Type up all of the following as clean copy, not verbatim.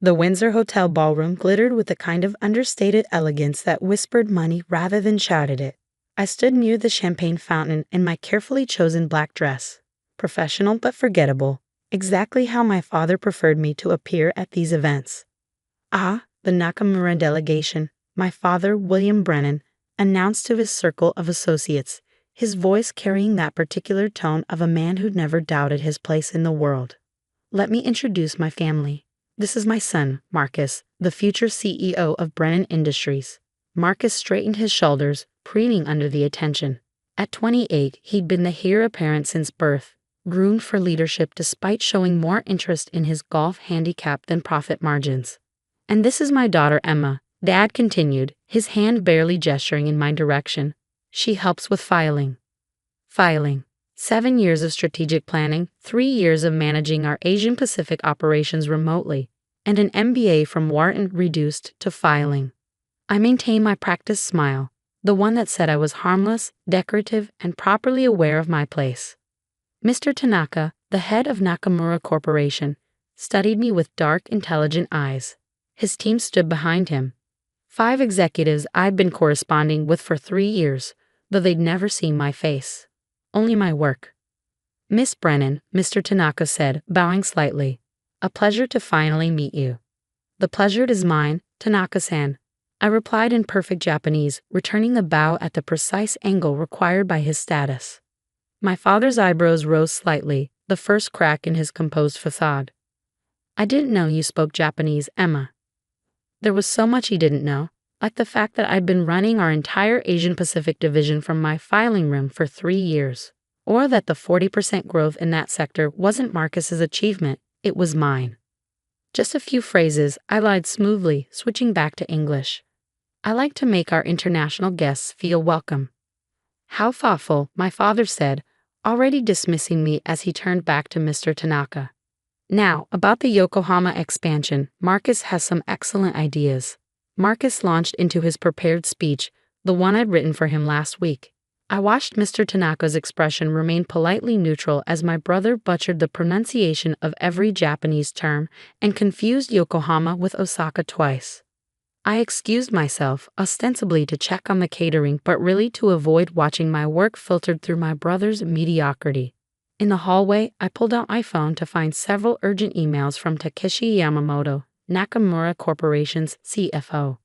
The Windsor Hotel ballroom glittered with a kind of understated elegance that whispered money rather than shouted it. I stood near the champagne fountain in my carefully chosen black dress, professional but forgettable, exactly how my father preferred me to appear at these events. "Ah, the Nakamura delegation," my father, William Brennan, announced to his circle of associates, his voice carrying that particular tone of a man who'd never doubted his place in the world. "Let me introduce my family. This is my son, Marcus, the future CEO of Brennan Industries." Marcus straightened his shoulders, preening under the attention. At 28, he'd been the heir apparent since birth, groomed for leadership despite showing more interest in his golf handicap than profit margins. "And this is my daughter Emma," Dad continued, his hand barely gesturing in my direction. "She helps with filing." Filing. 7 years of strategic planning, 3 years of managing our Asian Pacific operations remotely, and an MBA from Wharton reduced to filing. I maintained my practiced smile, the one that said I was harmless, decorative, and properly aware of my place. Mr. Tanaka, the head of Nakamura Corporation, studied me with dark, intelligent eyes. His team stood behind him. 5 executives I'd been corresponding with for 3 years, though they'd never seen my face. Only my work. "Miss Brennan," Mr. Tanaka said, bowing slightly. "A pleasure to finally meet you." "The pleasure is mine, Tanaka-san," I replied in perfect Japanese, returning the bow at the precise angle required by his status. My father's eyebrows rose slightly, the first crack in his composed facade. "I didn't know you spoke Japanese, Emma." There was so much he didn't know, like the fact that I'd been running our entire Asian Pacific division from my filing room for 3 years, or that the 40% growth in that sector wasn't Marcus's achievement, it was mine. Just a few phrases, I lied smoothly, switching back to English. "I like to make our international guests feel welcome." "How thoughtful," my father said, already dismissing me as he turned back to Mr. Tanaka. "Now, about the Yokohama expansion, Marcus has some excellent ideas." Marcus launched into his prepared speech, the one I'd written for him last week. I watched Mr. Tanaka's expression remain politely neutral as my brother butchered the pronunciation of every Japanese term and confused Yokohama with Osaka twice. I excused myself, ostensibly to check on the catering, but really to avoid watching my work filtered through my brother's mediocrity. In the hallway, I pulled out my phone to find several urgent emails from Takeshi Yamamoto, Nakamura Corporation's CFO.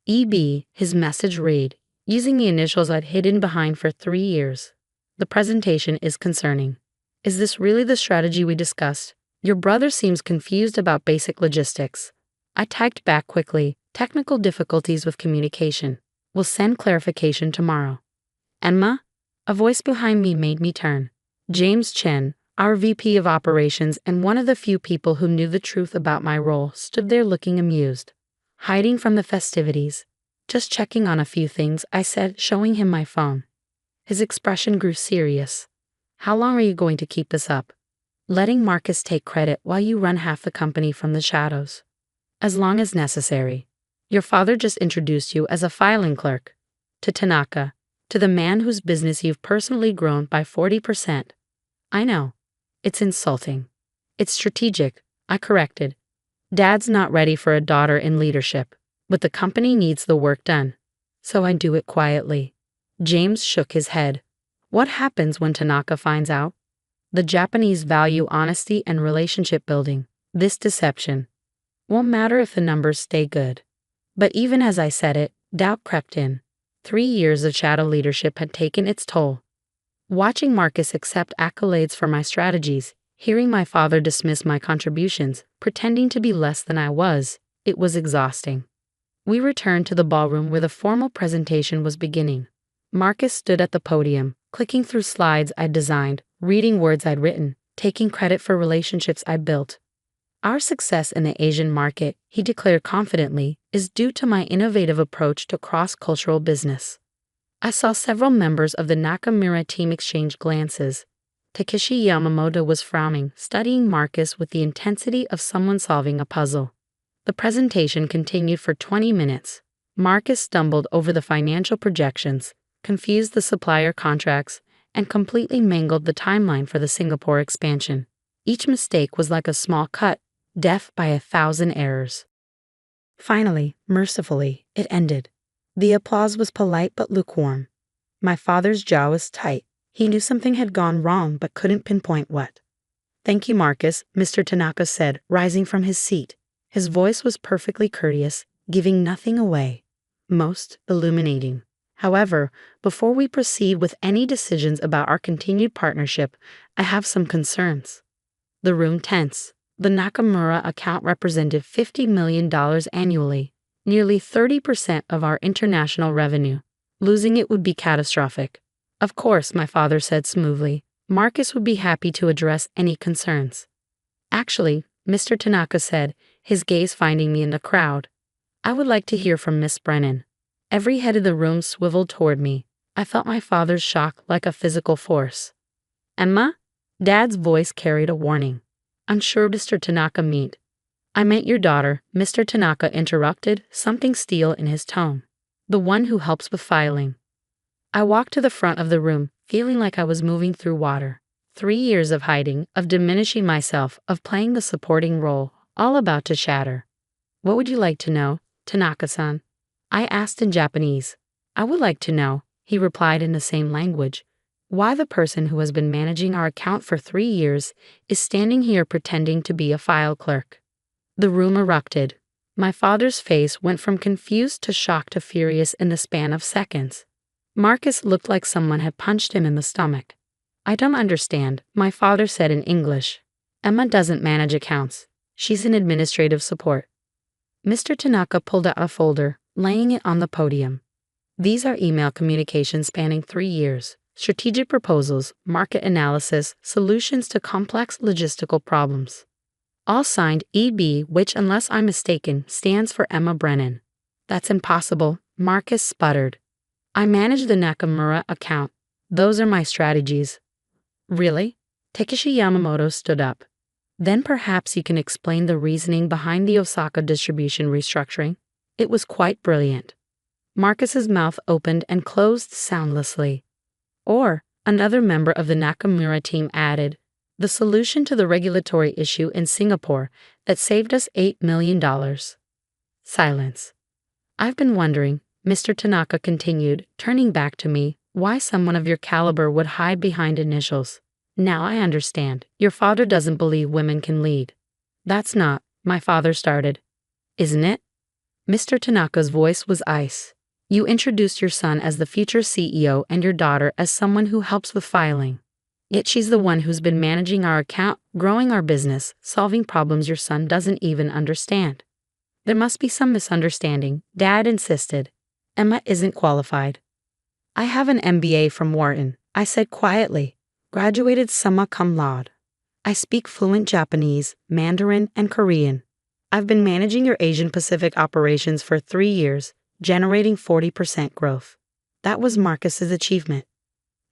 EB, his message read, using the initials I'd hidden behind for 3 years. "The presentation is concerning. Is this really the strategy we discussed? Your brother seems confused about basic logistics." I typed back quickly, "Technical difficulties with communication. We'll send clarification tomorrow." "Emma?" A voice behind me made me turn. James Chen, our VP of Operations and one of the few people who knew the truth about my role, stood there looking amused. Hiding from the festivities. "Just checking on a few things," I said, showing him my phone. His expression grew serious. "How long are you going to keep this up? Letting Marcus take credit while you run half the company from the shadows?" "As long as necessary. Your father just introduced you as a filing clerk." To Tanaka. "To the man whose business you've personally grown by 40%. "I know. It's insulting." "It's strategic," I corrected. "Dad's not ready for a daughter in leadership, but the company needs the work done. So I do it quietly." James shook his head. "What happens when Tanaka finds out?" "The Japanese value honesty and relationship building. This deception won't matter if the numbers stay good." But even as I said it, doubt crept in. 3 years of shadow leadership had taken its toll. Watching Marcus accept accolades for my strategies, hearing my father dismiss my contributions, pretending to be less than I was, it was exhausting. We returned to the ballroom where the formal presentation was beginning. Marcus stood at the podium, clicking through slides I'd designed, reading words I'd written, taking credit for relationships I built. "Our success in the Asian market," he declared confidently, "is due to my innovative approach to cross-cultural business." I saw several members of the Nakamura team exchange glances. Takeshi Yamamoto was frowning, studying Marcus with the intensity of someone solving a puzzle. The presentation continued for 20 minutes. Marcus stumbled over the financial projections, confused the supplier contracts, and completely mangled the timeline for the Singapore expansion. Each mistake was like a small cut, death by 1,000 errors. Finally, mercifully, it ended. The applause was polite but lukewarm. My father's jaw was tight. He knew something had gone wrong but couldn't pinpoint what. "Thank you, Marcus," Mr. Tanaka said, rising from his seat. His voice was perfectly courteous, giving nothing away. Most illuminating. However, before we proceed with any decisions about our continued partnership, I have some concerns. The room tense. The Nakamura account represented $50 million annually, nearly 30% of our international revenue. Losing it would be catastrophic. Of course, my father said smoothly. Marcus would be happy to address any concerns. Actually, Mr. Tanaka said, his gaze finding me in the crowd, I would like to hear from Miss Brennan. Every head of the room swiveled toward me. I felt my father's shock like a physical force. Emma? Dad's voice carried a warning. I'm sure Mr. Tanaka meant. I meant your daughter, Mr. Tanaka interrupted, something steel in his tone. The one who helps with filing. I walked to the front of the room, feeling like I was moving through water. 3 years of hiding, of diminishing myself, of playing the supporting role, all about to shatter. What would you like to know, Tanaka-san? I asked in Japanese. I would like to know, he replied in the same language, why the person who has been managing our account for 3 years is standing here pretending to be a file clerk. The room erupted. My father's face went from confused to shocked to furious in the span of seconds. Marcus looked like someone had punched him in the stomach. I don't understand, my father said in English. Emma doesn't manage accounts. She's in administrative support. Mr. Tanaka pulled out a folder, laying it on the podium. These are email communications spanning 3 years. Strategic proposals, market analysis, solutions to complex logistical problems. All signed EB, which, unless I'm mistaken, stands for Emma Brennan. That's impossible, Marcus sputtered. I manage the Nakamura account. Those are my strategies. Really? Takeshi Yamamoto stood up. Then perhaps you can explain the reasoning behind the Osaka distribution restructuring. It was quite brilliant. Marcus's mouth opened and closed soundlessly. Or, another member of the Nakamura team added, the solution to the regulatory issue in Singapore that saved us $8 million. Silence. I've been wondering, Mr. Tanaka continued, turning back to me, why someone of your caliber would hide behind initials. Now I understand. Your father doesn't believe women can lead. That's not, my father started. Isn't it? Mr. Tanaka's voice was ice. You introduced your son as the future CEO and your daughter as someone who helps with filing. Yet she's the one who's been managing our account, growing our business, solving problems your son doesn't even understand. There must be some misunderstanding, Dad insisted. Emma isn't qualified. I have an MBA from Wharton, I said quietly. Graduated summa cum laude. I speak fluent Japanese, Mandarin, and Korean. I've been managing your Asian Pacific operations for 3 years, generating 40% growth. That was Marcus's achievement.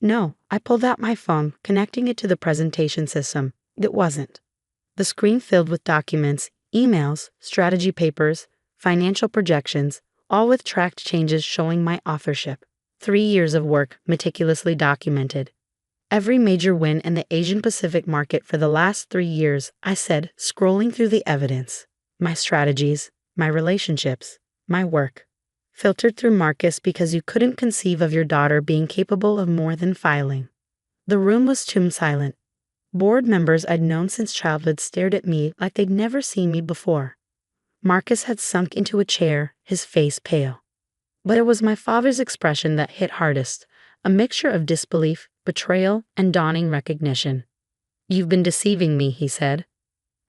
No, I pulled out my phone, connecting it to the presentation system. It wasn't. The screen filled with documents, emails, strategy papers, financial projections, all with tracked changes showing my authorship. 3 years of work meticulously documented. Every major win in the Asian Pacific market for the last 3 years, I said, scrolling through the evidence. My strategies, my relationships, my work. Filtered through Marcus because you couldn't conceive of your daughter being capable of more than filing. The room was tomb silent. Board members I'd known since childhood stared at me like they'd never seen me before. Marcus had sunk into a chair, his face pale. But it was my father's expression that hit hardest, a mixture of disbelief, betrayal, and dawning recognition. You've been deceiving me, he said.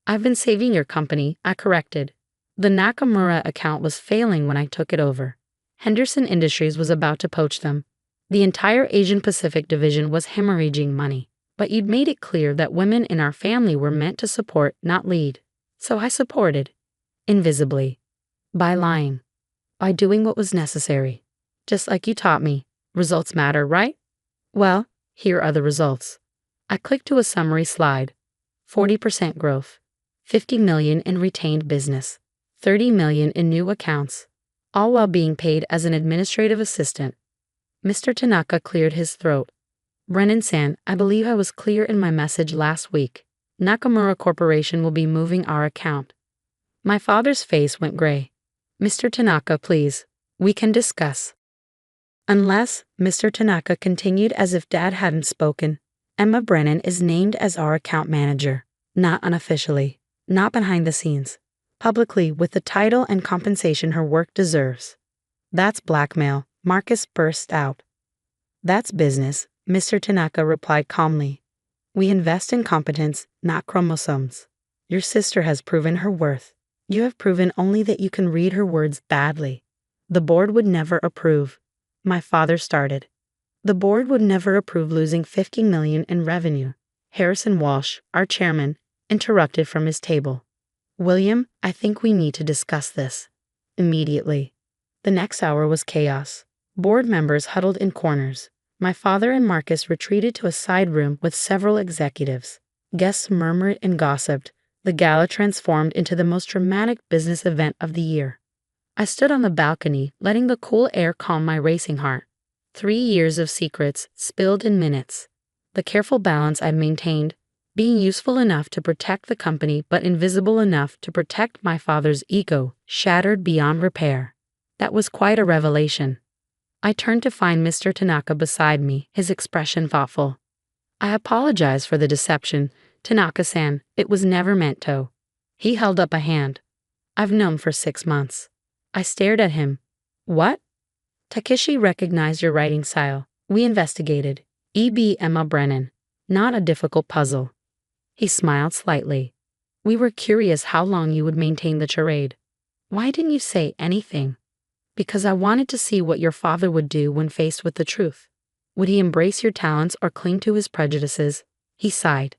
I've been saving your company, I corrected. The Nakamura account was failing when I took it over. Henderson Industries was about to poach them. The entire Asian Pacific division was hemorrhaging money. But you'd made it clear that women in our family were meant to support, not lead. So I supported. Invisibly. By lying. By doing what was necessary. Just like you taught me. Results matter, right? Well, here are the results. I clicked to a summary slide. 40% growth. 50 million in retained business. 30 million in new accounts. All while being paid as an administrative assistant. Mr. Tanaka cleared his throat. Brennan-san, I believe I was clear in my message last week. Nakamura Corporation will be moving our account. My father's face went gray. Mr. Tanaka, please. We can discuss. Unless, Mr. Tanaka continued as if Dad hadn't spoken, Emma Brennan is named as our account manager, not unofficially, not behind the scenes, publicly with the title and compensation her work deserves. That's blackmail, Marcus burst out. That's business, Mr. Tanaka replied calmly. We invest in competence, not chromosomes. Your sister has proven her worth. You have proven only that you can read her words badly. The board would never approve. My father started. The board would never approve losing $50 million in revenue. Harrison Walsh, our chairman, interrupted from his table. William, I think we need to discuss this. Immediately. The next hour was chaos. Board members huddled in corners. My father and Marcus retreated to a side room with several executives. Guests murmured and gossiped. The gala transformed into the most dramatic business event of the year. I stood on the balcony, letting the cool air calm my racing heart. 3 years of secrets, spilled in minutes. The careful balance I'd maintained, being useful enough to protect the company but invisible enough to protect my father's ego, shattered beyond repair. That was quite a revelation. I turned to find Mr. Tanaka beside me, his expression thoughtful. I apologize for the deception, Tanaka-san, it was never meant to. He held up a hand. I've known for 6 months. I stared at him. What? Takeshi recognized your writing style. We investigated. E.B. Emma Brennan. Not a difficult puzzle. He smiled slightly. We were curious how long you would maintain the charade. Why didn't you say anything? Because I wanted to see what your father would do when faced with the truth. Would he embrace your talents or cling to his prejudices? He sighed.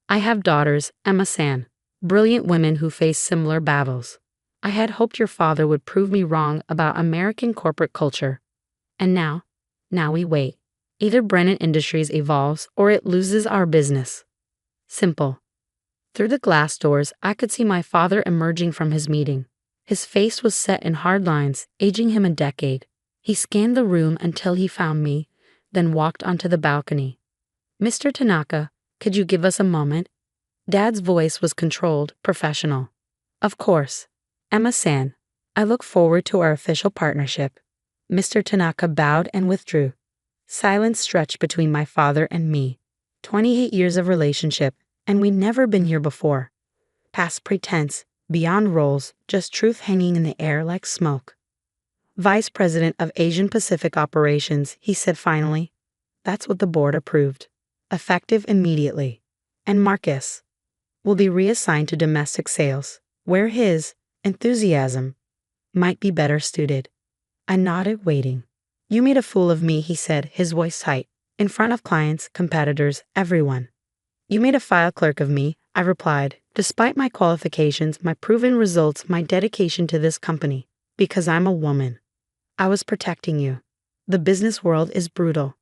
I have daughters, Emma-san, brilliant women who face similar battles. I had hoped your father would prove me wrong about American corporate culture. And now we wait. Either Brennan Industries evolves or it loses our business. Simple. Through the glass doors, I could see my father emerging from his meeting. His face was set in hard lines, aging him a decade. He scanned the room until he found me, then walked onto the balcony. Mr. Tanaka, could you give us a moment? Dad's voice was controlled, professional. Of course. Emma-san, I look forward to our official partnership. Mr. Tanaka bowed and withdrew. Silence stretched between my father and me. 28 years of relationship, and we'd never been here before. Past pretense, beyond roles, just truth hanging in the air like smoke. Vice President of Asian Pacific Operations, he said finally. That's what the board approved. Effective immediately. And Marcus will be reassigned to domestic sales, where his enthusiasm might be better suited. I nodded, waiting. You made a fool of me, he said, his voice tight, in front of clients, competitors, everyone. You made a file clerk of me, I replied, despite my qualifications, my proven results, my dedication to this company, because I'm a woman. I was protecting you. The business world is brutal.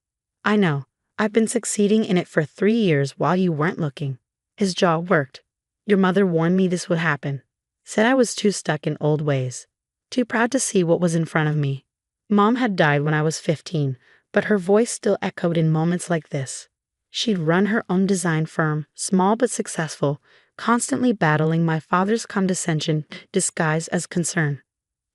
I know. I've been succeeding in it for 3 years while you weren't looking. His jaw worked. Your mother warned me this would happen. Said I was too stuck in old ways. Too proud to see what was in front of me. Mom had died when I was 15, but her voice still echoed in moments like this. She'd run her own design firm, small but successful, constantly battling my father's condescension disguised as concern.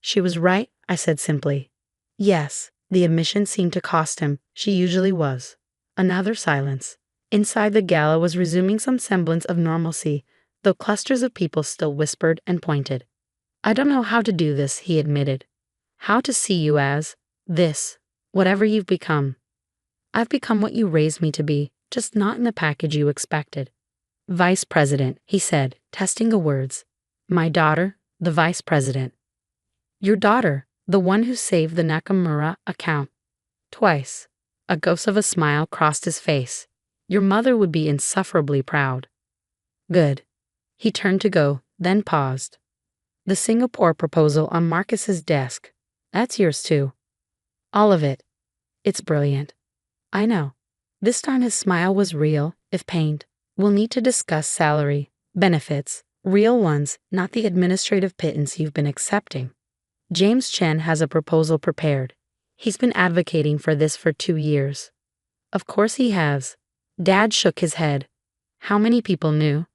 She was right, I said simply. Yes, the admission seemed to cost him. She usually was. Another silence. Inside the gala was resuming some semblance of normalcy, though clusters of people still whispered and pointed. I don't know how to do this, he admitted. How to see you as this, whatever you've become. I've become what you raised me to be, just not in the package you expected. Vice President, he said, testing the words. My daughter, the Vice President. Your daughter, the one who saved the Nakamura account. Twice. A ghost of a smile crossed his face. Your mother would be insufferably proud. Good. He turned to go, then paused. The Singapore proposal on Marcus's desk. That's yours too. All of it. It's brilliant. I know. This time his smile was real, if pained. We'll need to discuss salary, benefits, real ones, not the administrative pittance you've been accepting. James Chen has a proposal prepared. He's been advocating for this for 2 years. Of course he has. Dad shook his head. How many people knew?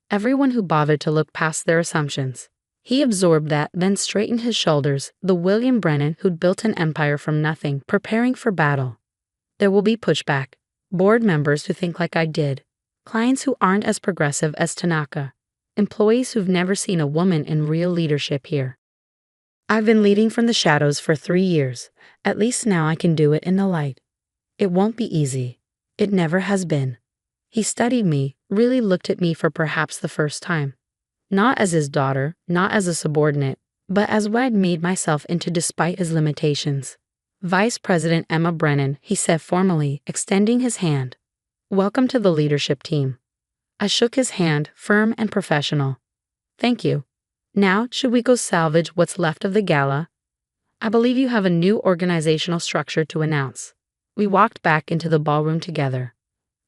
Everyone who bothered to look past their assumptions. He absorbed that, then straightened his shoulders, the William Brennan who'd built an empire from nothing, preparing for battle. There will be pushback. Board members who think like I did. Clients who aren't as progressive as Tanaka. Employees who've never seen a woman in real leadership here. I've been leading from the shadows for 3 years. At least now I can do it in the light. It won't be easy. It never has been. He studied me, really looked at me for perhaps the first time. Not as his daughter, not as a subordinate, but as what I'd made myself into despite his limitations. Vice President Emma Brennan, he said formally, extending his hand. Welcome to the leadership team. I shook his hand, firm and professional. Thank you. Now, should we go salvage what's left of the gala? I believe you have a new organizational structure to announce. We walked back into the ballroom together.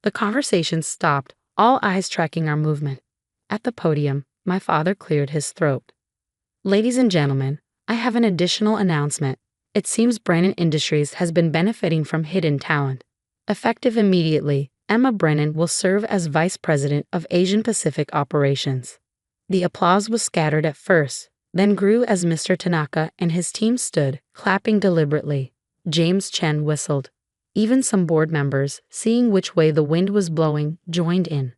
The conversation stopped, all eyes tracking our movement. At the podium, my father cleared his throat. Ladies and gentlemen, I have an additional announcement. It seems Brennan Industries has been benefiting from hidden talent. Effective immediately, Emma Brennan will serve as Vice President of Asian Pacific Operations. The applause was scattered at first, then grew as Mr. Tanaka and his team stood, clapping deliberately. James Chen whistled. Even some board members, seeing which way the wind was blowing, joined in.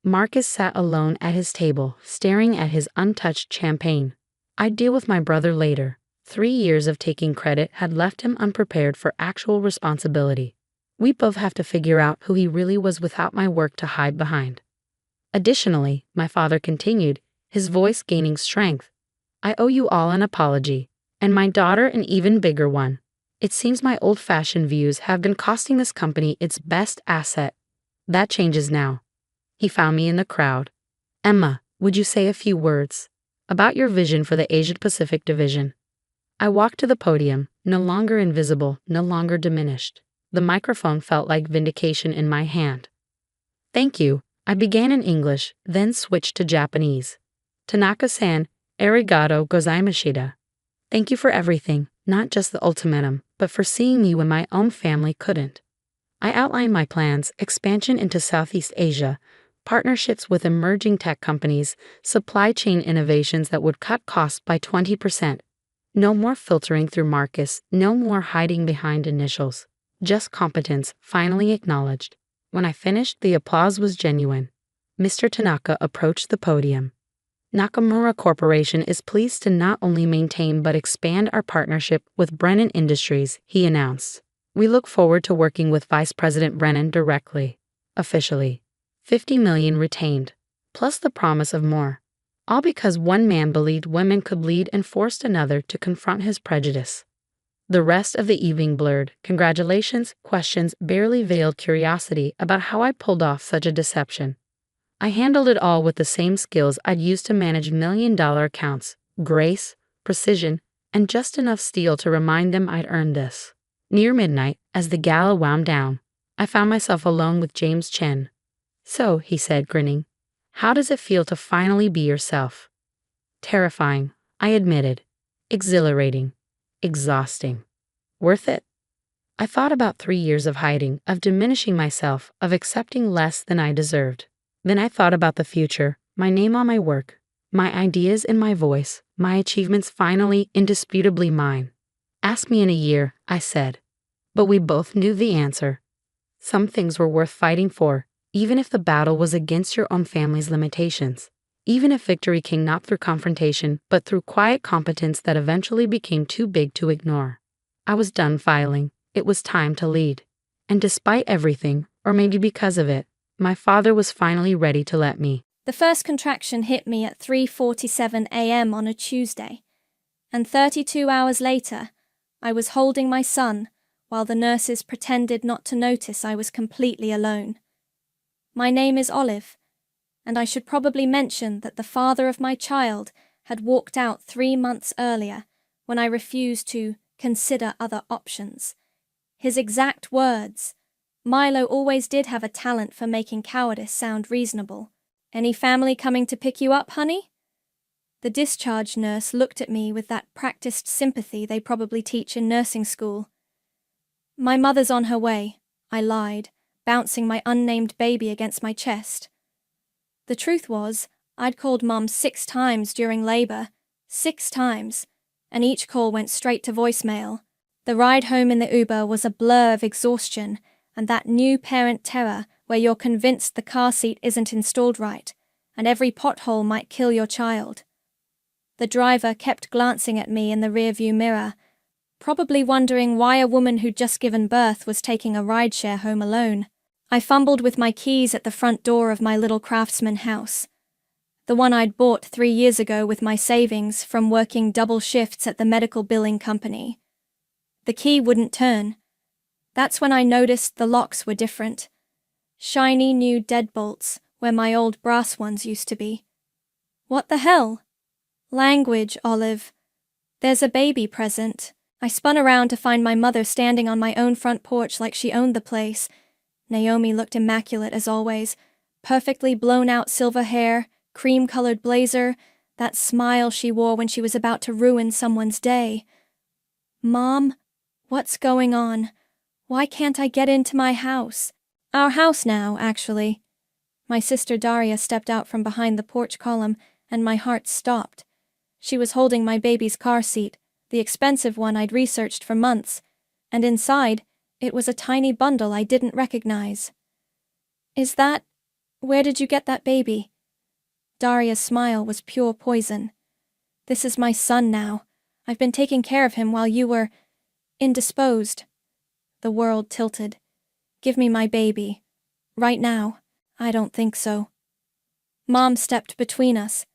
Marcus sat alone at his table, staring at his untouched champagne. I'd deal with my brother later. 3 years of taking credit had left him unprepared for actual responsibility. We both have to figure out who he really was without my work to hide behind. Additionally, my father continued, his voice gaining strength. I owe you all an apology, and my daughter an even bigger one. It seems my old-fashioned views have been costing this company its best asset. That changes now. He found me in the crowd. Emma, would you say a few words about your vision for the Asia-Pacific division? I walked to the podium, no longer invisible, no longer diminished. The microphone felt like vindication in my hand. Thank you. I began in English, then switched to Japanese. Tanaka-san, arigato gozaimashita. Thank you for everything, not just the ultimatum, but for seeing me when my own family couldn't. I outlined my plans, expansion into Southeast Asia, partnerships with emerging tech companies, supply chain innovations that would cut costs by 20%. No more filtering through Marcus, no more hiding behind initials. Just competence, finally acknowledged. When I finished, the applause was genuine. Mr. Tanaka approached the podium. Nakamura Corporation is pleased to not only maintain but expand our partnership with Brennan Industries, he announced. We look forward to working with Vice President Brennan directly. Officially. $50 million retained. Plus the promise of more. All because one man believed women could lead and forced another to confront his prejudice. The rest of the evening blurred. Congratulations, questions, barely veiled curiosity about how I pulled off such a deception. I handled it all with the same skills I'd used to manage million-dollar accounts, grace, precision, and just enough steel to remind them I'd earned this. Near midnight, as the gala wound down, I found myself alone with James Chen. So, he said, grinning, how does it feel to finally be yourself? Terrifying, I admitted. Exhilarating. Exhausting. Worth it? I thought about 3 years of hiding, of diminishing myself, of accepting less than I deserved. Then I thought about the future, my name on my work, my ideas and my voice, my achievements finally, indisputably mine. Ask me in a year, I said. But we both knew the answer. Some things were worth fighting for, even if the battle was against your own family's limitations. Even if victory came not through confrontation, but through quiet competence that eventually became too big to ignore. I was done filing. It was time to lead. And despite everything, or maybe because of it, my father was finally ready to let me. The first contraction hit me at 3:47 a.m. on a Tuesday, and 32 hours later, I was holding my son while the nurses pretended not to notice I was completely alone. My name is Olive, and I should probably mention that the father of my child had walked out 3 months earlier when I refused to consider other options. His exact words, Milo always did have a talent for making cowardice sound reasonable. Any family coming to pick you up, honey? The discharge nurse looked at me with that practiced sympathy they probably teach in nursing school. My mother's on her way, I lied, bouncing my unnamed baby against my chest. The truth was, I'd called Mum 6 times during labor, 6 times, and each call went straight to voicemail. The ride home in the Uber was a blur of exhaustion and that new parent terror where you're convinced the car seat isn't installed right, and every pothole might kill your child. The driver kept glancing at me in the rearview mirror, probably wondering why a woman who'd just given birth was taking a rideshare home alone. I fumbled with my keys at the front door of my little craftsman house, the one I'd bought 3 years ago with my savings from working double shifts at the medical billing company. The key wouldn't turn. That's when I noticed the locks were different. Shiny new deadbolts where my old brass ones used to be. What the hell? Language, Olive. There's a baby present. I spun around to find my mother standing on my own front porch like she owned the place. Naomi looked immaculate as always. Perfectly blown-out silver hair, cream-colored blazer, that smile she wore when she was about to ruin someone's day. Mom, what's going on? Why can't I get into my house? Our house now, actually. My sister Daria stepped out from behind the porch column, and my heart stopped. She was holding my baby's car seat, the expensive one I'd researched for months, and inside, it was a tiny bundle I didn't recognize. Where did you get that baby? Daria's smile was pure poison. This is my son now. I've been taking care of him while you were indisposed. The world tilted. Give me my baby. Right now. I don't think so. Mom stepped between us.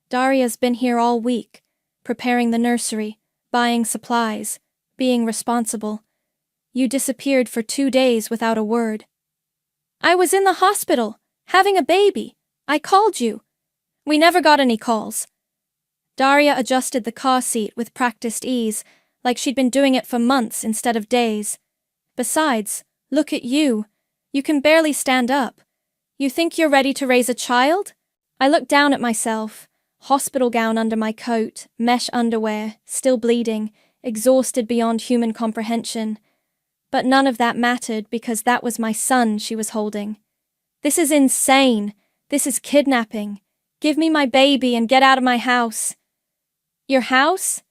Daria's been here all week, preparing the nursery, buying supplies, being responsible. You disappeared for 2 days without a word. I was in the hospital, having a baby. I called you. We never got any calls. Daria adjusted the car seat with practiced ease, like she'd been doing it for months instead of days. Besides, look at you. You can barely stand up. You think you're ready to raise a child? I looked down at myself, hospital gown under my coat, mesh underwear, still bleeding, exhausted beyond human comprehension. But none of that mattered because that was my son she was holding. This is insane. This is kidnapping. Give me my baby and get out of my house. Your house?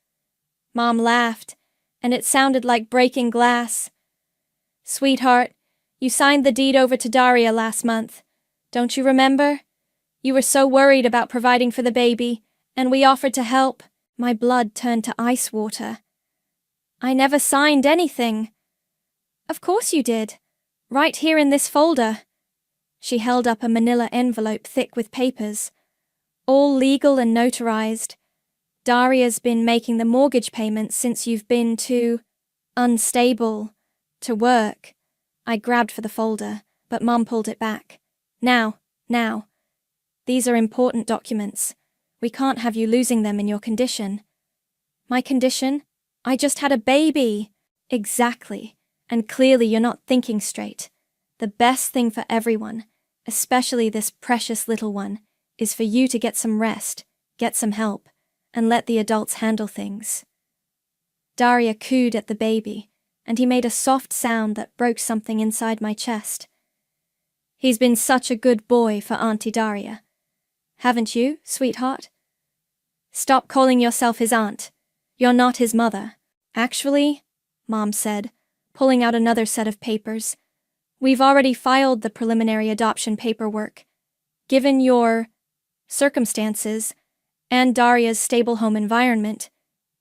Mom laughed, and it sounded like breaking glass. Sweetheart, you signed the deed over to Daria last month. Don't you remember? You were so worried about providing for the baby, and we offered to help. My blood turned to ice water. I never signed anything. Of course you did. Right here in this folder. She held up a manila envelope thick with papers. All legal and notarized. Daria's been making the mortgage payments since you've been too unstable to work. I grabbed for the folder, but Mom pulled it back. Now. These are important documents. We can't have you losing them in your condition. My condition? I just had a baby. Exactly. And clearly you're not thinking straight. The best thing for everyone, especially this precious little one, is for you to get some rest, get some help, and let the adults handle things. Daria cooed at the baby, and he made a soft sound that broke something inside my chest. He's been such a good boy for Auntie Daria. Haven't you, sweetheart? Stop calling yourself his aunt. You're not his mother. Actually, Mom said, pulling out another set of papers, we've already filed the preliminary adoption paperwork. Given your circumstances and Daria's stable home environment,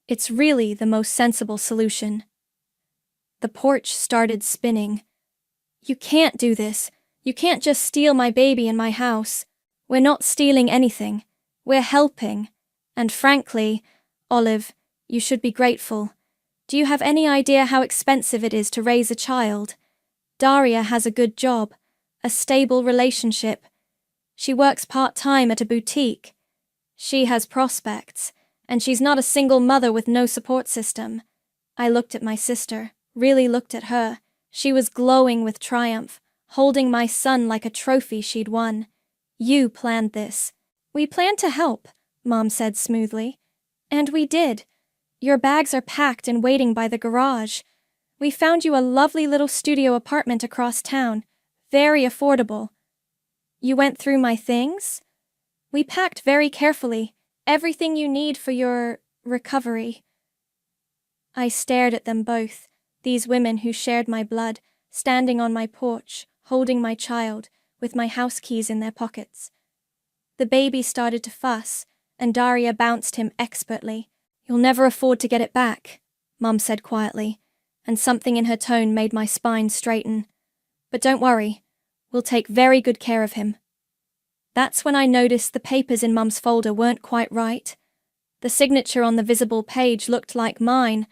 it's really the most sensible solution. The porch started spinning. You can't do this. You can't just steal my baby in my house. We're not stealing anything. We're helping. And frankly, Olive, you should be grateful. Do you have any idea how expensive it is to raise a child? Daria has a good job, a stable relationship. She works part-time at a boutique. She has prospects, and she's not a single mother with no support system. I looked at my sister, really looked at her. She was glowing with triumph, holding my son like a trophy she'd won. You planned this. We planned to help, Mom said smoothly. And we did. Your bags are packed and waiting by the garage. We found you a lovely little studio apartment across town, very affordable. You went through my things? We packed very carefully, Everything you need for your recovery. I stared at them both, these women who shared my blood, standing on my porch, holding my child, with my house keys in their pockets. The baby started to fuss, and Daria bounced him expertly. "You'll never afford to get it back," Mum said quietly, and something in her tone made my spine straighten. "But don't worry, we'll take very good care of him." That's when I noticed the papers in Mum's folder weren't quite right. The signature on the visible page looked like mine,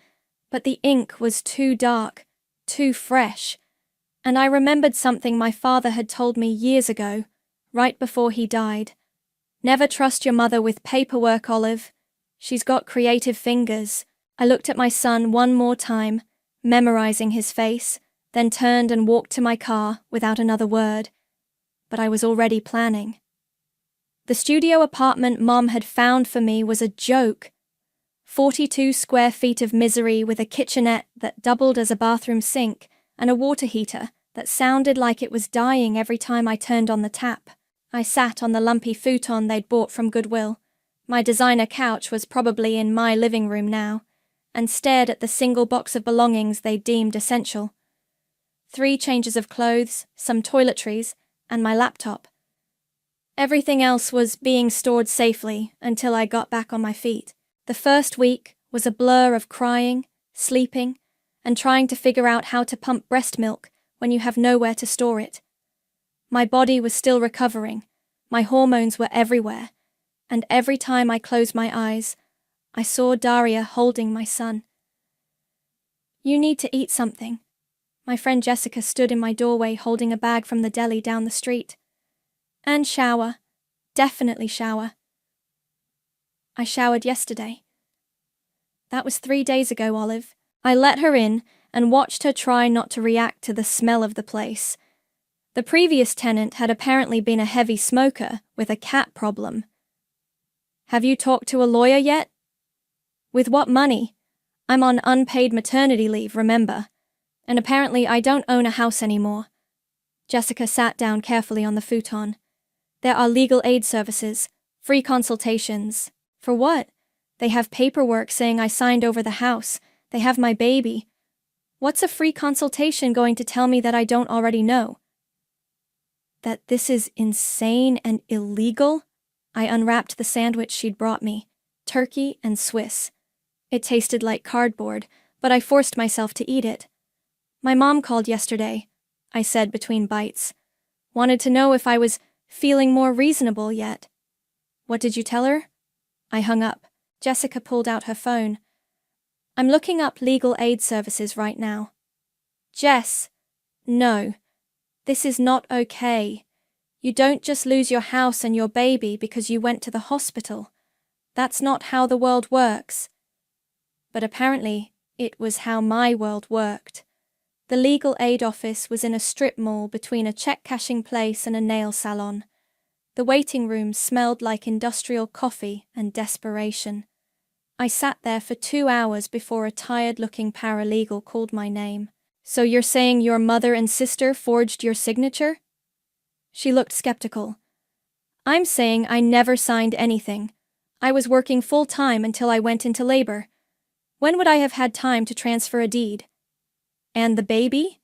but the ink was too dark, too fresh. And I remembered something my father had told me years ago, right before he died. "Never trust your mother with paperwork, Olive. She's got creative fingers." I looked at my son one more time, memorizing his face, then turned and walked to my car without another word. But I was already planning. The studio apartment Mom had found for me was a joke. 42 square feet of misery with a kitchenette that doubled as a bathroom sink and a water heater that sounded like it was dying every time I turned on the tap. I sat on the lumpy futon they'd bought from Goodwill. My designer couch was probably in my living room now, and stared at the single box of belongings they deemed essential. 3 changes of clothes, some toiletries, and my laptop. Everything else was being stored safely until I got back on my feet. The first week was a blur of crying, sleeping, and trying to figure out how to pump breast milk when you have nowhere to store it. My body was still recovering, my hormones were everywhere, and every time I closed my eyes, I saw Daria holding my son. "You need to eat something." My friend Jessica stood in my doorway holding a bag from the deli down the street. "And shower. Definitely shower." "I showered yesterday." "That was 3 days ago, Olive." I let her in and watched her try not to react to the smell of the place. The previous tenant had apparently been a heavy smoker with a cat problem. "Have you talked to a lawyer yet?" "With what money? I'm on unpaid maternity leave, remember? And apparently I don't own a house anymore." Jessica sat down carefully on the futon. "There are legal aid services, free consultations." "For what?" "They have paperwork saying I signed over the house. They have my baby. What's a free consultation going to tell me that I don't already know?" "That this is insane and illegal?" I unwrapped the sandwich she'd brought me, turkey and Swiss. It tasted like cardboard, but I forced myself to eat it. "My mom called yesterday," I said between bites. "Wanted to know if I was feeling more reasonable yet." "What did you tell her?" I hung up. Jessica pulled out her phone. "I'm looking up legal aid services right now." "Jess, no. This is not okay. You don't just lose your house and your baby because you went to the hospital. That's not how the world works." But apparently, it was how my world worked. The legal aid office was in a strip mall between a check-cashing place and a nail salon. The waiting room smelled like industrial coffee and desperation. I sat there for 2 hours before a tired-looking paralegal called my name. "So you're saying your mother and sister forged your signature?" She looked skeptical. "I'm saying I never signed anything. I was working full-time until I went into labor. When would I have had time to transfer a deed?" "And the baby?"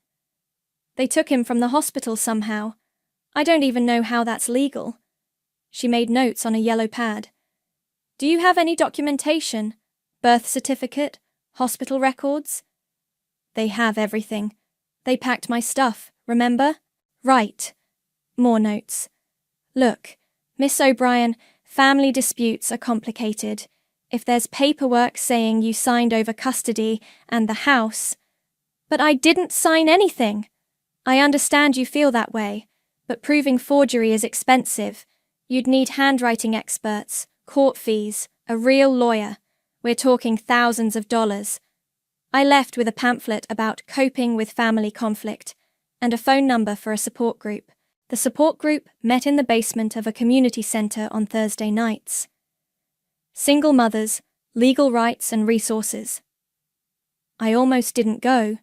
"They took him from the hospital somehow. I don't even know how that's legal." She made notes on a yellow pad. "Do you have any documentation? Birth certificate? Hospital records?" "They have everything. They packed my stuff, remember?" "Right." More notes. "Look, Miss O'Brien, family disputes are complicated. If there's paperwork saying you signed over custody and the house—" "But I didn't sign anything." "I understand you feel that way, but proving forgery is expensive. You'd need handwriting experts, court fees, a real lawyer. We're talking thousands of dollars." I left with a pamphlet about coping with family conflict and a phone number for a support group. The support group met in the basement of a community center on Thursday nights. Single mothers, legal rights and resources. I almost didn't go,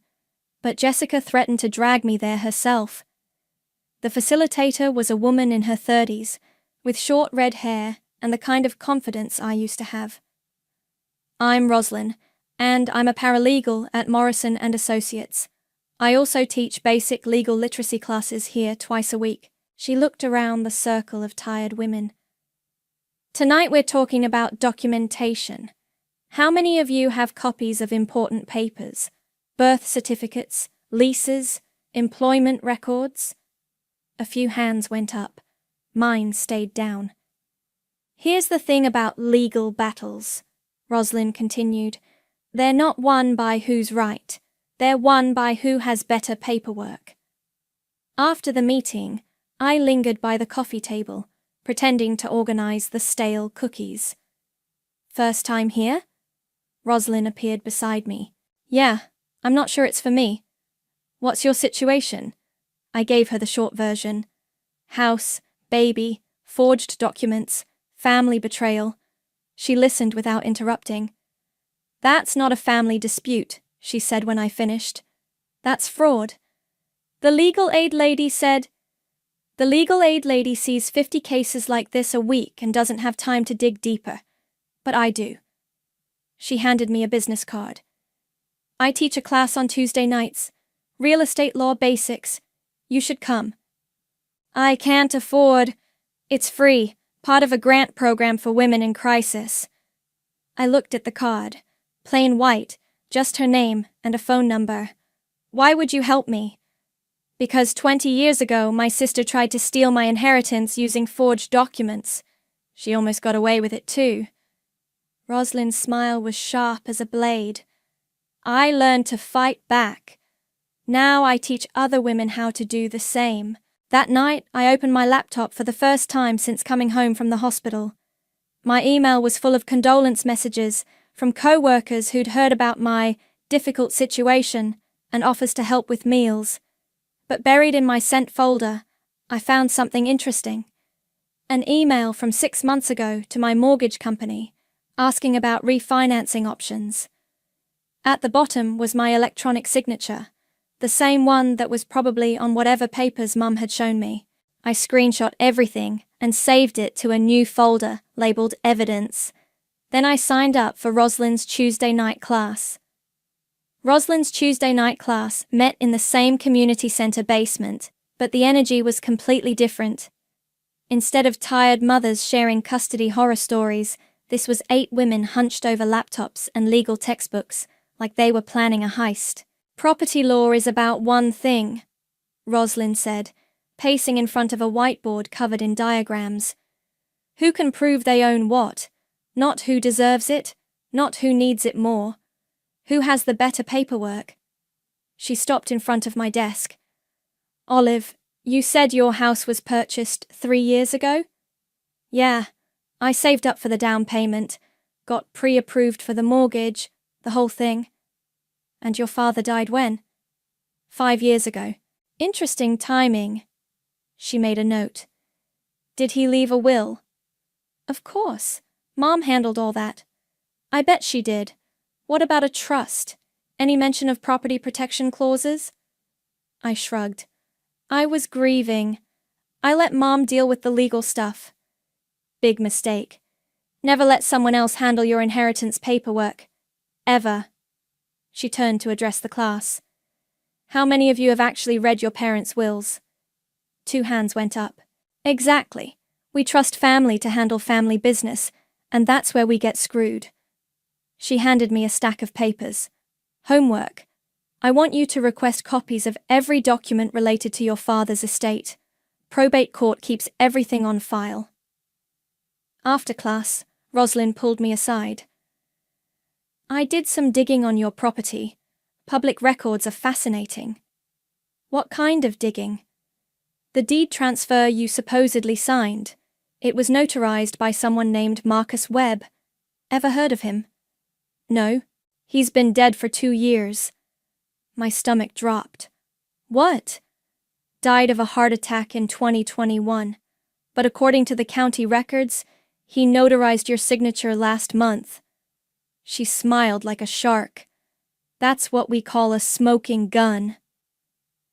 but Jessica threatened to drag me there herself. The facilitator was a woman in her 30s, with short red hair and the kind of confidence I used to have. I'm Roslyn, and I'm a paralegal at Morrison & Associates. I also teach basic legal literacy classes here twice a week. She looked around the circle of tired women. Tonight we're talking about documentation. How many of you have copies of important papers? Birth certificates, leases, employment records? A few hands went up. Mine stayed down. Here's the thing about legal battles, Roslyn continued. They're not won by who's right. They're won by who has better paperwork. After the meeting, I lingered by the coffee table, pretending to organize the stale cookies. First time here? Roslyn appeared beside me. Yeah, I'm not sure it's for me. What's your situation? I gave her the short version. House, baby, forged documents, family betrayal. She listened without interrupting. That's not a family dispute, she said when I finished. That's fraud. The legal aid lady said, The legal aid lady sees 50 cases like this a week and doesn't have time to dig deeper. But I do. She handed me a business card. I teach a class on Tuesday nights. Real estate law basics. You should come. I can't afford. It's free, part of a grant program for women in crisis. I looked at the card. Plain white, just her name and a phone number. Why would you help me? Because 20 years ago, my sister tried to steal my inheritance using forged documents. She almost got away with it too. Roslyn's smile was sharp as a blade. I learned to fight back. Now I teach other women how to do the same. That night, I opened my laptop for the first time since coming home from the hospital. My email was full of condolence messages from co-workers who'd heard about my difficult situation and offers to help with meals. But buried in my sent folder, I found something interesting. An email from 6 months ago to my mortgage company, asking about refinancing options. At the bottom was my electronic signature, the same one that was probably on whatever papers Mum had shown me. I screenshot everything and saved it to a new folder labeled Evidence. Then I signed up for Roslyn's Tuesday night class. Roslyn's Tuesday night class met in the same community center basement, but the energy was completely different. Instead of tired mothers sharing custody horror stories, this was 8 women hunched over laptops and legal textbooks, like they were planning a heist. Property law is about one thing, Roslyn said, pacing in front of a whiteboard covered in diagrams. Who can prove they own what? Not who deserves it, not who needs it more. Who has the better paperwork? She stopped in front of my desk. Olive, you said your house was purchased 3 years ago? Yeah, I saved up for the down payment, got pre-approved for the mortgage, the whole thing. And your father died when? 5 years ago. Interesting timing. She made a note. Did he leave a will? Of course. Mom handled all that. I bet she did. What about a trust? Any mention of property protection clauses? I shrugged. I was grieving. I let Mom deal with the legal stuff. Big mistake. Never let someone else handle your inheritance paperwork. Ever. She turned to address the class. How many of you have actually read your parents' wills? 2 hands went up. Exactly. We trust family to handle family business, and that's where we get screwed. She handed me a stack of papers. Homework. I want you to request copies of every document related to your father's estate. Probate court keeps everything on file. After class, Roslyn pulled me aside. I did some digging on your property. Public records are fascinating. What kind of digging? The deed transfer you supposedly signed. It was notarized by someone named Marcus Webb. Ever heard of him? No. He's been dead for 2 years. My stomach dropped. What? Died of a heart attack in 2021. But according to the county records, he notarized your signature last month. She smiled like a shark. That's what we call a smoking gun.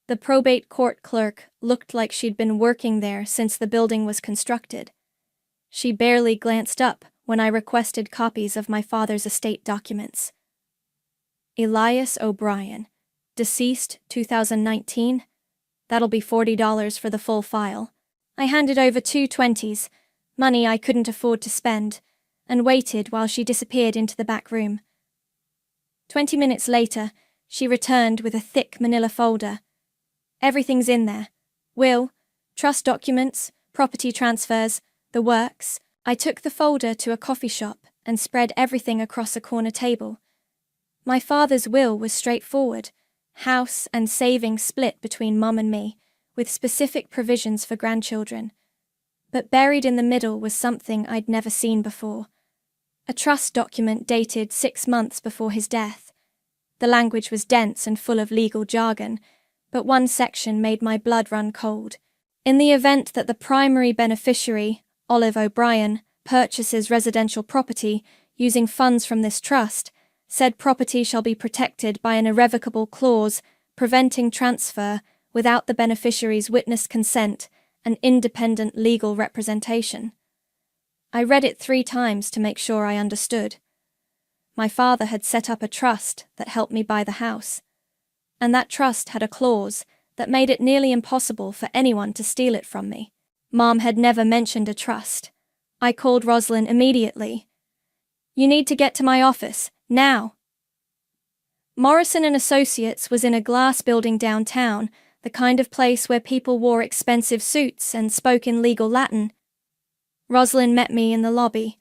The probate court clerk looked like she'd been working there since the building was constructed. She barely glanced up when I requested copies of my father's estate documents. Elias O'Brien, deceased 2019. That'll be $40 for the full file. I handed over 2 20s, money I couldn't afford to spend, and waited while she disappeared into the back room. 20 minutes later, she returned with a thick manila folder. Everything's in there. Will, trust documents, property transfers, the works. I took the folder to a coffee shop and spread everything across a corner table. My father's will was straightforward, house and savings split between Mum and me, with specific provisions for grandchildren. But buried in the middle was something I'd never seen before. A trust document dated 6 months before his death. The language was dense and full of legal jargon, but one section made my blood run cold. In the event that the primary beneficiary, Olive O'Brien, purchases residential property using funds from this trust, said property shall be protected by an irrevocable clause preventing transfer without the beneficiary's witness consent and independent legal representation. I read it 3 times to make sure I understood. My father had set up a trust that helped me buy the house, and that trust had a clause that made it nearly impossible for anyone to steal it from me. Mom had never mentioned a trust. I called Roslyn immediately. "You need to get to my office, now." Morrison and Associates was in a glass building downtown, the kind of place where people wore expensive suits and spoke in legal Latin. Roslyn met me in the lobby.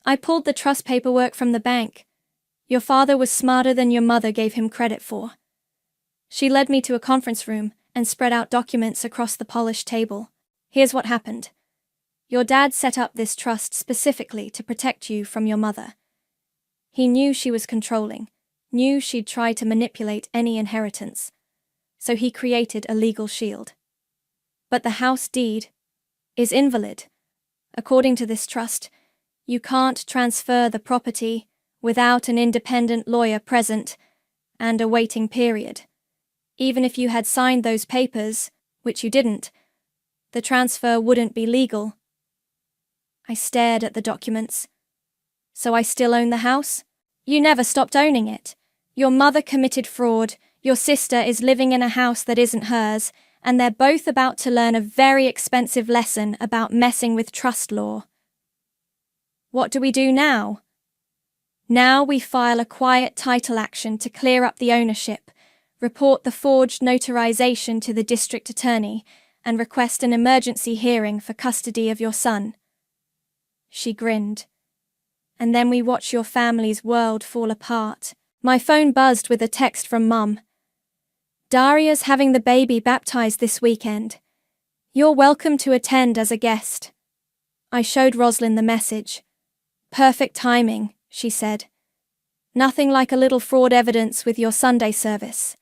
"I pulled the trust paperwork from the bank. Your father was smarter than your mother gave him credit for." She led me to a conference room and spread out documents across the polished table. "Here's what happened. Your dad set up this trust specifically to protect you from your mother. He knew she was controlling, knew she'd try to manipulate any inheritance, so he created a legal shield. But the house deed is invalid. According to this trust, you can't transfer the property without an independent lawyer present and a waiting period. Even if you had signed those papers, which you didn't, the transfer wouldn't be legal." I stared at the documents. "So I still own the house?" "You never stopped owning it. Your mother committed fraud, your sister is living in a house that isn't hers, and they're both about to learn a very expensive lesson about messing with trust law. What do we do now?" "Now we file a quiet title action to clear up the ownership, report the forged notarization to the district attorney, and request an emergency hearing for custody of your son." She grinned. "And then we watch your family's world fall apart." My phone buzzed with a text from Mum. "Daria's having the baby baptized this weekend. You're welcome to attend as a guest." I showed Roslyn the message. "Perfect timing," she said. "Nothing like a little fraud evidence with your Sunday service."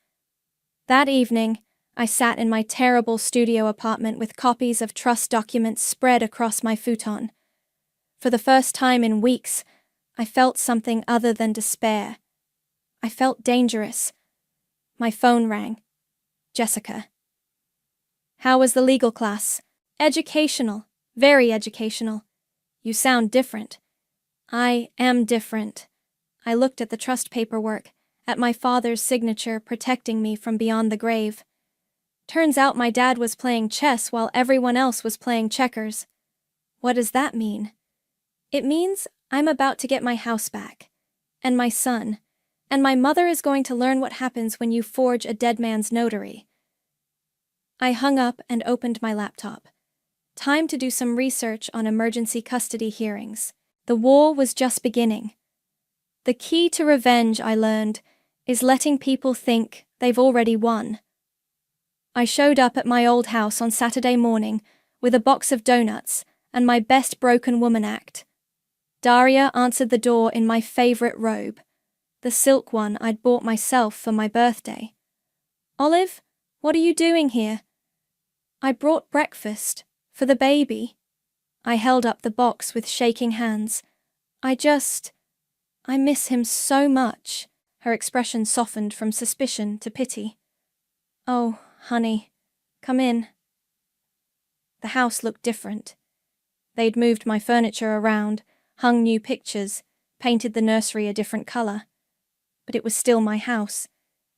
That evening, I sat in my terrible studio apartment with copies of trust documents spread across my futon. For the first time in weeks, I felt something other than despair. I felt dangerous. My phone rang. Jessica. "How was the legal class?" "Educational. Very educational." "You sound different." "I am different." I looked at the trust paperwork, at my father's signature protecting me from beyond the grave. Turns out my dad was playing chess while everyone else was playing checkers. What does that mean? It means I'm about to get my house back, and my son, and my mother is going to learn what happens when you forge a dead man's notary. I hung up and opened my laptop. Time to do some research on emergency custody hearings. The war was just beginning. The key to revenge, I learned, is letting people think they've already won. I showed up at my old house on Saturday morning with a box of donuts and my best broken woman act. Daria answered the door in my favorite robe, the silk one I'd bought myself for my birthday. "Olive, what are you doing here?" "I brought breakfast for the baby." I held up the box with shaking hands. I miss him so much." Her expression softened from suspicion to pity. "Oh, honey, come in." The house looked different. They'd moved my furniture around, hung new pictures, painted the nursery a different color. But it was still my house,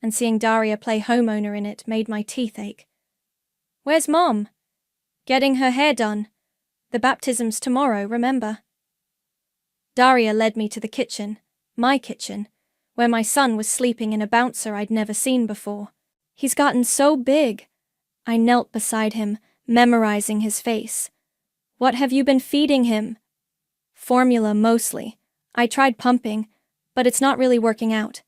and seeing Daria play homeowner in it made my teeth ache. "Where's Mom?" "Getting her hair done. The baptism's tomorrow, remember?" Daria led me to the kitchen, my kitchen, where my son was sleeping in a bouncer I'd never seen before. "He's gotten so big." I knelt beside him, memorizing his face. "What have you been feeding him?" "Formula mostly. I tried pumping, but it's not really working out."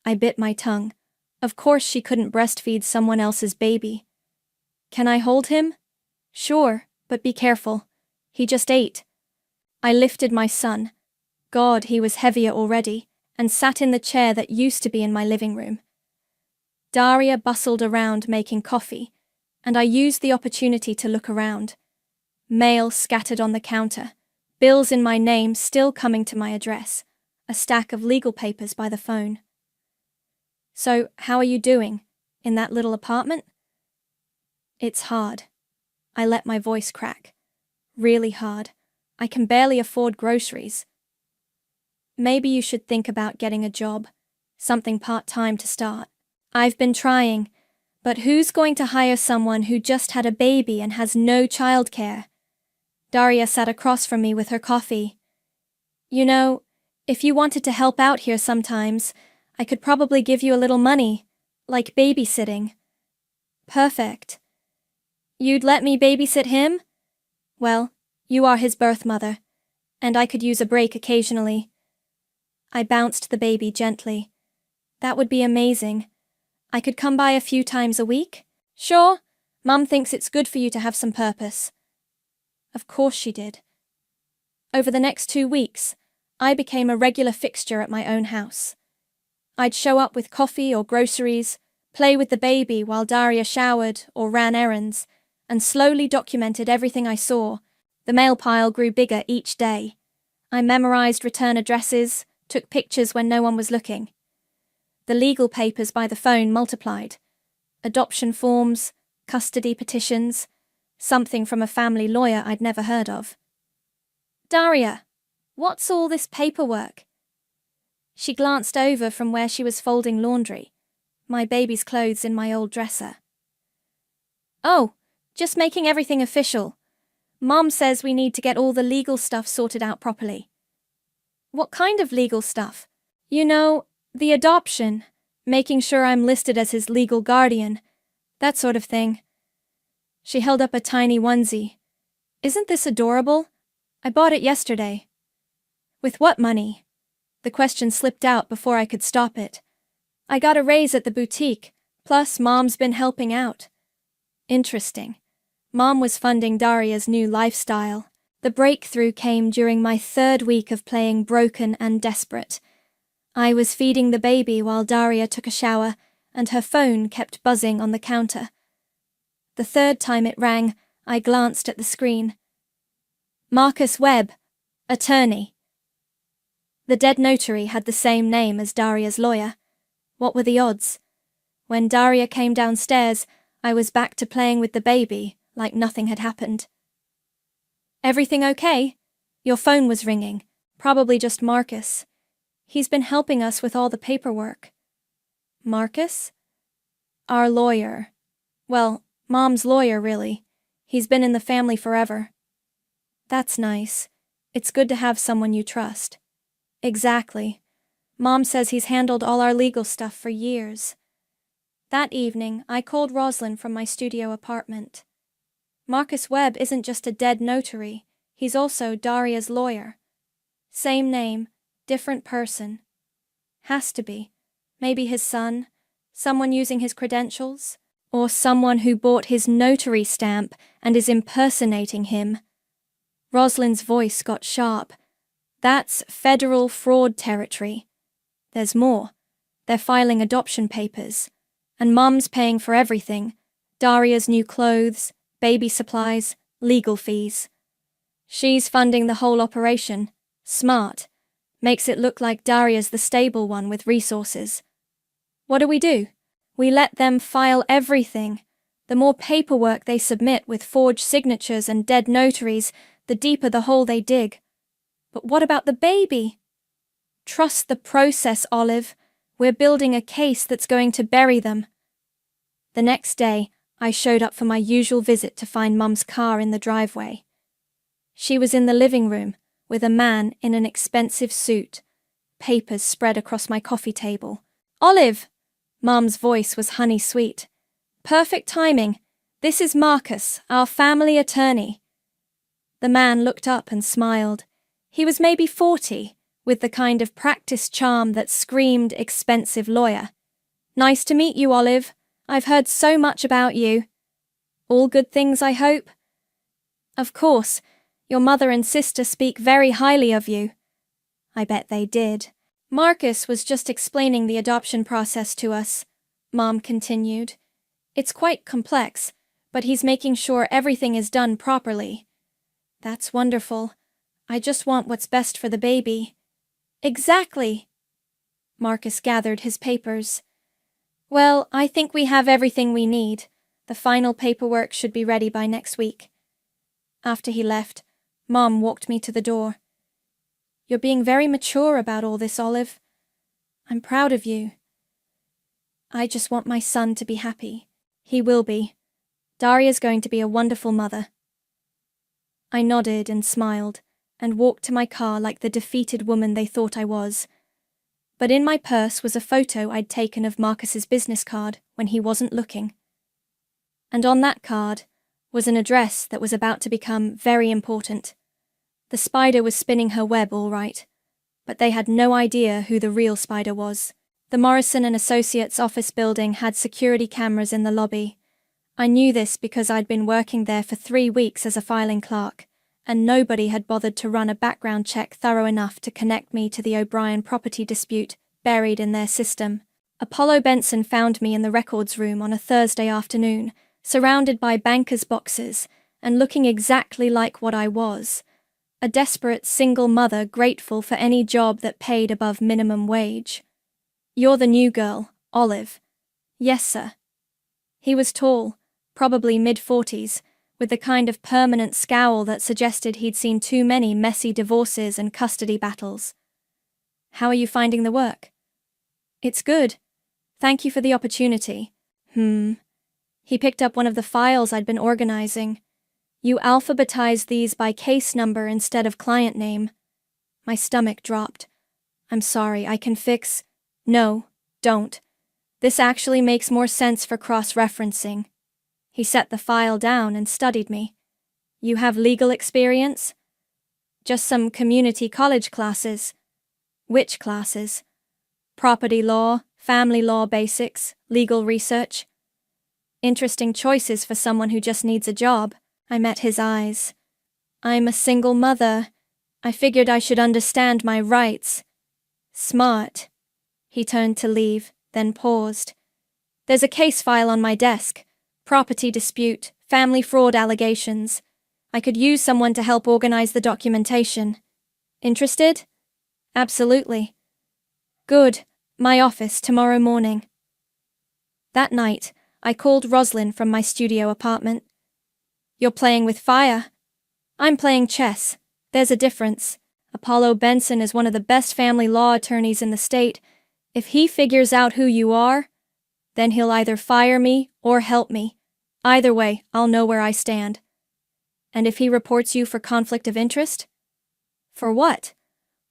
I bit my tongue. Of course she couldn't breastfeed someone else's baby. "Can I hold him?" "Sure, but be careful. He just ate." I lifted my son. God, he was heavier already, and sat in the chair that used to be in my living room. Daria bustled around making coffee, and I used the opportunity to look around. Mail scattered on the counter, bills in my name still coming to my address, a stack of legal papers by the phone. "So, how are you doing? In that little apartment?" "It's hard." I let my voice crack. "Really hard. I can barely afford groceries." "Maybe you should think about getting a job, something part-time to start." "I've been trying, but who's going to hire someone who just had a baby and has no childcare?" Daria sat across from me with her coffee. "You know, if you wanted to help out here sometimes, I could probably give you a little money, like babysitting." "Perfect." "You'd let me babysit him?" "Well, you are his birth mother, and I could use a break occasionally." I bounced the baby gently. "That would be amazing. I could come by a few times a week?" "Sure. Mum thinks it's good for you to have some purpose." Of course she did. Over the next 2 weeks, I became a regular fixture at my own house. I'd show up with coffee or groceries, play with the baby while Daria showered or ran errands, and slowly documented everything I saw. The mail pile grew bigger each day. I memorized return addresses, took pictures when no one was looking. The legal papers by the phone multiplied. Adoption forms, custody petitions, something from a family lawyer I'd never heard of. "Daria, what's all this paperwork?" She glanced over from where she was folding laundry, my baby's clothes in my old dresser. "Oh, just making everything official. Mom says we need to get all the legal stuff sorted out properly." "What kind of legal stuff?" "You know, the adoption, making sure I'm listed as his legal guardian, that sort of thing." She held up a tiny onesie. "Isn't this adorable? I bought it yesterday." "With what money?" The question slipped out before I could stop it. "I got a raise at the boutique, plus Mom's been helping out." Interesting. Mom was funding Daria's new lifestyle. The breakthrough came during my 3rd week of playing broken and desperate. I was feeding the baby while Daria took a shower, and her phone kept buzzing on the counter. The 3rd time it rang, I glanced at the screen. Marcus Webb, attorney. The dead notary had the same name as Daria's lawyer. What were the odds? When Daria came downstairs, I was back to playing with the baby, like nothing had happened. "Everything okay?" Your phone was ringing. Probably just Marcus. He's been helping us with all the paperwork. Marcus? Our lawyer. Well, Mom's lawyer, really. He's been in the family forever. That's nice. It's good to have someone you trust. Exactly. Mom says he's handled all our legal stuff for years. That evening, I called Rosalind from my studio apartment. Marcus Webb isn't just a dead notary. He's also Daria's lawyer. Same name, different person. Has to be. Maybe his son, someone using his credentials, or someone who bought his notary stamp and is impersonating him. Rosalind's voice got sharp. That's federal fraud territory. There's more. They're filing adoption papers. And Mom's paying for everything. Daria's new clothes, baby supplies, legal fees. She's funding the whole operation. Smart. Makes it look like Daria's the stable one with resources. What do? We let them file everything. The more paperwork they submit with forged signatures and dead notaries, the deeper the hole they dig. But what about the baby? Trust the process, Olive. We're building a case that's going to bury them. The next day, I showed up for my usual visit to find Mum's car in the driveway. She was in the living room, with a man in an expensive suit, papers spread across my coffee table. Olive! Mum's voice was honey-sweet. Perfect timing. This is Marcus, our family attorney. The man looked up and smiled. He was maybe 40, with the kind of practiced charm that screamed expensive lawyer. Nice to meet you, Olive. I've heard so much about you. All good things, I hope? Of course. Your mother and sister speak very highly of you. I bet they did. Marcus was just explaining the adoption process to us, Mom continued. It's quite complex, but he's making sure everything is done properly. That's wonderful. I just want what's best for the baby. Exactly. Marcus gathered his papers. Well, I think we have everything we need. The final paperwork should be ready by next week. After he left, Mom walked me to the door. You're being very mature about all this, Olive. I'm proud of you. I just want my son to be happy. He will be. Daria's going to be a wonderful mother. I nodded and smiled, and walked to my car like the defeated woman they thought I was. But in my purse was a photo I'd taken of Marcus's business card when he wasn't looking. And on that card was an address that was about to become very important. The spider was spinning her web all right, but they had no idea who the real spider was. The Morrison & Associates office building had security cameras in the lobby. I knew this because I'd been working there for 3 weeks as a filing clerk, and nobody had bothered to run a background check thorough enough to connect me to the O'Brien property dispute buried in their system. Apollo Benson found me in the records room on a Thursday afternoon, surrounded by bankers' boxes, and looking exactly like what I was. A desperate single mother grateful for any job that paid above minimum wage. You're the new girl, Olive. Yes, sir. He was tall, probably mid-40s, with the kind of permanent scowl that suggested he'd seen too many messy divorces and custody battles. How are you finding the work? It's good. Thank you for the opportunity. He picked up one of the files I'd been organizing. You alphabetized these by case number instead of client name. My stomach dropped. I'm sorry, I can fix... No, don't. This actually makes more sense for cross-referencing. He set the file down and studied me. You have legal experience? Just some community college classes. Which classes? Property law, family law basics, legal research. Interesting choices for someone who just needs a job. I met his eyes. I'm a single mother. I figured I should understand my rights. Smart. He turned to leave, then paused. There's a case file on my desk. Property dispute, family fraud allegations. I could use someone to help organize the documentation. Interested? Absolutely. Good. My office tomorrow morning. That night, I called Roslyn from my studio apartment. You're playing with fire. I'm playing chess. There's a difference. Apollo Benson is one of the best family law attorneys in the state. If he figures out who you are, then he'll either fire me or help me. Either way, I'll know where I stand. And if he reports you for conflict of interest? For what?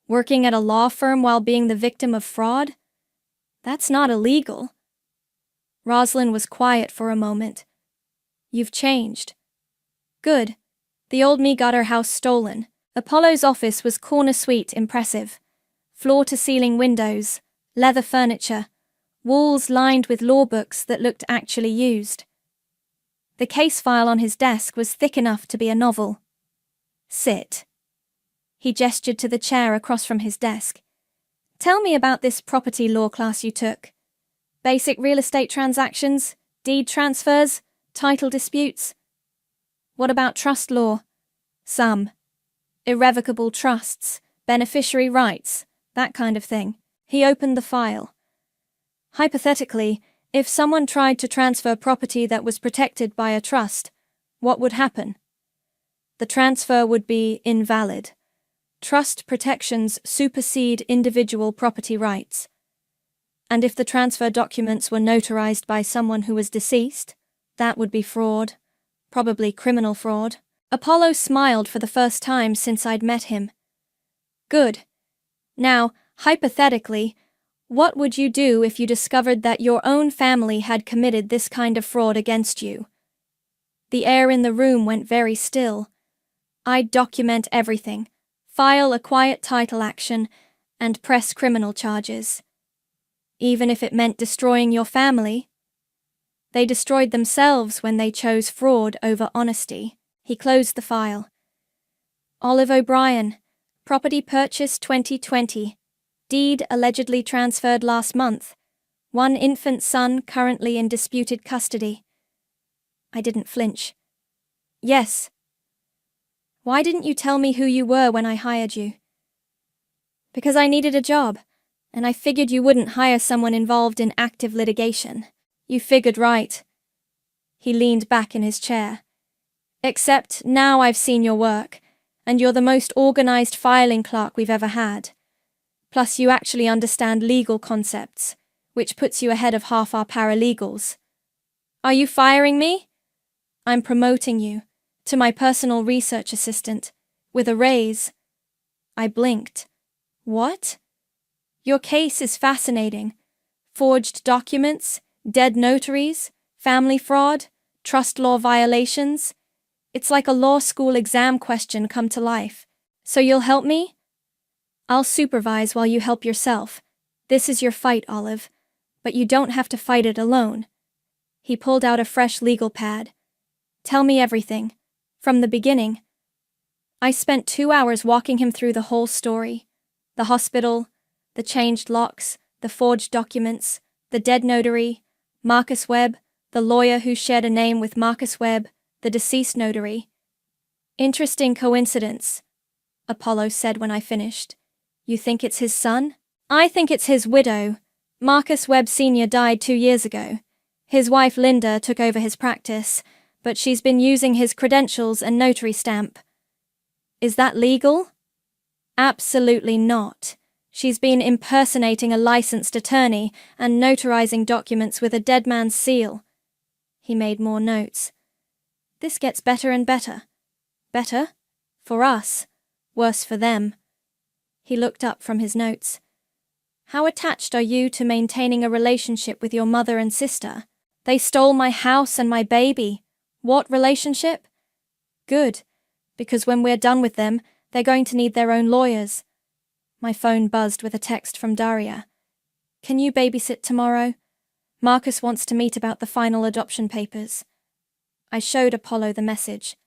Working at a law firm while being the victim of fraud? That's not illegal. Roslyn was quiet for a moment. You've changed. Good. The old me got her house stolen. Apollo's office was corner suite impressive. Floor-to-ceiling windows, leather furniture, walls lined with law books that looked actually used. The case file on his desk was thick enough to be a novel. Sit. He gestured to the chair across from his desk. Tell me about this property law class you took. Basic real estate transactions, deed transfers, title disputes. What about trust law? Some. Irrevocable trusts, beneficiary rights, that kind of thing. He opened the file. Hypothetically, if someone tried to transfer property that was protected by a trust, what would happen? the transfer would be invalid. Trust protections supersede individual property rights. And if the transfer documents were notarized by someone who was deceased, that would be fraud, probably criminal fraud. Apollo smiled for the first time since I'd met him. Good. Now, hypothetically, what would you do if you discovered that your own family had committed this kind of fraud against you? The air in the room went very still. I'd document everything, file a quiet title action, and press criminal charges. Even if it meant destroying your family. They destroyed themselves when they chose fraud over honesty. He closed the file. Olive O'Brien, property purchase 2020. Deed allegedly transferred last month. One infant son currently in disputed custody. I didn't flinch. Yes. Why didn't you tell me who you were when I hired you? Because I needed a job, and I figured you wouldn't hire someone involved in active litigation. You figured right. He leaned back in his chair. Except now I've seen your work, and you're the most organized filing clerk we've ever had. Plus you actually understand legal concepts, which puts you ahead of half our paralegals. Are you firing me? I'm promoting you to my personal research assistant, with a raise. I blinked. What? Your case is fascinating. Forged documents, dead notaries, family fraud, trust law violations. It's like a law school exam question come to life. So you'll help me? I'll supervise while you help yourself. This is your fight, Olive, but you don't have to fight it alone. He pulled out a fresh legal pad. Tell me everything, from the beginning. I spent 2 hours walking him through the whole story. The hospital, the changed locks, the forged documents, the dead notary, Marcus Webb, the lawyer who shared a name with Marcus Webb, the deceased notary. Interesting coincidence, Apollo said when I finished. You think it's his son? I think it's his widow. Marcus Webb Sr. died 2 years ago. His wife Linda took over his practice, but she's been using his credentials and notary stamp. Is that legal? Absolutely not. She's been impersonating a licensed attorney and notarizing documents with a dead man's seal. He made more notes. This gets better and better. Better? For us. Worse for them. He looked up from his notes. How attached are you to maintaining a relationship with your mother and sister? They stole my house and my baby. What relationship? Good, because when we're done with them, they're going to need their own lawyers. My phone buzzed with a text from Daria. Can you babysit tomorrow? Marcus wants to meet about the final adoption papers. I showed Apollo the message.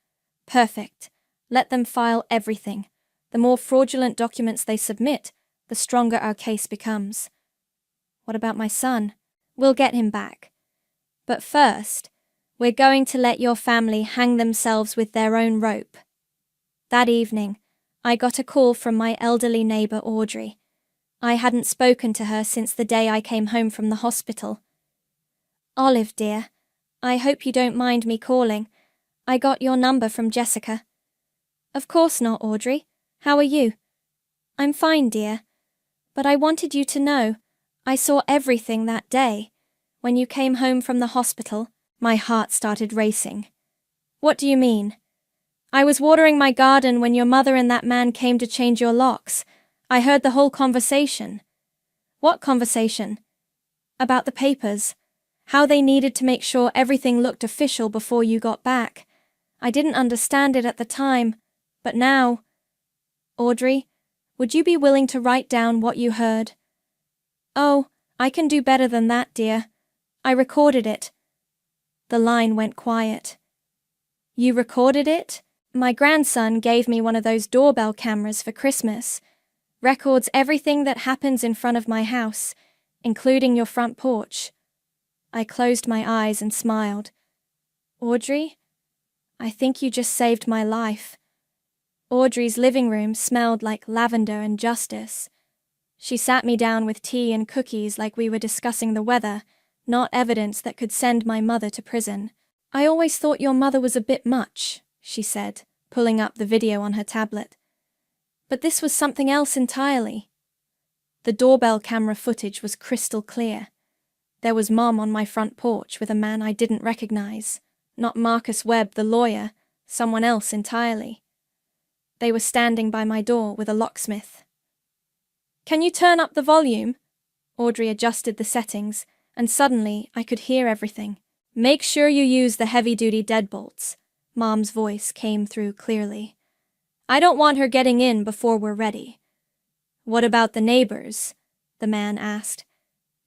Perfect. Let them file everything. The more fraudulent documents they submit, the stronger our case becomes. What about my son? We'll get him back. But first, we're going to let your family hang themselves with their own rope. That evening, I got a call from my elderly neighbor Audrey. I hadn't spoken to her since the day I came home from the hospital. Olive, dear, I hope you don't mind me calling. I got your number from Jessica. Of course not, Audrey. How are you? I'm fine, dear. But I wanted you to know, I saw everything that day. When you came home from the hospital, my heart started racing. What do you mean? I was watering my garden when your mother and that man came to change your locks. I heard the whole conversation. What conversation? About the papers. How they needed to make sure everything looked official before you got back. I didn't understand it at the time, but now... Audrey, would you be willing to write down what you heard? Oh, I can do better than that, dear. I recorded it. The line went quiet. You recorded it? My grandson gave me one of those doorbell cameras for Christmas. Records everything that happens in front of my house, including your front porch. I closed my eyes and smiled. Audrey, I think you just saved my life. Audrey's living room smelled like lavender and justice. She sat me down with tea and cookies like we were discussing the weather, not evidence that could send my mother to prison. I always thought your mother was a bit much, she said, pulling up the video on her tablet. But this was something else entirely. The doorbell camera footage was crystal clear. There was Mom on my front porch with a man I didn't recognize. Not Marcus Webb, the lawyer, someone else entirely. They were standing by my door with a locksmith. "Can you turn up the volume?" Audrey adjusted the settings, and suddenly I could hear everything. "Make sure you use the heavy-duty deadbolts." Mom's voice came through clearly. "I don't want her getting in before we're ready." "What about the neighbors?" the man asked.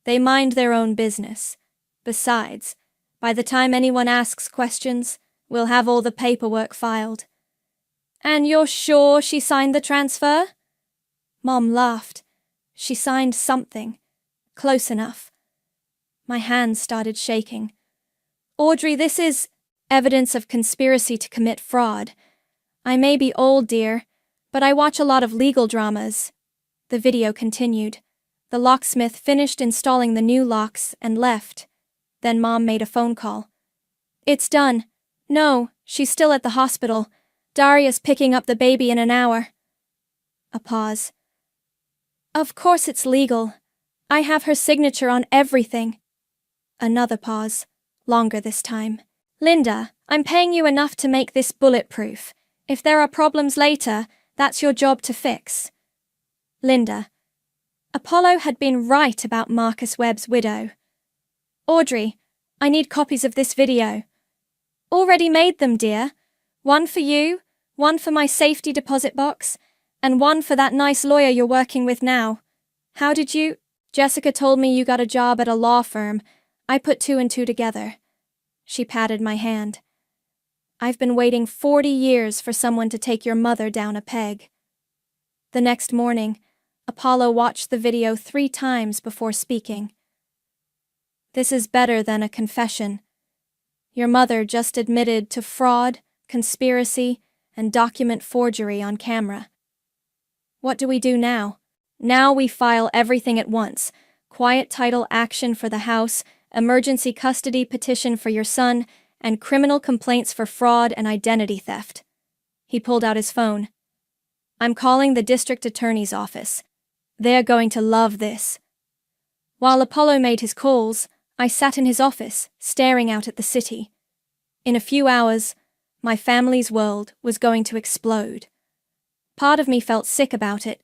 "They mind their own business. Besides, by the time anyone asks questions, we'll have all the paperwork filed." "And you're sure she signed the transfer?" Mom laughed. "She signed something. Close enough." My hands started shaking. "Audrey, this is evidence of conspiracy to commit fraud. I may be old, dear, but I watch a lot of legal dramas." The video continued. The locksmith finished installing the new locks and left. Then Mom made a phone call. "It's done. No, she's still at the hospital. Daria's picking up the baby in an hour." A pause. "Of course it's legal. I have her signature on everything." Another pause, longer this time. "Linda, I'm paying you enough to make this bulletproof. If there are problems later, that's your job to fix." Linda. Apollo had been right about Marcus Webb's widow. "Audrey, I need copies of this video." "Already made them, dear. One for you, one for my safety deposit box, and one for that nice lawyer you're working with now. How did you—" "Jessica told me you got a job at a law firm. I put two and two together." She patted my hand. "I've been waiting 40 years for someone to take your mother down a peg." The next morning, Apollo watched the video 3 times before speaking. "This is better than a confession. Your mother just admitted to fraud, conspiracy, and document forgery on camera. What do we do now?" "Now we file everything at once. Quiet title action for the house, emergency custody petition for your son, and criminal complaints for fraud and identity theft." He pulled out his phone. "I'm calling the district attorney's office. They're going to love this." While Apollo made his calls, I sat in his office, staring out at the city. In a few hours, my family's world was going to explode. Part of me felt sick about it.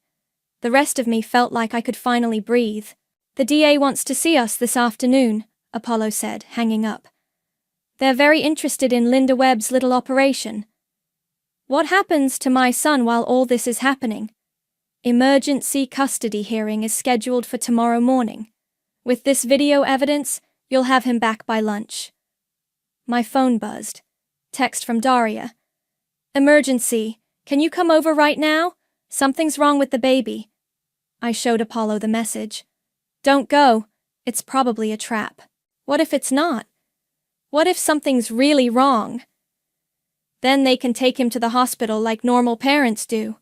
The rest of me felt like I could finally breathe. "The DA wants to see us this afternoon," Apollo said, hanging up. "They're very interested in Linda Webb's little operation." "What happens to my son while all this is happening?" "Emergency custody hearing is scheduled for tomorrow morning. With this video evidence, you'll have him back by lunch." My phone buzzed. Text from Daria. "Emergency. Can you come over right now? Something's wrong with the baby." I showed Apollo the message. "Don't go. It's probably a trap." "What if it's not? What if something's really wrong?" "Then they can take him to the hospital like normal parents do."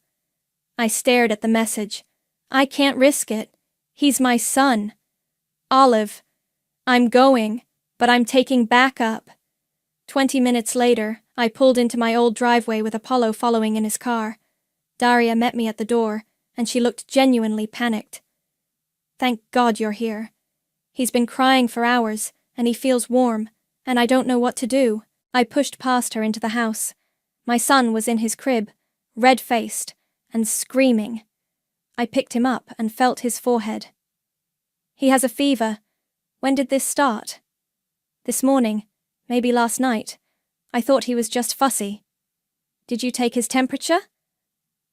I stared at the message. "I can't risk it. He's my son." "Olive, I'm going, but I'm taking backup." 20 minutes later, I pulled into my old driveway with Apollo following in his car. Daria met me at the door, and she looked genuinely panicked. "Thank God you're here. He's been crying for hours, and he feels warm, and I don't know what to do." I pushed past her into the house. My son was in his crib, red-faced, and screaming. I picked him up and felt his forehead. "He has a fever. When did this start?" "This morning, maybe last night. I thought he was just fussy." "Did you take his temperature?"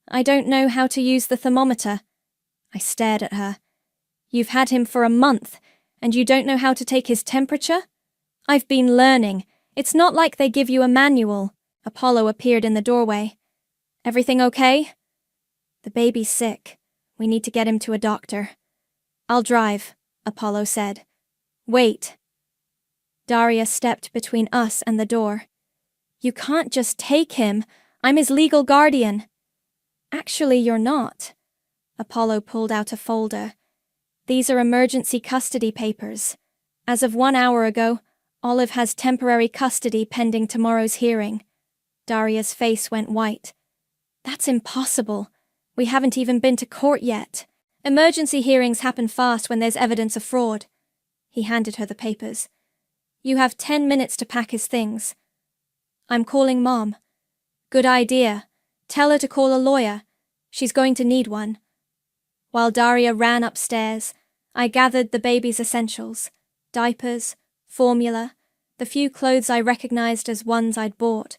"I don't know how to use the thermometer." I stared at her. "You've had him for a month, and you don't know how to take his temperature?" "I've been learning. It's not like they give you a manual." Apollo appeared in the doorway. "Everything okay?" "The baby's sick. We need to get him to a doctor." "I'll drive," Apollo said. "Wait." Daria stepped between us and the door. "You can't just take him. I'm his legal guardian." "Actually, you're not." Apollo pulled out a folder. "These are emergency custody papers. As of 1 hour ago, Olive has temporary custody pending tomorrow's hearing." Daria's face went white. That's impossible. We haven't even been to court yet. Emergency hearings happen fast when there's evidence of fraud. He handed her the papers. You have 10 minutes to pack his things. I'm calling Mom. Good idea. Tell her to call a lawyer. She's going to need one. While Daria ran upstairs, I gathered the baby's essentials: diapers, formula, the few clothes I recognized as ones I'd bought.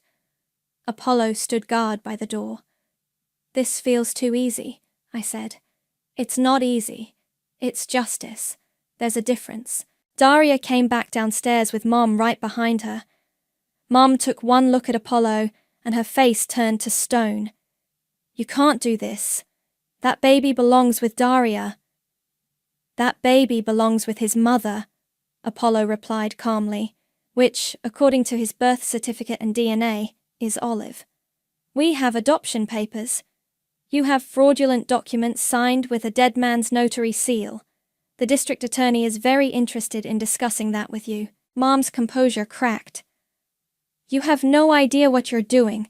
Apollo stood guard by the door. This feels too easy, I said. It's not easy. It's justice. There's a difference. Daria came back downstairs with Mom right behind her. Mom took one look at Apollo, and her face turned to stone. You can't do this. That baby belongs with Daria. That baby belongs with his mother, Apollo replied calmly, which, according to his birth certificate and DNA, is Olive. We have adoption papers. You have fraudulent documents signed with a dead man's notary seal. The district attorney is very interested in discussing that with you. Mom's composure cracked. You have no idea what you're doing.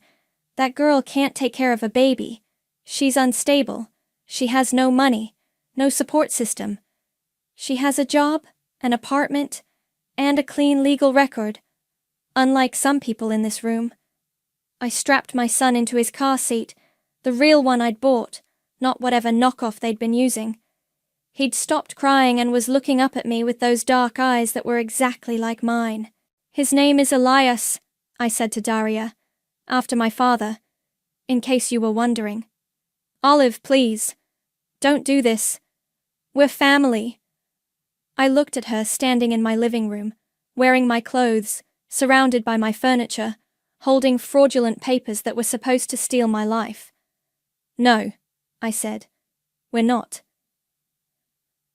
That girl can't take care of a baby. She's unstable. She has no money, no support system. She has a job, an apartment, and a clean legal record, unlike some people in this room. I strapped my son into his car seat, the real one I'd bought, not whatever knockoff they'd been using. He'd stopped crying and was looking up at me with those dark eyes that were exactly like mine. His name is Elias, I said to Daria, after my father, in case you were wondering. Olive, please. Don't do this. We're family. I looked at her standing in my living room, wearing my clothes, surrounded by my furniture, holding fraudulent papers that were supposed to steal my life. No, I said. We're not.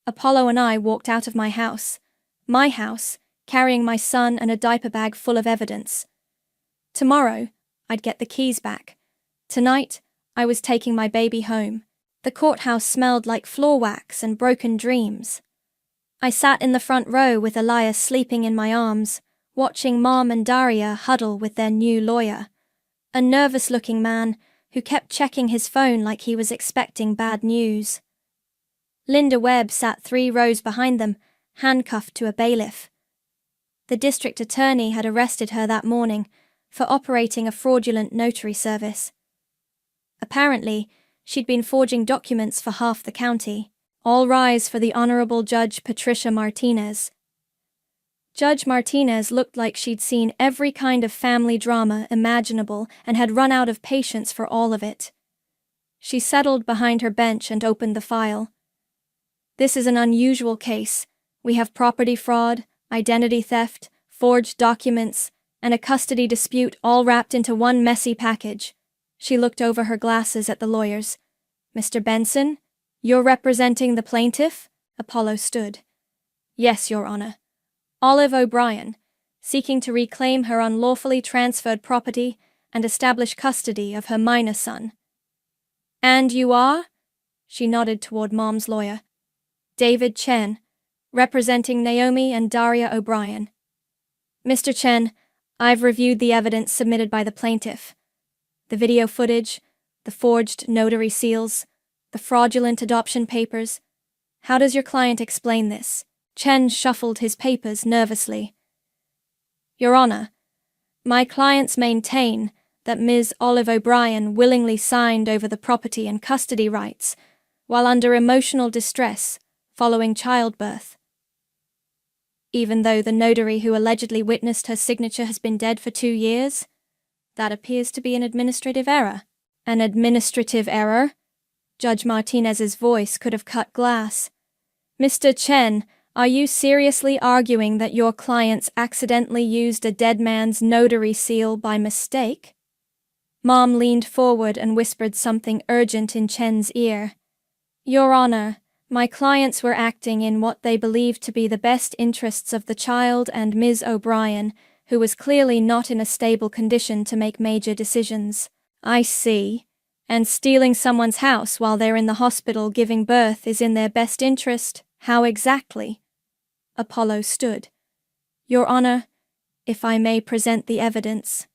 Apollo and I walked out of my house, carrying my son and a diaper bag full of evidence. Tomorrow, I'd get the keys back. Tonight, I was taking my baby home. The courthouse smelled like floor wax and broken dreams. I sat in the front row with Elias sleeping in my arms, watching Mom and Daria huddle with their new lawyer, a nervous-looking man who kept checking his phone like he was expecting bad news. Linda Webb sat 3 rows behind them, handcuffed to a bailiff. The district attorney had arrested her that morning for operating a fraudulent notary service. Apparently, she'd been forging documents for half the county. All rise for the Honorable Judge Patricia Martinez. Judge Martinez looked like she'd seen every kind of family drama imaginable and had run out of patience for all of it. She settled behind her bench and opened the file. This is an unusual case. We have property fraud, identity theft, forged documents, and a custody dispute all wrapped into one messy package. She looked over her glasses at the lawyers. Mr. Benson, you're representing the plaintiff? Apollo stood. Yes, Your Honor. Olive O'Brien, seeking to reclaim her unlawfully transferred property and establish custody of her minor son. And you are? She nodded toward Mom's lawyer. David Chen, representing Naomi and Daria O'Brien. Mr. Chen, I've reviewed the evidence submitted by the plaintiff. The video footage, the forged notary seals, the fraudulent adoption papers. How does your client explain this? Chen shuffled his papers nervously. Your Honor, my clients maintain that Ms. Olive O'Brien willingly signed over the property and custody rights while under emotional distress following childbirth. Even though the notary who allegedly witnessed her signature has been dead for 2 years, that appears to be an administrative error. An administrative error? Judge Martinez's voice could have cut glass. Mr. Chen, are you seriously arguing that your clients accidentally used a dead man's notary seal by mistake? Mom leaned forward and whispered something urgent in Chen's ear. Your Honor, my clients were acting in what they believed to be the best interests of the child and Ms. O'Brien, who was clearly not in a stable condition to make major decisions. I see. And stealing someone's house while they're in the hospital giving birth is in their best interest. How exactly? Apollo stood. Your Honor, if I may present the evidence.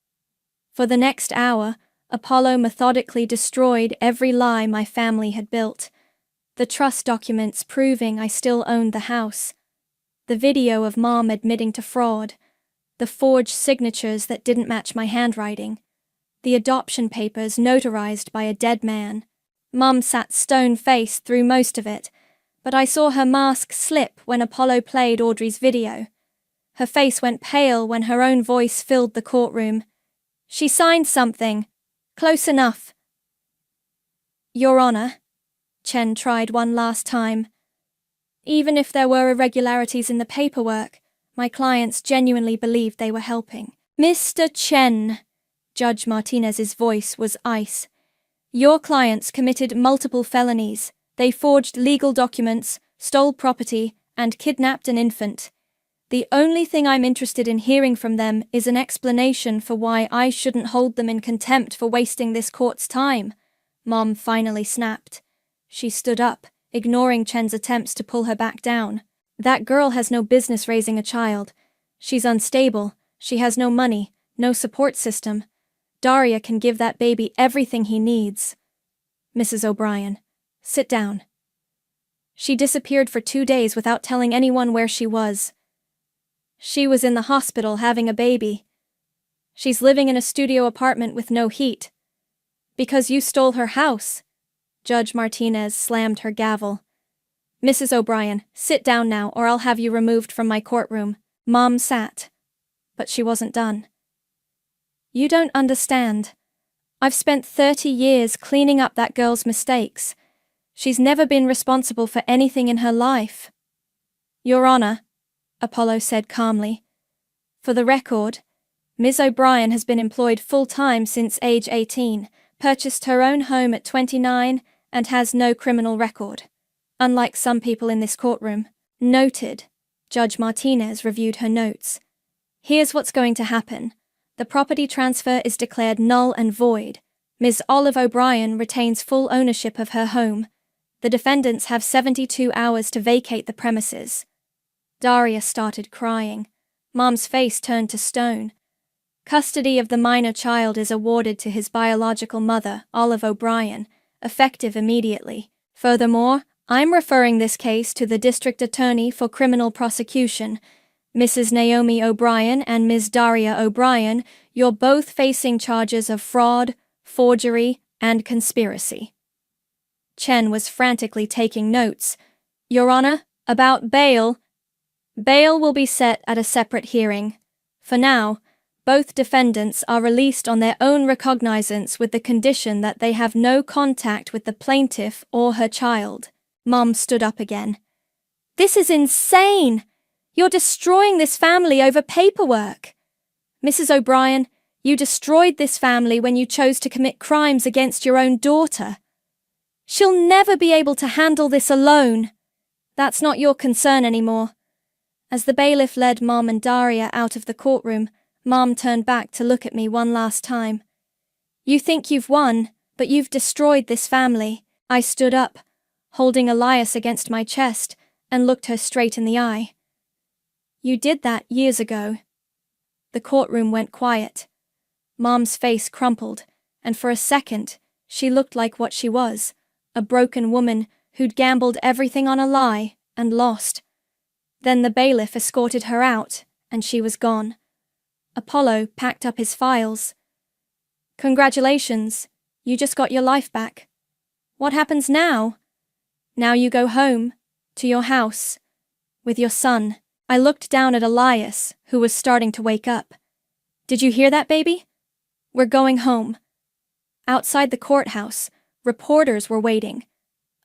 For the next hour, Apollo methodically destroyed every lie my family had built. The trust documents proving I still owned the house. The video of Mom admitting to fraud. The forged signatures that didn't match my handwriting. The adoption papers notarized by a dead man. Mom sat stone-faced through most of it, but I saw her mask slip when Apollo played Audrey's video. Her face went pale when her own voice filled the courtroom. She signed something. Close enough. Your Honor, Chen tried one last time. Even if there were irregularities in the paperwork, my clients genuinely believed they were helping. Mr. Chen, Judge Martinez's voice was ice. Your clients committed multiple felonies. They forged legal documents, stole property, and kidnapped an infant. The only thing I'm interested in hearing from them is an explanation for why I shouldn't hold them in contempt for wasting this court's time. Mom finally snapped. She stood up, ignoring Chen's attempts to pull her back down. That girl has no business raising a child. She's unstable. She has no money, no support system. Daria can give that baby everything he needs. Mrs. O'Brien, sit down. She disappeared for 2 days without telling anyone where she was. She was in the hospital having a baby. She's living in a studio apartment with no heat. Because you stole her house. Judge Martinez slammed her gavel. Mrs. O'Brien, sit down now or I'll have you removed from my courtroom. Mom sat. But she wasn't done. You don't understand. I've spent 30 years cleaning up that girl's mistakes. She's never been responsible for anything in her life. Your Honor, Apollo said calmly. For the record, Ms. O'Brien has been employed full-time since age 18, purchased her own home at 29, and has no criminal record. Unlike some people in this courtroom. Noted. Judge Martinez reviewed her notes. Here's what's going to happen. The property transfer is declared null and void. Ms. Olive O'Brien retains full ownership of her home. The defendants have 72 hours to vacate the premises. Daria started crying. Mom's face turned to stone. Custody of the minor child is awarded to his biological mother, Olive O'Brien, effective immediately. Furthermore, I'm referring this case to the District Attorney for Criminal Prosecution. Mrs. Naomi O'Brien and Ms. Daria O'Brien, you're both facing charges of fraud, forgery, and conspiracy. Chen was frantically taking notes. Your Honor, about bail. Bail will be set at a separate hearing. For now, both defendants are released on their own recognizance with the condition that they have no contact with the plaintiff or her child. Mom stood up again. This is insane! You're destroying this family over paperwork. Mrs. O'Brien, you destroyed this family when you chose to commit crimes against your own daughter. She'll never be able to handle this alone. That's not your concern anymore. As the bailiff led Mom and Daria out of the courtroom, Mom turned back to look at me one last time. You think you've won, but you've destroyed this family. I stood up, holding Elias against my chest, and looked her straight in the eye. You did that years ago. The courtroom went quiet. Mom's face crumpled, and for a second, she looked like what she was, a broken woman who'd gambled everything on a lie and lost. Then the bailiff escorted her out, and she was gone. Apollo packed up his files. Congratulations, you just got your life back. What happens now? Now you go home, to your house, with your son. I looked down at Elias, who was starting to wake up. Did you hear that, baby? We're going home. Outside the courthouse, reporters were waiting.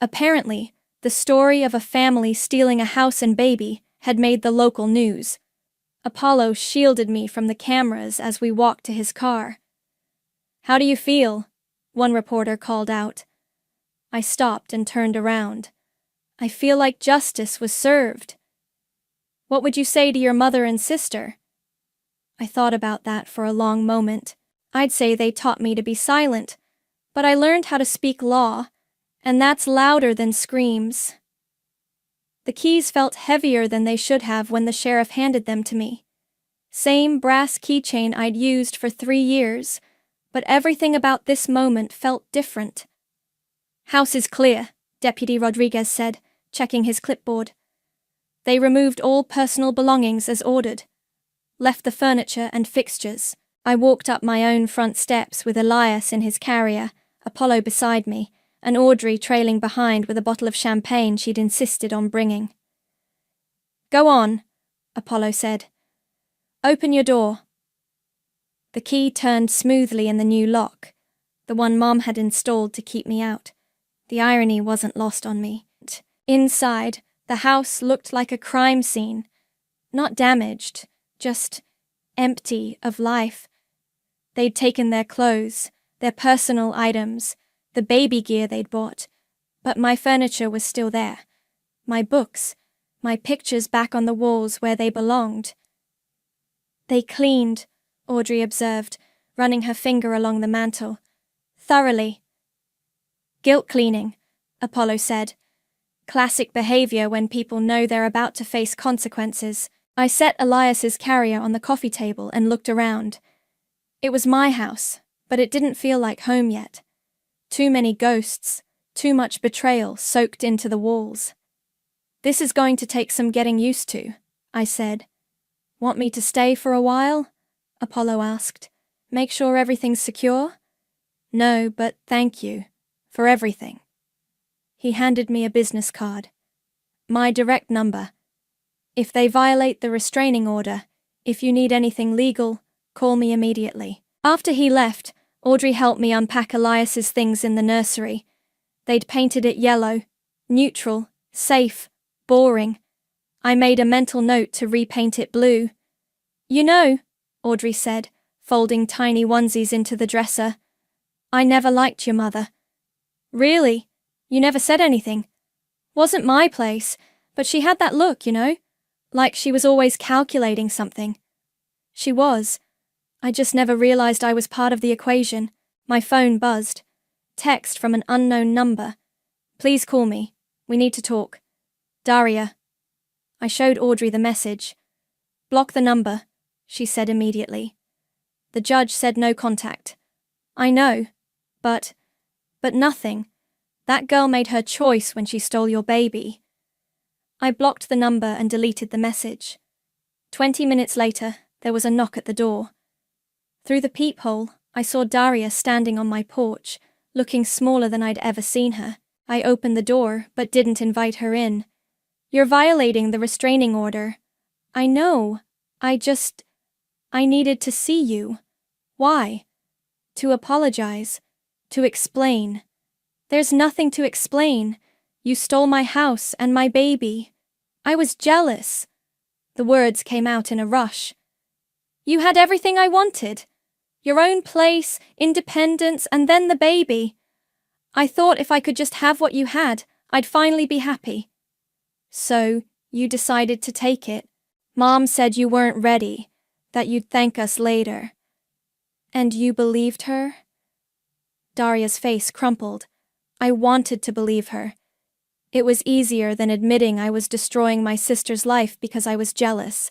Apparently, the story of a family stealing a house and baby had made the local news. Apollo shielded me from the cameras as we walked to his car. How do you feel? One reporter called out. I stopped and turned around. I feel like justice was served. What would you say to your mother and sister? I thought about that for a long moment. I'd say they taught me to be silent, but I learned how to speak law, and that's louder than screams. The keys felt heavier than they should have when the sheriff handed them to me. Same brass keychain I'd used for 3 years, but everything about this moment felt different. "House is clear," Deputy Rodriguez said, checking his clipboard. They removed all personal belongings as ordered. Left the furniture and fixtures. I walked up my own front steps with Elias in his carrier, Apollo beside me, and Audrey trailing behind with a bottle of champagne she'd insisted on bringing. "Go on," Apollo said. "Open your door." The key turned smoothly in the new lock, the one Mom had installed to keep me out. The irony wasn't lost on me. Inside, the house looked like a crime scene. Not damaged, just empty of life. They'd taken their clothes, their personal items, the baby gear they'd bought, but my furniture was still there. My books, my pictures back on the walls where they belonged. "They cleaned," Audrey observed, running her finger along the mantel. "Thoroughly." "Guilt cleaning," Apollo said. "Classic behavior when people know they're about to face consequences." I set Elias's carrier on the coffee table and looked around. It was my house, but it didn't feel like home yet. Too many ghosts, too much betrayal soaked into the walls. "This is going to take some getting used to," I said. "Want me to stay for a while?" Apollo asked. "Make sure everything's secure?" "No, but thank you. For everything." He handed me a business card. "My direct number. If they violate the restraining order, if you need anything legal, call me immediately." After he left, Audrey helped me unpack Elias's things in the nursery. They'd painted it yellow, neutral, safe, boring. I made a mental note to repaint it blue. "You know," Audrey said, folding tiny onesies into the dresser, "I never liked your mother." "Really? You never said anything?" "Wasn't my place, but she had that look, you know? Like she was always calculating something." "She was. I just never realized I was part of the equation." My phone buzzed. Text from an unknown number. "Please call me. We need to talk. Daria." I showed Audrey the message. "Block the number," she said immediately. "The judge said no contact." "I know. But nothing. That girl made her choice when she stole your baby." I blocked the number and deleted the message. 20 minutes later, there was a knock at the door. Through the peephole, I saw Daria standing on my porch, looking smaller than I'd ever seen her. I opened the door, but didn't invite her in. "You're violating the restraining order." "I know. I needed to see you." "Why?" "To apologize. To explain." "There's nothing to explain. You stole my house and my baby." "I was jealous." The words came out in a rush. "You had everything I wanted. Your own place, independence, and then the baby. I thought if I could just have what you had, I'd finally be happy." "So, you decided to take it. Mom said you weren't ready, that you'd thank us later." "And you believed her?" Daria's face crumpled. I wanted to believe her. It was easier than admitting I was destroying my sister's life because I was jealous.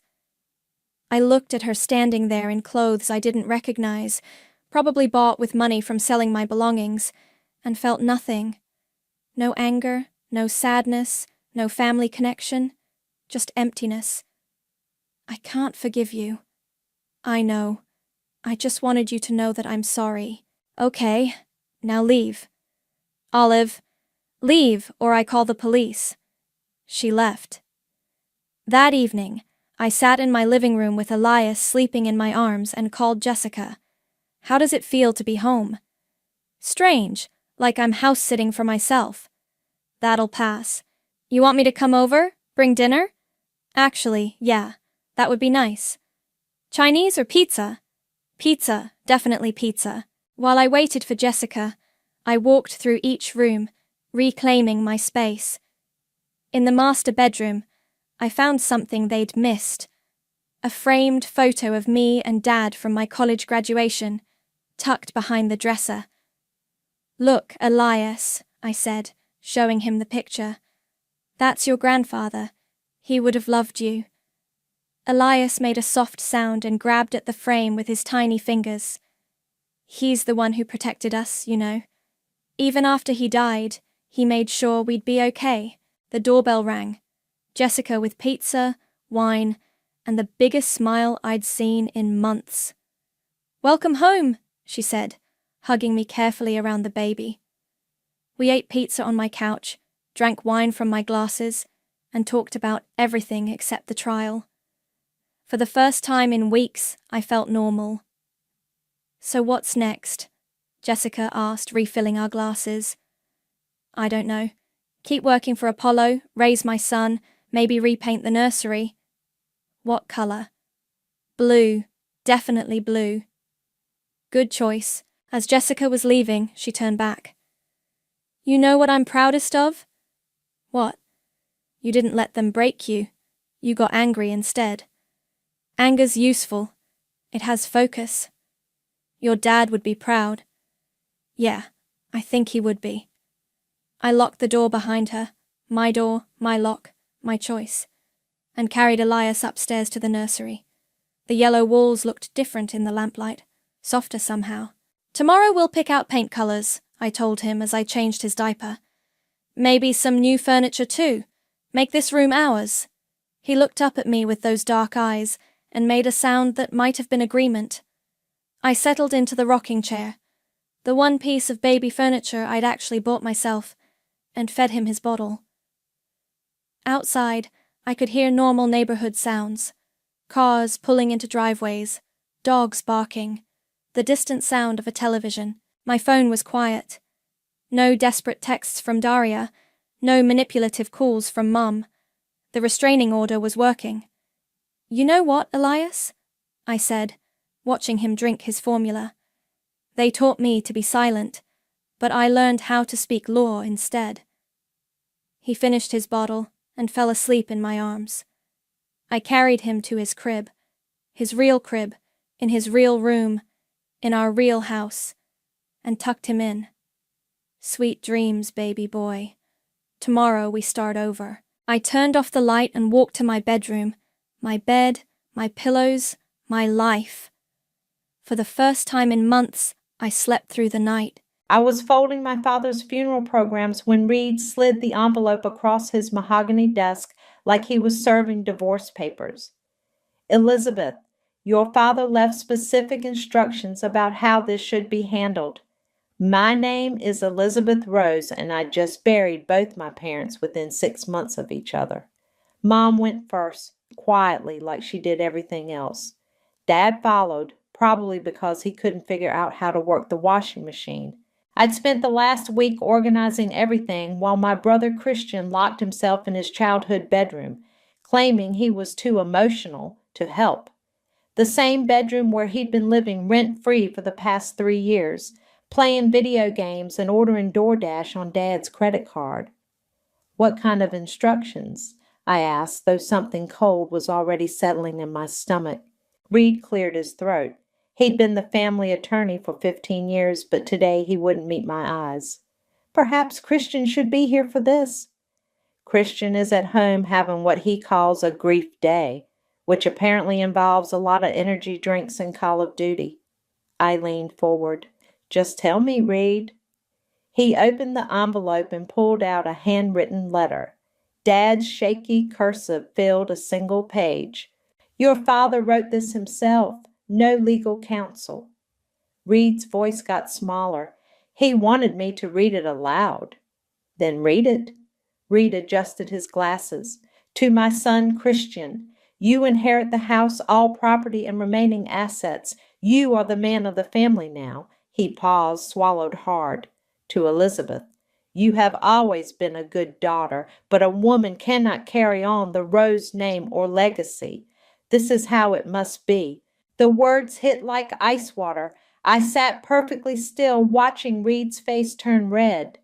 I looked at her standing there in clothes I didn't recognize, probably bought with money from selling my belongings, and felt nothing. No anger, no sadness, no family connection, just emptiness. "I can't forgive you." "I know. I just wanted you to know that I'm sorry." "Okay, now leave." "Olive, leave or I call the police." She left. That evening, I sat in my living room with Elias sleeping in my arms and called Jessica. "How does it feel to be home?" "Strange, like I'm house-sitting for myself." "That'll pass. You want me to come over? Bring dinner?" "Actually, yeah, that would be nice." "Chinese or pizza?" "Pizza, definitely pizza." While I waited for Jessica, I walked through each room, reclaiming my space. In the master bedroom, I found something they'd missed. A framed photo of me and Dad from my college graduation, tucked behind the dresser. "Look, Elias," I said, showing him the picture. "That's your grandfather. He would have loved you." Elias made a soft sound and grabbed at the frame with his tiny fingers. He's the one who protected us, you know. Even after he died, he made sure we'd be okay. The doorbell rang. Jessica with pizza, wine, and the biggest smile I'd seen in months. "Welcome home," she said, hugging me carefully around the baby. We ate pizza on my couch, drank wine from my glasses, and talked about everything except the trial. For the first time in weeks, I felt normal. "So what's next?" Jessica asked, refilling our glasses. "I don't know. Keep working for Apollo, raise my son, maybe repaint the nursery." "What color?" "Blue. Definitely blue." "Good choice." As Jessica was leaving, she turned back. "You know what I'm proudest of?" "What?" "You didn't let them break you. You got angry instead. Anger's useful. It has focus. Your dad would be proud." "Yeah, I think he would be." I locked the door behind her, my door, my lock, my choice, and carried Elias upstairs to the nursery. The yellow walls looked different in the lamplight, softer somehow. "Tomorrow we'll pick out paint colors," I told him as I changed his diaper. "Maybe some new furniture too. Make this room ours." He looked up at me with those dark eyes and made a sound that might have been agreement. I settled into the rocking chair, the one piece of baby furniture I'd actually bought myself, and fed him his bottle. Outside, I could hear normal neighborhood sounds. Cars pulling into driveways, dogs barking, the distant sound of a television. My phone was quiet. No desperate texts from Daria, no manipulative calls from Mum. The restraining order was working. "You know what, Elias?" I said, watching him drink his formula. "They taught me to be silent, but I learned how to speak law instead." He finished his bottle and fell asleep in my arms. I carried him to his crib, his real crib, in his real room, in our real house, and tucked him in. "Sweet dreams, baby boy. Tomorrow we start over." I turned off the light and walked to my bedroom, my bed, my pillows, my life. For the first time in months, I slept through the night. I was folding my father's funeral programs when Reed slid the envelope across his mahogany desk like he was serving divorce papers. "Elizabeth, your father left specific instructions about how this should be handled. My name is Elizabeth Rose, and I just buried both my parents within 6 months of each other. Mom went first, quietly like she did everything else. Dad followed, probably because he couldn't figure out how to work the washing machine. I'd spent the last week organizing everything while my brother Christian locked himself in his childhood bedroom, claiming he was too emotional to help. The same bedroom where he'd been living rent-free for the past 3 years, playing video games and ordering DoorDash on Dad's credit card. "What kind of instructions?" I asked, though something cold was already settling in my stomach. Reed cleared his throat. He'd been the family attorney for 15 years, but today he wouldn't meet my eyes. "Perhaps Christian should be here for this." "Christian is at home having what he calls a grief day, which apparently involves a lot of energy drinks and Call of Duty." I leaned forward. "Just tell me, Reed." He opened the envelope and pulled out a handwritten letter. Dad's shaky cursive filled a single page. "Your father wrote this himself. No legal counsel." Reed's voice got smaller. He wanted me to read it aloud. "Then read it." Reed adjusted his glasses. "To my son Christian, you inherit the house, all property and remaining assets. You are the man of the family now." He paused, swallowed hard. "To Elizabeth, you have always been a good daughter, but a woman cannot carry on the Rose name or legacy. This is how it must be." The words hit like ice water. I sat perfectly still, watching Reed's face turn red.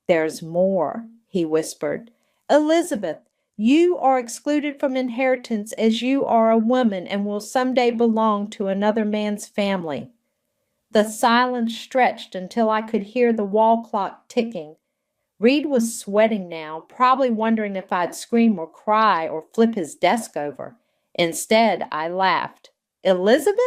"There's more," he whispered. "Elizabeth, you are excluded from inheritance as you are a woman and will someday belong to another man's family." The silence stretched until I could hear the wall clock ticking. Reed was sweating now, probably wondering if I'd scream or cry or flip his desk over. Instead, I laughed. "Elizabeth?"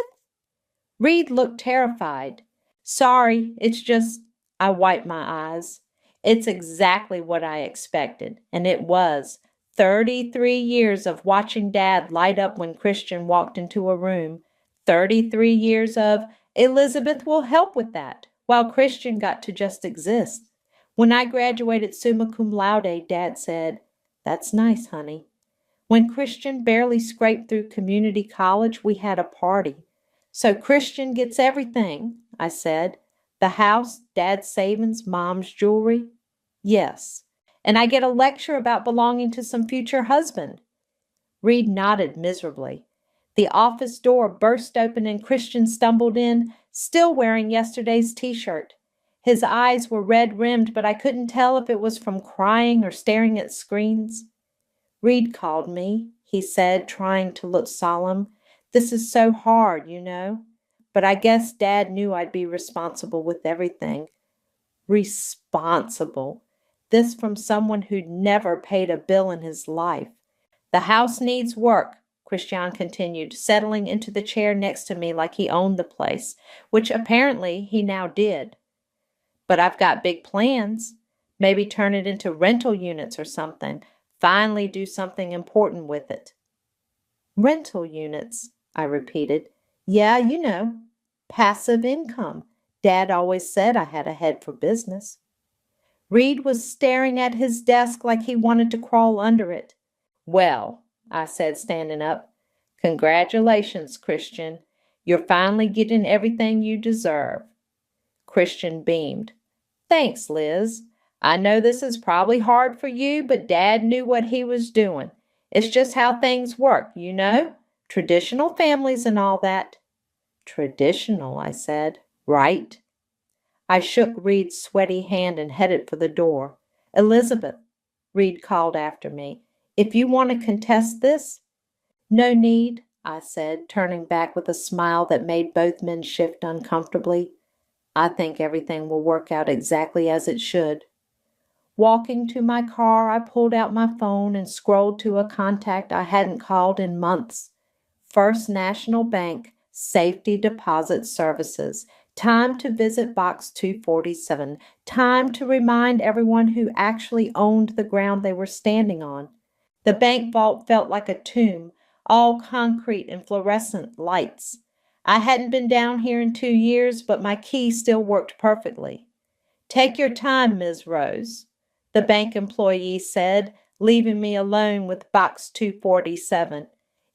Reed looked terrified. Sorry, it's just, I wiped my eyes. It's exactly what I expected, and it was. 33 years of watching Dad light up when Christian walked into a room. 33 years of, Elizabeth will help with that, while Christian got to just exist. When I graduated summa cum laude, Dad said, "That's nice, honey." When Christian barely scraped through community college, we had a party. "So Christian gets everything," I said. "The house, Dad's savings, Mom's jewelry?" "Yes. And I get a lecture about belonging to some future husband." Reed nodded miserably. The office door burst open and Christian stumbled in, still wearing yesterday's t-shirt. His eyes were red-rimmed, but I couldn't tell if it was from crying or staring at screens. "Reed called me," he said, trying to look solemn. "This is so hard, you know. But I guess Dad knew I'd be responsible with everything." Responsible. This from someone who'd never paid a bill in his life. "The house needs work," Christian continued, settling into the chair next to me like he owned the place, which apparently he now did. "But I've got big plans. Maybe turn it into rental units or something. Finally do something important with it." "Rental units," I repeated. "Yeah, you know, passive income. Dad always said I had a head for business." Reed was staring at his desk like he wanted to crawl under it. "Well," I said, standing up, "congratulations, Christian. You're finally getting everything you deserve." Christian beamed. "Thanks, Liz. I know this is probably hard for you, but Dad knew what he was doing. It's just how things work, you know? Traditional families and all that." "Traditional," I said. "Right." I shook Reed's sweaty hand and headed for the door. "Elizabeth," Reed called after me, "if you want to contest this—" "No need," I said, turning back with a smile that made both men shift uncomfortably. "I think everything will work out exactly as it should." Walking to my car, I pulled out my phone and scrolled to a contact I hadn't called in months. First National Bank, Safety Deposit Services. Time to visit Box 247. Time to remind everyone who actually owned the ground they were standing on. The bank vault felt like a tomb, all concrete and fluorescent lights. I hadn't been down here in 2 years, but my key still worked perfectly. "Take your time, Ms. Rose," the bank employee said, leaving me alone with Box 247.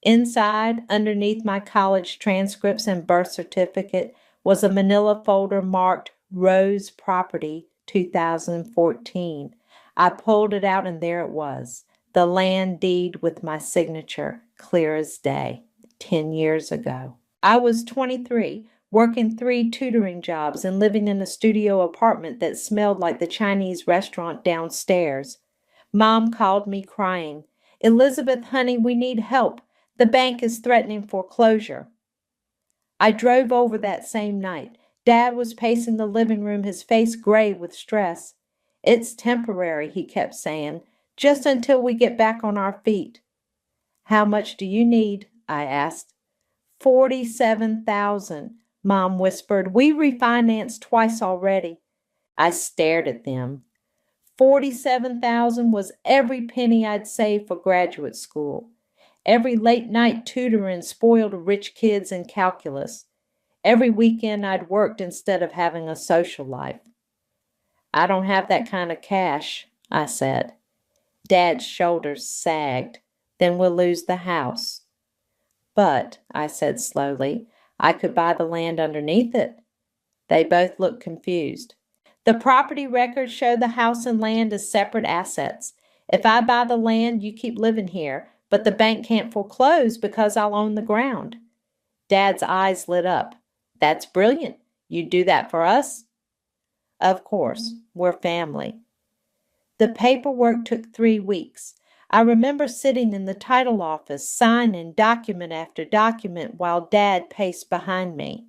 Inside, underneath my college transcripts and birth certificate, was a manila folder marked Rose Property 2014. I pulled it out and there it was, the land deed with my signature, clear as day, 10 years ago. I was 23, working 3 tutoring jobs and living in a studio apartment that smelled like the Chinese restaurant downstairs. Mom called me crying. "Elizabeth, honey, we need help. The bank is threatening foreclosure." I drove over that same night. Dad was pacing the living room, his face gray with stress. "It's temporary," he kept saying, "just until we get back on our feet." "How much do you need?" I asked. 47,000, Mom whispered. "We refinanced twice already." I stared at them. 47,000 was every penny I'd saved for graduate school. Every late-night tutoring spoiled rich kids in calculus. Every weekend I'd worked instead of having a social life. "I don't have that kind of cash," I said. Dad's shoulders sagged. "Then we'll lose the house." "But," I said slowly, "I could buy the land underneath it." They both looked confused. "The property records show the house and land as separate assets. If I buy the land, you keep living here, but the bank can't foreclose because I'll own the ground." Dad's eyes lit up. "That's brilliant. You'd do that for us?" "Of course. We're family." The paperwork took 3 weeks. I remember sitting in the title office, signing document after document while Dad paced behind me.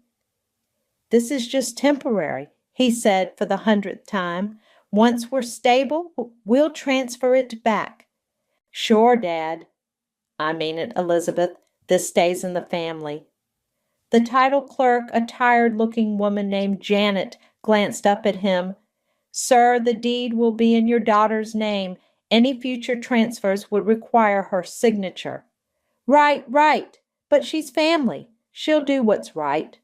"This is just temporary," he said for the 100th time. "Once we're stable, we'll transfer it back." "Sure, Dad." "I mean it, Elizabeth. This stays in the family." The title clerk, a tired-looking woman named Janet, glanced up at him. "Sir, the deed will be in your daughter's name. Any future transfers would require her signature." "Right, right. But she's family. She'll do what's right."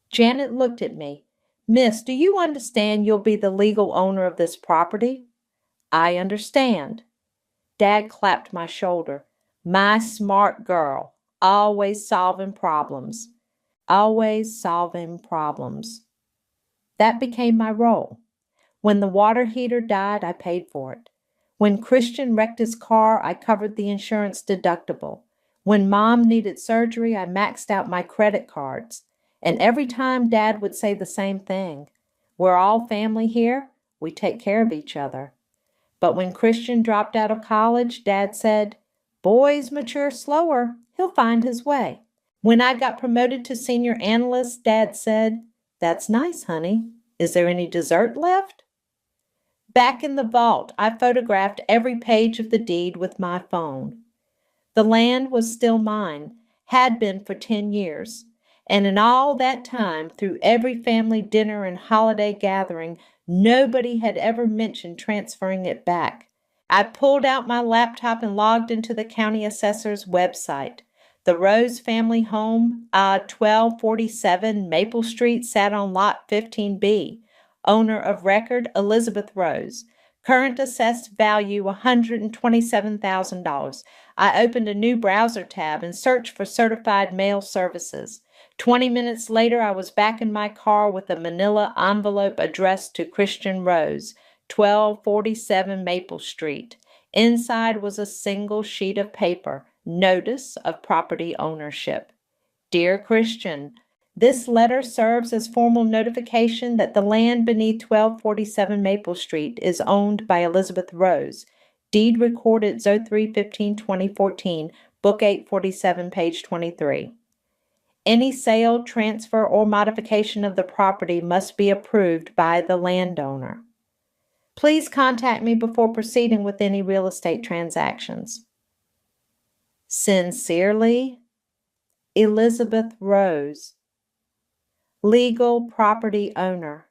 Janet looked at me. "Miss, do you understand you'll be the legal owner of this property?" "I understand." Dad clapped my shoulder. "My smart girl. Always solving problems. Always solving problems." That became my role. When the water heater died, I paid for it. When Christian wrecked his car, I covered the insurance deductible. When Mom needed surgery, I maxed out my credit cards. And every time Dad would say the same thing. "We're all family here. We take care of each other." But when Christian dropped out of college, Dad said, "Boys mature slower. He'll find his way." When I got promoted to senior analyst, Dad said, "That's nice, honey. Is there any dessert left?" Back in the vault, I photographed every page of the deed with my phone. The land was still mine, had been for 10 years. And in all that time, through every family dinner and holiday gathering, nobody had ever mentioned transferring it back. I pulled out my laptop and logged into the county assessor's website. The Rose family home, 1247 Maple Street, sat on lot 15B. Owner of record, Elizabeth Rose. Current assessed value, $127,000. I opened a new browser tab and searched for certified mail services. 20 minutes later, I was back in my car with a manila envelope addressed to Christian Rose, 1247 Maple Street. Inside was a single sheet of paper, notice of property ownership. "Dear Christian, this letter serves as formal notification that the land beneath 1247 Maple Street is owned by Elizabeth Rose. Deed recorded 03/15/2014, Book 847, page 23. Any sale, transfer, or modification of the property must be approved by the landowner. Please contact me before proceeding with any real estate transactions. Sincerely, Elizabeth Rose, legal property owner."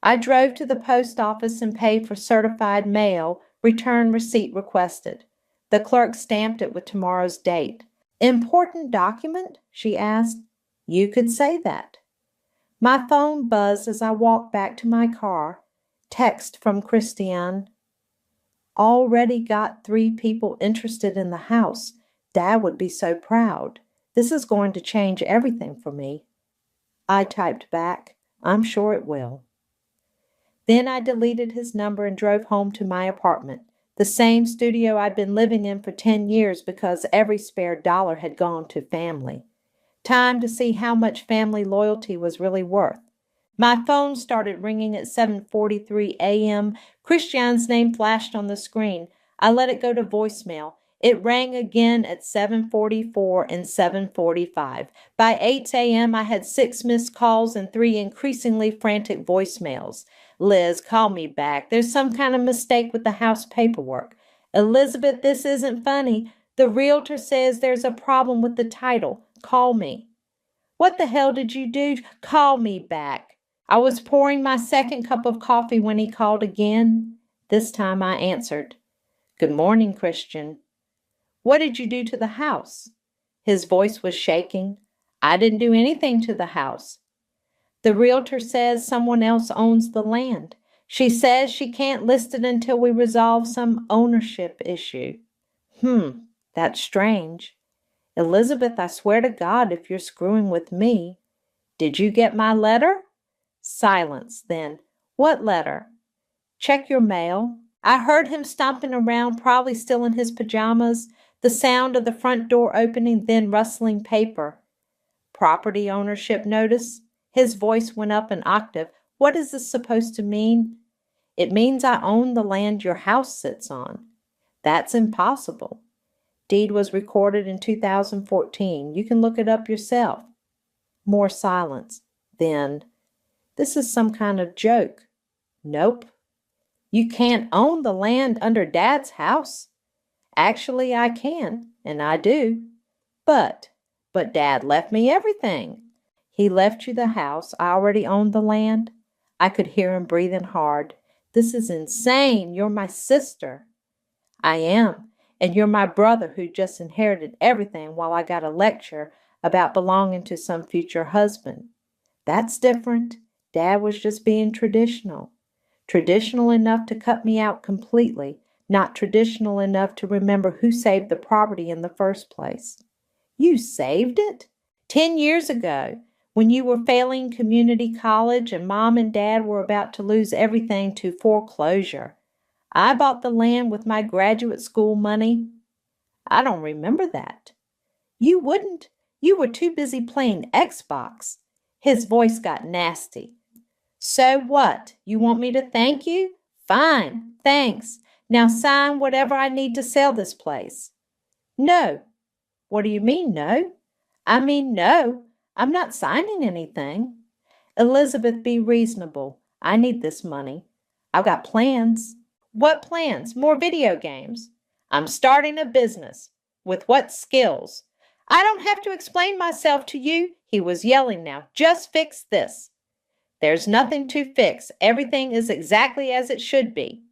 I drove to the post office and paid for certified mail, return receipt requested. The clerk stamped it with tomorrow's date. "Important document?" she asked. "You could say that." My phone buzzed as I walked back to my car. Text from Christiane. "Already got 3 people interested in the house. Dad would be so proud. This is going to change everything for me." I typed back, "I'm sure it will." Then I deleted his number and drove home to my apartment, the same studio I'd been living in for 10 years because every spare dollar had gone to family. Time to see how much family loyalty was really worth. My phone started ringing at 7:43 a.m. Christiane's name flashed on the screen. I let it go to voicemail. It rang again at 7:44 and 7:45. By 8 a.m., I had 6 missed calls and 3 increasingly frantic voicemails. "Liz, call me back. There's some kind of mistake with the house paperwork." "Elizabeth, this isn't funny. The realtor says there's a problem with the title. Call me." "What the hell did you do? Call me back." I was pouring my second cup of coffee when he called again. This time I answered. "Good morning, Christian." "What did you do to the house?" His voice was shaking. "I didn't do anything to the house." "The realtor says someone else owns the land. She says she can't list it until we resolve some ownership issue." That's strange." "Elizabeth, I swear to God, if you're screwing with me." "Did you get my letter?" Silence. Then, "What letter?" "Check your mail." I heard him stomping around, probably still in his pajamas, the sound of the front door opening, then rustling paper. "Property ownership notice?" His voice went up an octave. "What is this supposed to mean?" "It means I own the land your house sits on." "That's impossible." "Deed was recorded in 2014. You can look it up yourself." More silence. Then, "This is some kind of joke." "Nope." "You can't own the land under Dad's house." "Actually, I can, and I do. But But Dad left me everything. He left you the house. I already owned the land. I could hear him breathing hard. This is insane. You're my sister. I am. And you're my brother who just inherited everything while I got a lecture about belonging to some future husband. That's different. Dad was just being traditional. Traditional enough to cut me out completely, not traditional enough to remember who saved the property in the first place. You saved it? 10 years ago, when you were failing community college and Mom and Dad were about to lose everything to foreclosure. I bought the land with my graduate school money. I don't remember that. You wouldn't. You were too busy playing Xbox. His voice got nasty. So what? You want me to thank you? Fine, thanks. Now sign whatever I need to sell this place. No. What do you mean, no? I mean, no. I'm not signing anything. Elizabeth, be reasonable. I need this money. I've got plans. What plans? More video games. I'm starting a business. With what skills? I don't have to explain myself to you. He was yelling now. Just fix this. There's nothing to fix. Everything is exactly as it should be.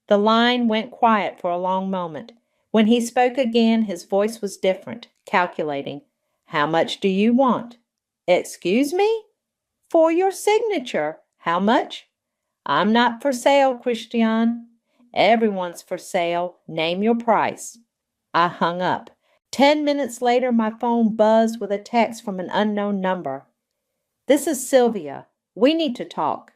The line went quiet for a long moment. When he spoke again, his voice was different, calculating. How much do you want? Excuse me? For your signature. How much? I'm not for sale, Christian. Everyone's for sale. Name your price. I hung up. 10 minutes later, my phone buzzed with a text from an unknown number. This is Sylvia. We need to talk.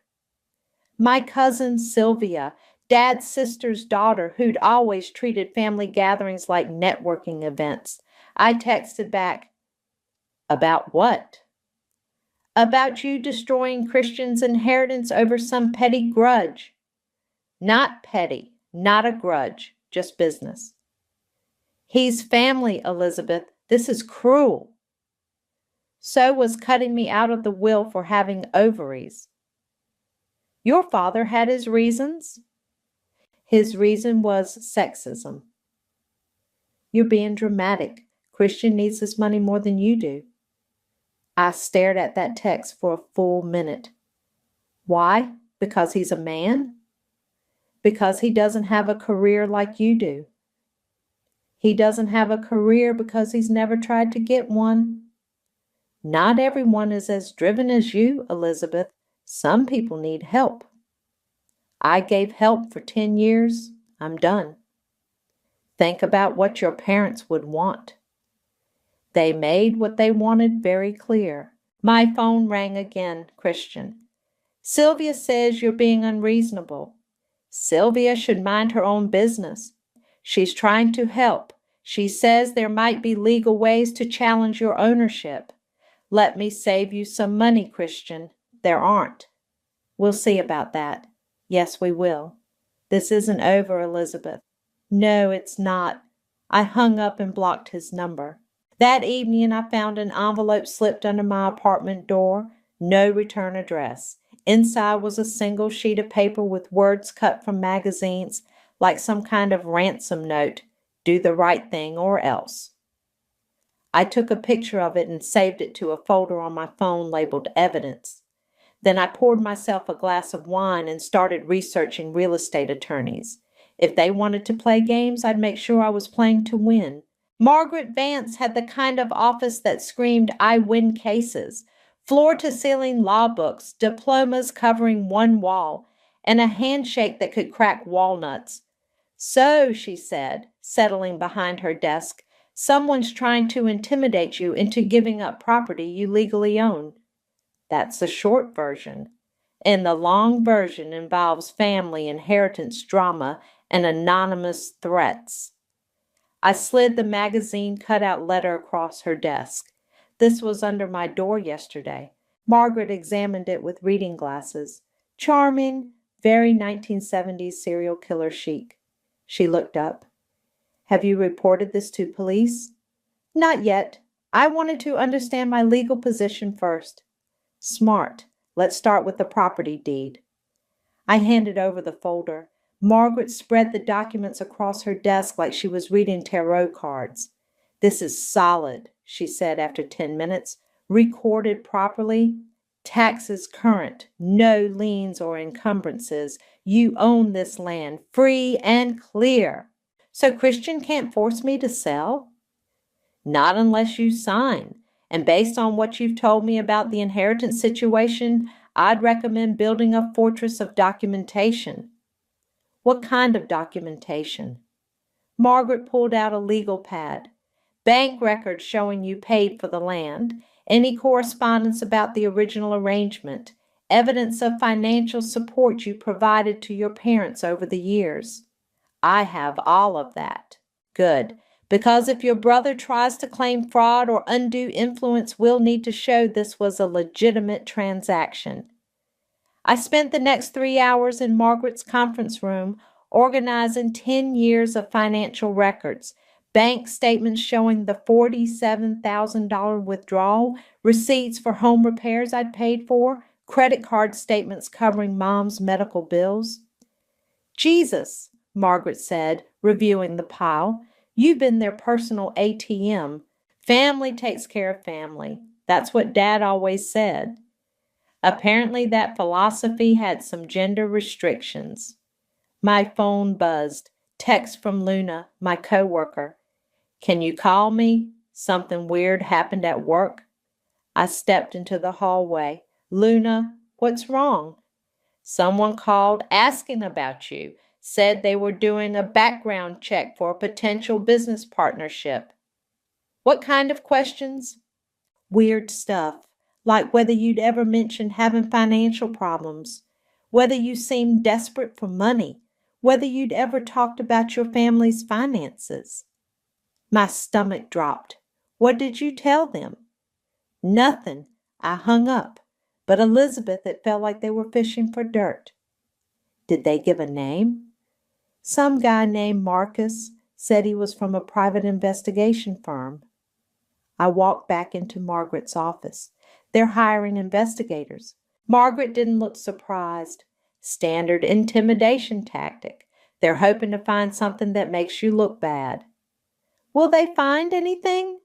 My cousin Sylvia, Dad's sister's daughter, who'd always treated family gatherings like networking events. I texted back, about what? About you destroying Christian's inheritance over some petty grudge. Not petty, not a grudge, just business. He's family, Elizabeth. This is cruel. So was cutting me out of the will for having ovaries. Your father had his reasons. His reason was sexism. You're being dramatic. Christian needs this money more than you do. I stared at that text for a full minute. Why? Because he's a man? Because he doesn't have a career like you do. He doesn't have a career because he's never tried to get one. Not everyone is as driven as you, Elizabeth. Some people need help. I gave help for 10 years. I'm done. Think about what your parents would want. They made what they wanted very clear. My phone rang again, Christian. Sylvia says you're being unreasonable. Sylvia should mind her own business. She's trying to help. She says there might be legal ways to challenge your ownership. Let me save you some money, Christian. There aren't. We'll see about that. Yes, we will. This isn't over, Elizabeth. No, it's not. I hung up and blocked his number. That evening, I found an envelope slipped under my apartment door. No return address. Inside was a single sheet of paper with words cut from magazines, like some kind of ransom note. Do the right thing or else. I took a picture of it and saved it to a folder on my phone labeled Evidence. Then I poured myself a glass of wine and started researching real estate attorneys. If they wanted to play games, I'd make sure I was playing to win. Margaret Vance had the kind of office that screamed, I win cases, floor-to-ceiling law books, diplomas covering one wall, and a handshake that could crack walnuts. So, she said, settling behind her desk, someone's trying to intimidate you into giving up property you legally own. That's the short version. And the long version involves family inheritance drama and anonymous threats. I slid the magazine cutout letter across her desk. This was under my door yesterday. Margaret examined it with reading glasses. Charming, very 1970s serial killer chic. She looked up. Have you reported this to police? Not yet. I wanted to understand my legal position first. Smart. Let's start with the property deed. I handed over the folder. Margaret spread the documents across her desk like she was reading tarot cards. This is solid, she said after 10 minutes. Recorded properly. Taxes current. No liens or encumbrances. You own this land, free and clear. So Christian can't force me to sell? Not unless you sign. And based on what you've told me about the inheritance situation, I'd recommend building a fortress of documentation. What kind of documentation? Margaret pulled out a legal pad. Bank records showing you paid for the land, any correspondence about the original arrangement, evidence of financial support you provided to your parents over the years. I have all of that. Good. Because if your brother tries to claim fraud or undue influence, we'll need to show this was a legitimate transaction. I spent the next 3 hours in Margaret's conference room organizing 10 years of financial records, bank statements showing the $47,000 withdrawal, receipts for home repairs I'd paid for, credit card statements covering Mom's medical bills. Jesus, Margaret said, reviewing the pile. You've been their personal ATM. Family takes care of family. That's what Dad always said. Apparently that philosophy had some gender restrictions. My phone buzzed. Text from Luna, my coworker. Can you call me? Something weird happened at work. I stepped into the hallway. Luna, what's wrong? Someone called asking about you. Said they were doing a background check for a potential business partnership. What kind of questions? Weird stuff, like whether you'd ever mentioned having financial problems, whether you seemed desperate for money, whether you'd ever talked about your family's finances. My stomach dropped. What did you tell them? Nothing. I hung up. But Elizabeth, it felt like they were fishing for dirt. Did they give a name? Some guy named Marcus said he was from a private investigation firm. I walked back into Margaret's office. They're hiring investigators. Margaret didn't look surprised. Standard intimidation tactic. They're hoping to find something that makes you look bad. Will they find anything?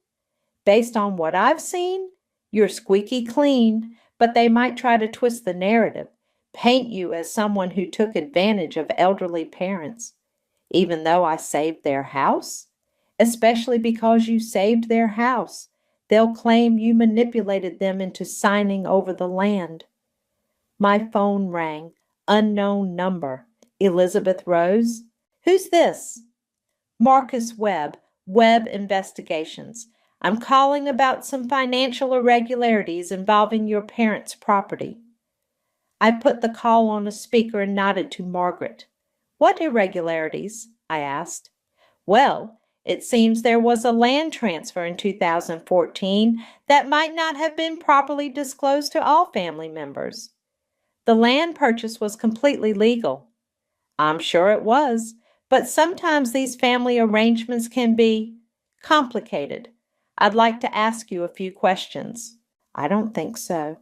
Based on what I've seen, you're squeaky clean, but they might try to twist the narrative, paint you as someone who took advantage of elderly parents. Even though I saved their house? Especially because you saved their house. They'll claim you manipulated them into signing over the land. My phone rang. Unknown number. Elizabeth Rose? Who's this? Marcus Webb, Webb Investigations. I'm calling about some financial irregularities involving your parents' property. I put the call on a speaker and nodded to Margaret. What irregularities? I asked. Well, it seems there was a land transfer in 2014 that might not have been properly disclosed to all family members. The land purchase was completely legal. I'm sure it was, but sometimes these family arrangements can be complicated. I'd like to ask you a few questions. I don't think so.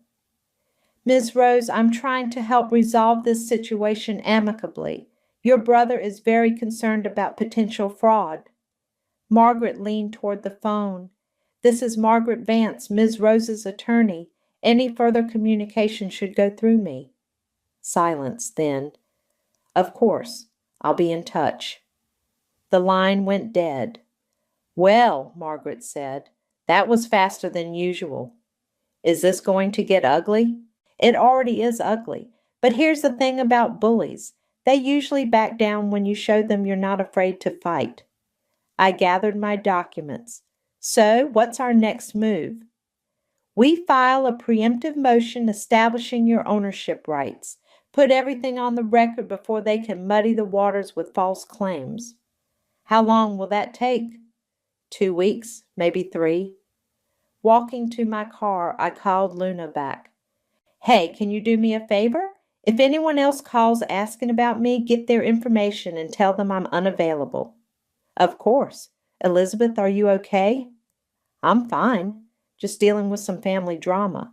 Ms. Rose, I'm trying to help resolve this situation amicably. Your brother is very concerned about potential fraud. Margaret leaned toward the phone. This is Margaret Vance, Ms. Rose's attorney. Any further communication should go through me. Silence, then. Of course, I'll be in touch. The line went dead. Well, Margaret said, that was faster than usual. Is this going to get ugly? It already is ugly. But here's the thing about bullies. They usually back down when you show them you're not afraid to fight. I gathered my documents. So, what's our next move? We file a preemptive motion establishing your ownership rights. Put everything on the record before they can muddy the waters with false claims. How long will that take? 2 weeks, maybe 3. Walking to my car, I called Luna back. Hey, can you do me a favor? If anyone else calls asking about me, get their information and tell them I'm unavailable. Of course. Elizabeth, are you okay? I'm fine. Just dealing with some family drama.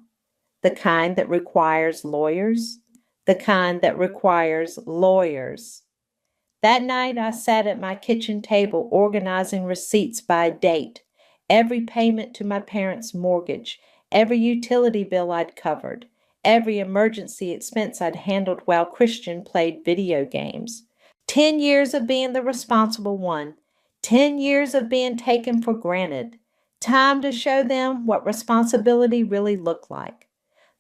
The kind that requires lawyers? The kind that requires lawyers. That night I sat at my kitchen table organizing receipts by date. Every payment to my parents' mortgage, every utility bill I'd covered, every emergency expense I'd handled while Christian played video games. 10 years of being the responsible one. 10 years of being taken for granted. Time to show them what responsibility really looked like.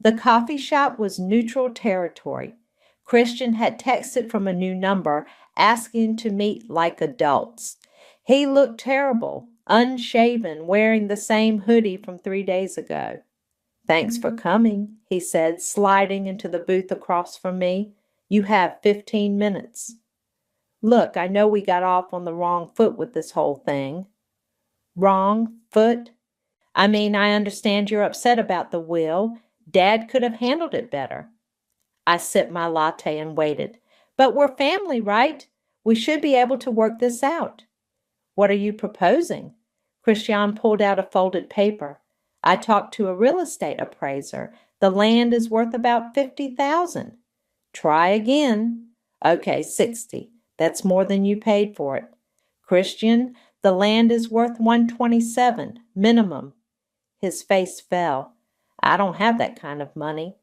The coffee shop was neutral territory. Christian had texted from a new number asking to meet like adults. He looked terrible, unshaven, wearing the same hoodie from 3 days ago. "Thanks for coming," he said, sliding into the booth across from me. "You have 15 minutes. Look, I know we got off on the wrong foot with this whole thing." "Wrong foot? I mean, I understand you're upset about the will. Dad could have handled it better." I sipped my latte and waited. "But we're family, right? We should be able to work this out." "What are you proposing?" Christian pulled out a folded paper. "I talked to a real estate appraiser. The land is worth about 50,000. "Try again." "Okay, 60. That's more than you paid for it." "Christian, the land is worth 127, minimum." His face fell. "I don't have that kind of money."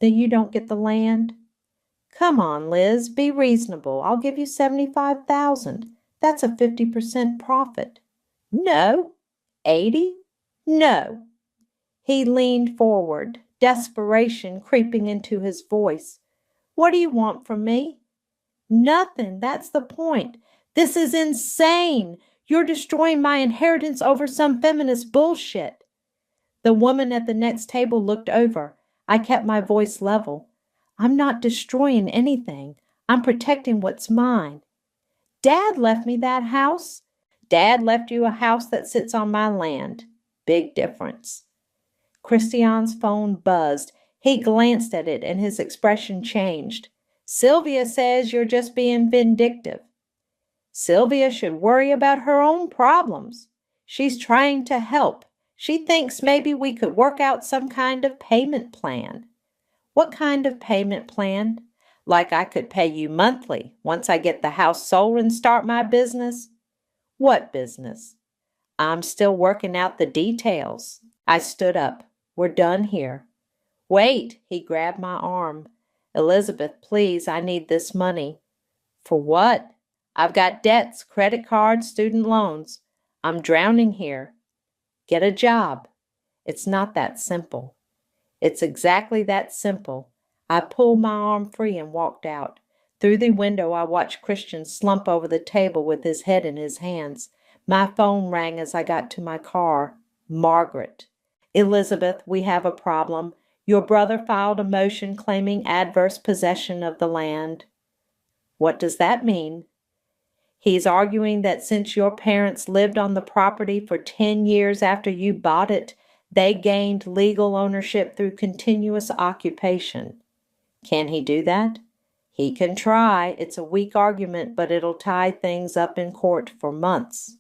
"Then you don't get the land?" "Come on, Liz, be reasonable. I'll give you 75,000. That's a 50% profit." "No." "80? No." He leaned forward, desperation creeping into his voice. "What do you want from me?" "Nothing. That's the point. This is insane. You're destroying my inheritance over some feminist bullshit." The woman at the next table looked over. I kept my voice level. "I'm not destroying anything. I'm protecting what's mine." "Dad left me that house." "Dad left you a house that sits on my land. Big difference." Christian's phone buzzed. He glanced at it and his expression changed. "Sylvia says you're just being vindictive." "Sylvia should worry about her own problems. She's trying to help. She thinks maybe we could work out some kind of payment plan." "What kind of payment plan?" "Like I could pay you monthly once I get the house sold and start my business." "What business?" "I'm still working out the details." I stood up. "We're done here." "Wait," he grabbed my arm. "Elizabeth, please, I need this money." "For what?" "I've got debts, credit cards, student loans. I'm drowning here." "Get a job." "It's not that simple." "It's exactly that simple." I pulled my arm free and walked out. Through the window, I watched Christian slump over the table with his head in his hands. My phone rang as I got to my car. "Margaret." "Elizabeth, we have a problem. Your brother filed a motion claiming adverse possession of the land." "What does that mean?" "He's arguing that since your parents lived on the property for 10 years after you bought it, they gained legal ownership through continuous occupation." "Can he do that?" "He can try. It's a weak argument, but it'll tie things up in court for months."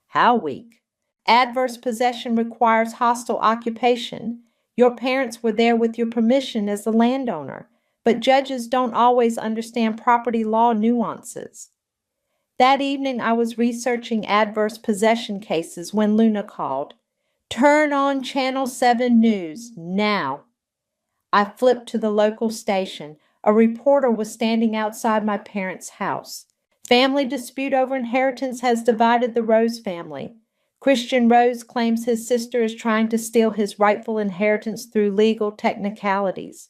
"How weak?" "Adverse possession requires hostile occupation. Your parents were there with your permission as the landowner, but judges don't always understand property law nuances." That evening I was researching adverse possession cases when Luna called. "Turn on Channel 7 News, now." I flipped to the local station. A reporter was standing outside my parents' house. "Family dispute over inheritance has divided the Rose family. Christian Rose claims his sister is trying to steal his rightful inheritance through legal technicalities."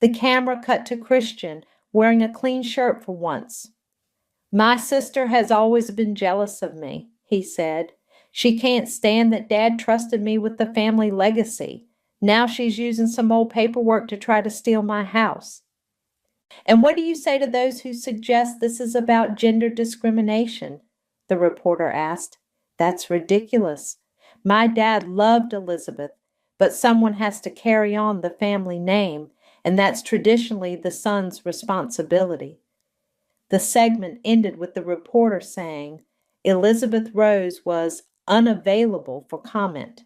The camera cut to Christian, wearing a clean shirt for once. "My sister has always been jealous of me," he said. "She can't stand that Dad trusted me with the family legacy. Now she's using some old paperwork to try to steal my house." "And what do you say to those who suggest this is about gender discrimination?" the reporter asked. "That's ridiculous. My dad loved Elizabeth, but someone has to carry on the family name, and that's traditionally the son's responsibility." The segment ended with the reporter saying Elizabeth Rose was unavailable for comment.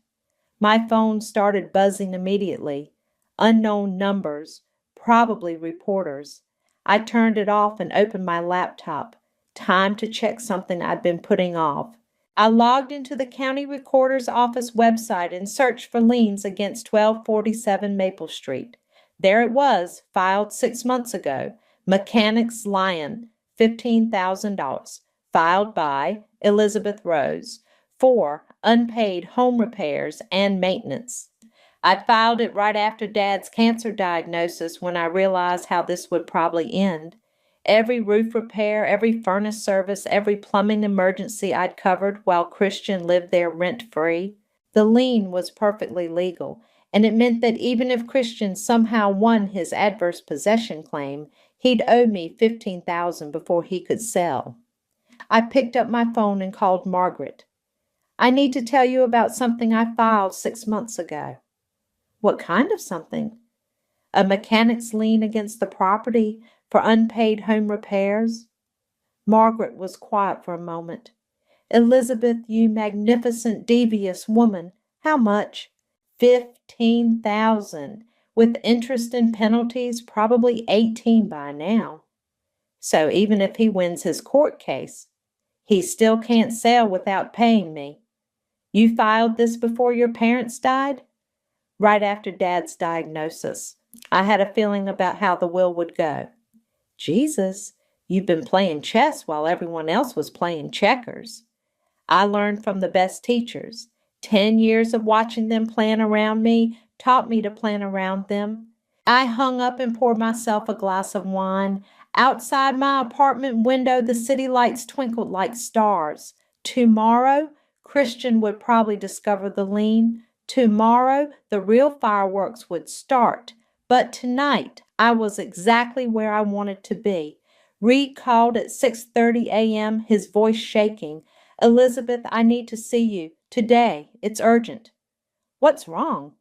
My phone started buzzing immediately. Unknown numbers, probably reporters. I turned it off and opened my laptop. Time to check something I'd been putting off. I logged into the county recorder's office website and searched for liens against 1247 Maple Street. There it was, filed 6 months ago. Mechanics Lion, $15,000. Filed by Elizabeth Rose for unpaid home repairs and maintenance. I filed it right after Dad's cancer diagnosis when I realized how this would probably end. Every roof repair, every furnace service, every plumbing emergency I'd covered while Christian lived there rent-free. The lien was perfectly legal, and it meant that even if Christian somehow won his adverse possession claim, he'd owe me $15,000 before he could sell. I picked up my phone and called Margaret. I need to tell you about something I filed 6 months ago. What kind of something? A mechanic's lien against the property for unpaid home repairs. Margaret was quiet for a moment. Elizabeth, you magnificent, devious woman, how much? $15,000, with interest and penalties, probably 18 by now. So even if he wins his court case, he still can't sell without paying me. You filed this before your parents died? Right after Dad's diagnosis. I had a feeling about how the will would go. Jesus, you've been playing chess while everyone else was playing checkers. I learned from the best teachers. 10 years of watching them plan around me taught me to plan around them. I hung up and poured myself a glass of wine. Outside my apartment window, the city lights twinkled like stars. Tomorrow, Christian would probably discover the lien. Tomorrow, the real fireworks would start. But tonight, I was exactly where I wanted to be. Reed called at 6:30 a.m., his voice shaking. Elizabeth, I need to see you. Today. It's urgent. What's wrong?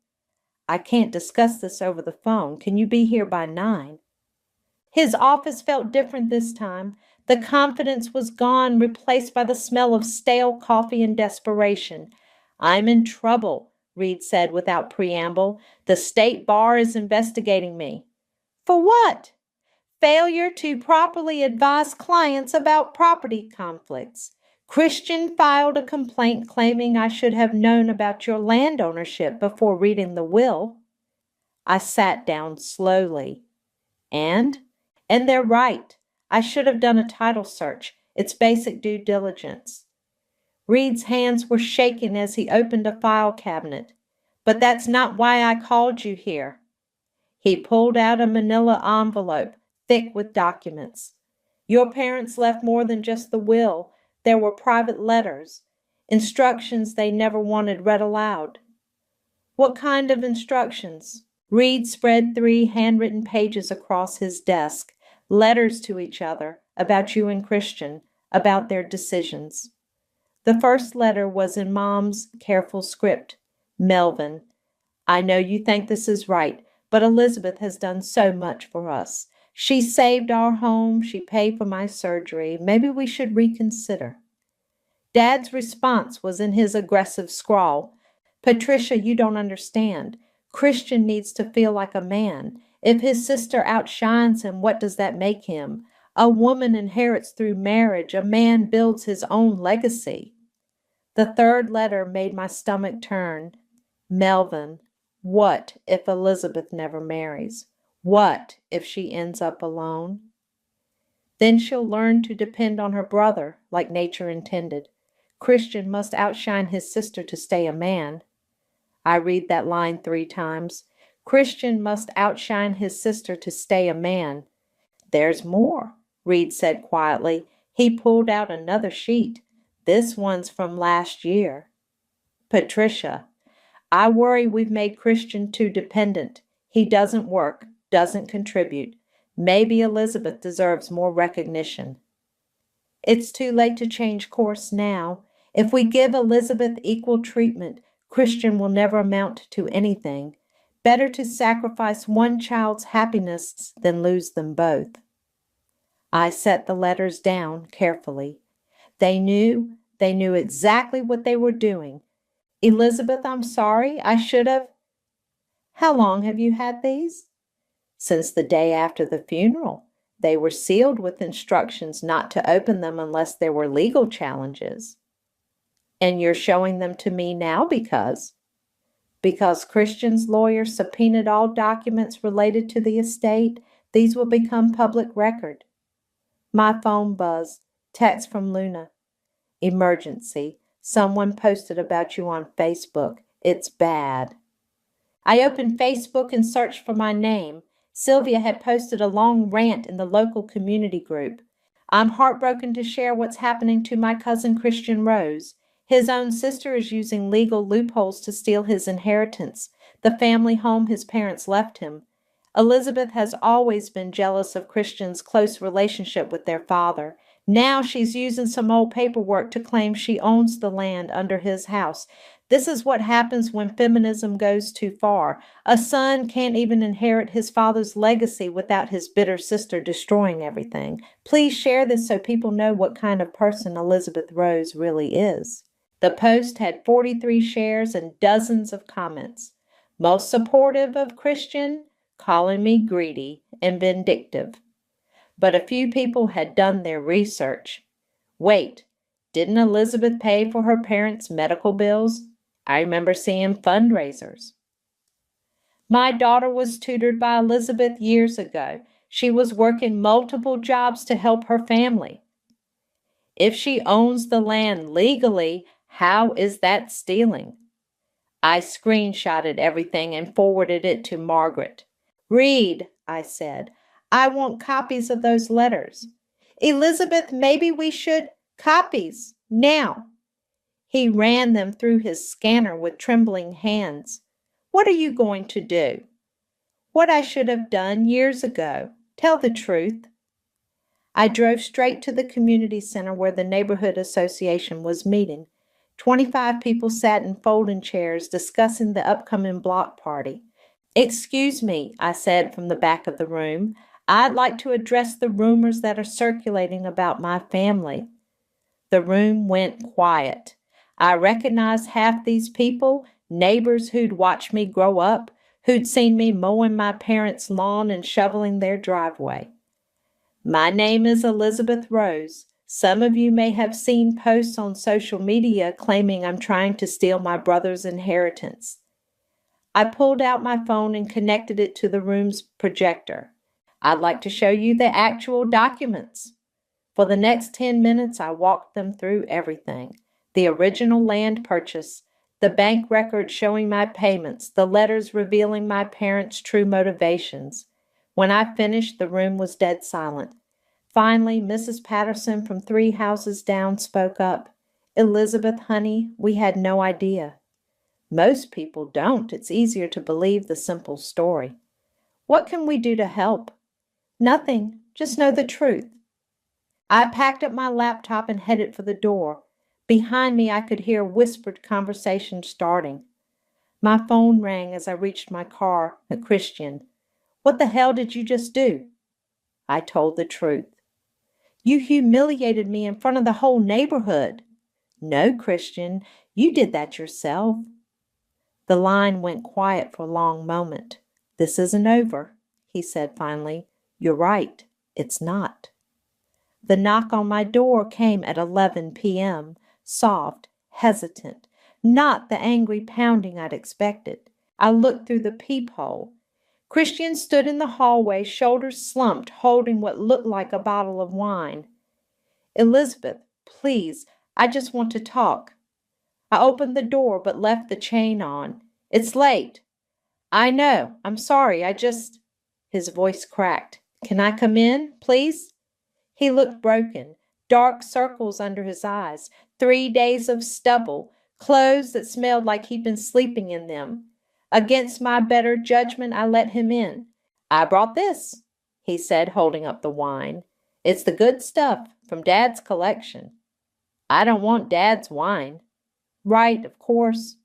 I can't discuss this over the phone. Can you be here by 9? His office felt different this time. The confidence was gone, replaced by the smell of stale coffee and desperation. I'm in trouble, Reed said without preamble. The state bar is investigating me. For what? Failure to properly advise clients about property conflicts. Christian filed a complaint claiming I should have known about your land ownership before reading the will. I sat down slowly. And they're right. I should have done a title search. It's basic due diligence. Reed's hands were shaking as he opened a file cabinet. But that's not why I called you here. He pulled out a manila envelope, thick with documents. Your parents left more than just the will. There were private letters, instructions they never wanted read aloud. What kind of instructions? Reed spread 3 handwritten pages across his desk, letters to each other, about you and Christian, about their decisions. The first letter was in Mom's careful script. Melvin, I know you think this is right, but Elizabeth has done so much for us. She saved our home. She paid for my surgery. Maybe we should reconsider. Dad's response was in his aggressive scrawl. Patricia, you don't understand. Christian needs to feel like a man. If his sister outshines him, what does that make him? A woman inherits through marriage. A man builds his own legacy. The third letter made my stomach turn. Melvin, what if Elizabeth never marries? What if she ends up alone? Then she'll learn to depend on her brother like nature intended. Christian must outshine his sister to stay a man. I read that line 3 times. Christian must outshine his sister to stay a man. There's more, Reed said quietly. He pulled out another sheet. This one's from last year. Patricia, I worry we've made Christian too dependent. He doesn't work, doesn't contribute. Maybe Elizabeth deserves more recognition. It's too late to change course now. If we give Elizabeth equal treatment, Christian will never amount to anything. Better to sacrifice one child's happiness than lose them both. I set the letters down carefully. They knew exactly what they were doing. Elizabeth, I'm sorry, I should have. How long have you had these? Since the day after the funeral. They were sealed with instructions not to open them unless there were legal challenges. And you're showing them to me now because Christian's lawyer subpoenaed all documents related to the estate. These will become public record. My phone buzzed. Text from Luna. Emergency. Someone posted about you on Facebook. It's bad. I opened Facebook and searched for my name. Sylvia had posted a long rant in the local community group. I'm heartbroken to share what's happening to my cousin Christian Rose. His own sister is using legal loopholes to steal his inheritance, the family home his parents left him. Elizabeth has always been jealous of Christian's close relationship with their father. Now she's using some old paperwork to claim she owns the land under his house. This is what happens when feminism goes too far. A son can't even inherit his father's legacy without his bitter sister destroying everything. Please share this so people know what kind of person Elizabeth Rose really is. The post had 43 shares and dozens of comments. Most supportive of Christian, calling me greedy and vindictive. But a few people had done their research. Wait, didn't Elizabeth pay for her parents' medical bills? I remember seeing fundraisers. My daughter was tutored by Elizabeth years ago. She was working multiple jobs to help her family. If she owns the land legally, how is that stealing? I screenshotted everything and forwarded it to Margaret. Read, I said. I want copies of those letters. Elizabeth, maybe we should. Copies, now. He ran them through his scanner with trembling hands. What are you going to do? What I should have done years ago. Tell the truth. I drove straight to the community center where the neighborhood association was meeting. 25 people sat in folding chairs discussing the upcoming block party. Excuse me, I said from the back of the room. I'd like to address the rumors that are circulating about my family. The room went quiet. I recognized half these people, neighbors who'd watched me grow up, who'd seen me mowing my parents' lawn and shoveling their driveway. My name is Elizabeth Rose. Some of you may have seen posts on social media claiming I'm trying to steal my brother's inheritance. I pulled out my phone and connected it to the room's projector. I'd like to show you the actual documents. For the next 10 minutes, I walked them through everything. The original land purchase, the bank records showing my payments, the letters revealing my parents' true motivations. When I finished, the room was dead silent. Finally, Mrs. Patterson from 3 houses down spoke up. Elizabeth, honey, we had no idea. Most people don't. It's easier to believe the simple story. What can we do to help? Nothing. Just know the truth. I packed up my laptop and headed for the door. Behind me, I could hear whispered conversation starting. My phone rang as I reached my car. Christian. What the hell did you just do? I told the truth. You humiliated me in front of the whole neighborhood. No, Christian, you did that yourself. The line went quiet for a long moment. This isn't over, he said finally. You're right, it's not. The knock on my door came at 11 p.m., soft, hesitant, not the angry pounding I'd expected. I looked through the peephole. Christian stood in the hallway, shoulders slumped, holding what looked like a bottle of wine. Elizabeth, please, I just want to talk. I opened the door but left the chain on. It's late. I know. I'm sorry. His voice cracked. Can I come in, please? He looked broken, dark circles under his eyes, 3 days of stubble, clothes that smelled like he'd been sleeping in them. Against my better judgment, I let him in. I brought this, he said, holding up the wine. It's the good stuff from Dad's collection. I don't want Dad's wine. Right, of course.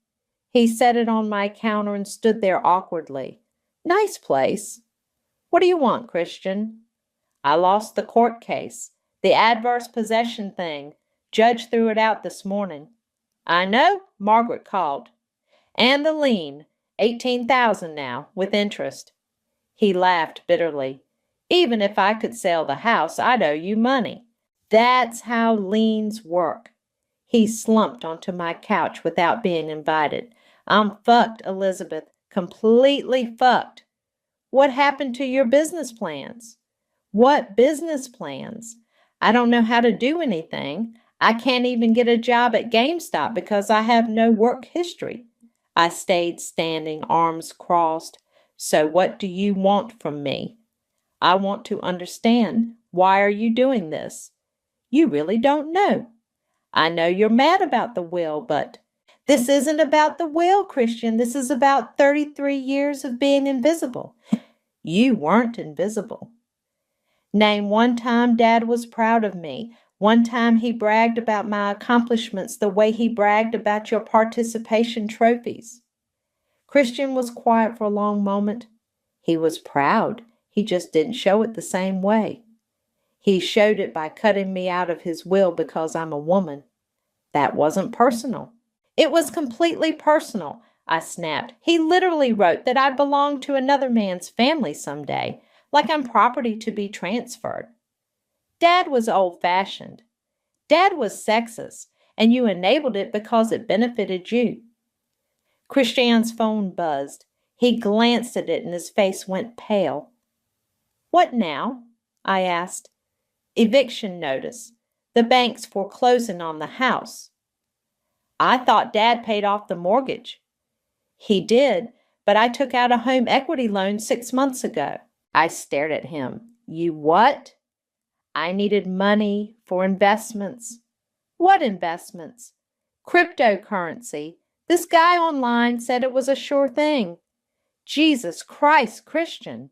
He set it on my counter and stood there awkwardly. Nice place. What do you want, Christian? I lost the court case. The adverse possession thing. Judge threw it out this morning. I know, Margaret called. And the lien. 18,000 now, with interest. He laughed bitterly. Even if I could sell the house, I'd owe you money. That's how liens work. He slumped onto my couch without being invited. I'm fucked, Elizabeth. Completely fucked. What happened to your business plans? What business plans? I don't know how to do anything. I can't even get a job at GameStop because I have no work history. I stayed standing, arms crossed. So what do you want from me? I want to understand. Why are you doing this? You really don't know. I know you're mad about the will, but this isn't about the will, Christian. This is about 33 years of being invisible. You weren't invisible. Name one time Dad was proud of me. One time he bragged about my accomplishments the way he bragged about your participation trophies. Christian was quiet for a long moment. He was proud. He just didn't show it the same way. He showed it by cutting me out of his will because I'm a woman. That wasn't personal. It was completely personal, I snapped. He literally wrote that I belonged to another man's family someday, like I'm property to be transferred. Dad was old-fashioned. Dad was sexist, and you enabled it because it benefited you. Christian's phone buzzed. He glanced at it and his face went pale. What now? I asked. Eviction notice. The bank's foreclosing on the house. I thought Dad paid off the mortgage. He did, but I took out a home equity loan 6 months ago. I stared at him. You what? I needed money for investments. What investments? Cryptocurrency. This guy online said it was a sure thing. Jesus Christ, Christian.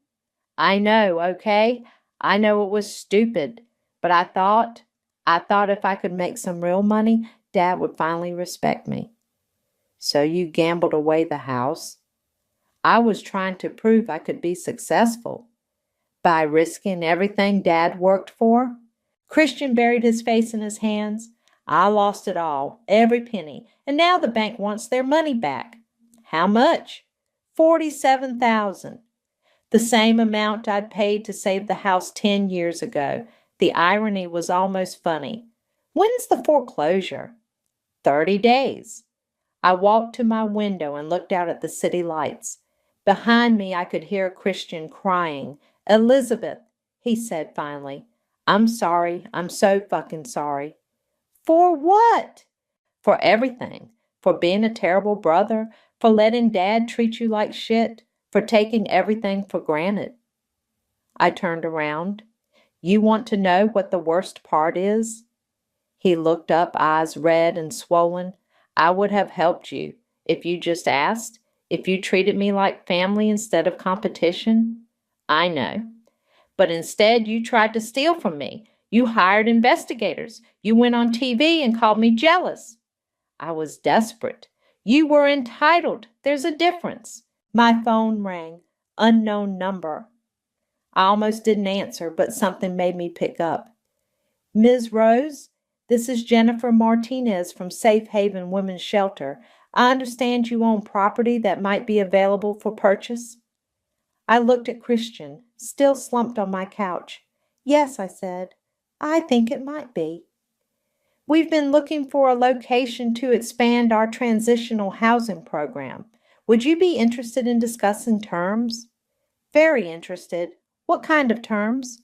I know, okay? I know it was stupid, but I thought if I could make some real money, Dad would finally respect me. So you gambled away the house? I was trying to prove I could be successful. By risking everything Dad worked for? Christian buried his face in his hands. I lost it all, every penny, and now the bank wants their money back. How much? $47,000. The same amount I'd paid to save the house 10 years ago. The irony was almost funny. When's the foreclosure? 30 days. I walked to my window and looked out at the city lights. Behind me, I could hear Christian crying. Elizabeth, he said finally. I'm sorry. I'm so fucking sorry. For what? For everything. For being a terrible brother. For letting Dad treat you like shit. For taking everything for granted. I turned around. You want to know what the worst part is? He looked up, eyes red and swollen. I would have helped you if you just asked, if you treated me like family instead of competition. I know. But instead, you tried to steal from me. You hired investigators. You went on TV and called me jealous. I was desperate. You were entitled. There's a difference. My phone rang. Unknown number. I almost didn't answer, but something made me pick up. Ms. Rose, this is Jennifer Martinez from Safe Haven Women's Shelter. I understand you own property that might be available for purchase. I looked at Christian, still slumped on my couch. Yes, I said. I think it might be. We've been looking for a location to expand our transitional housing program. Would you be interested in discussing terms? Very interested. What kind of terms?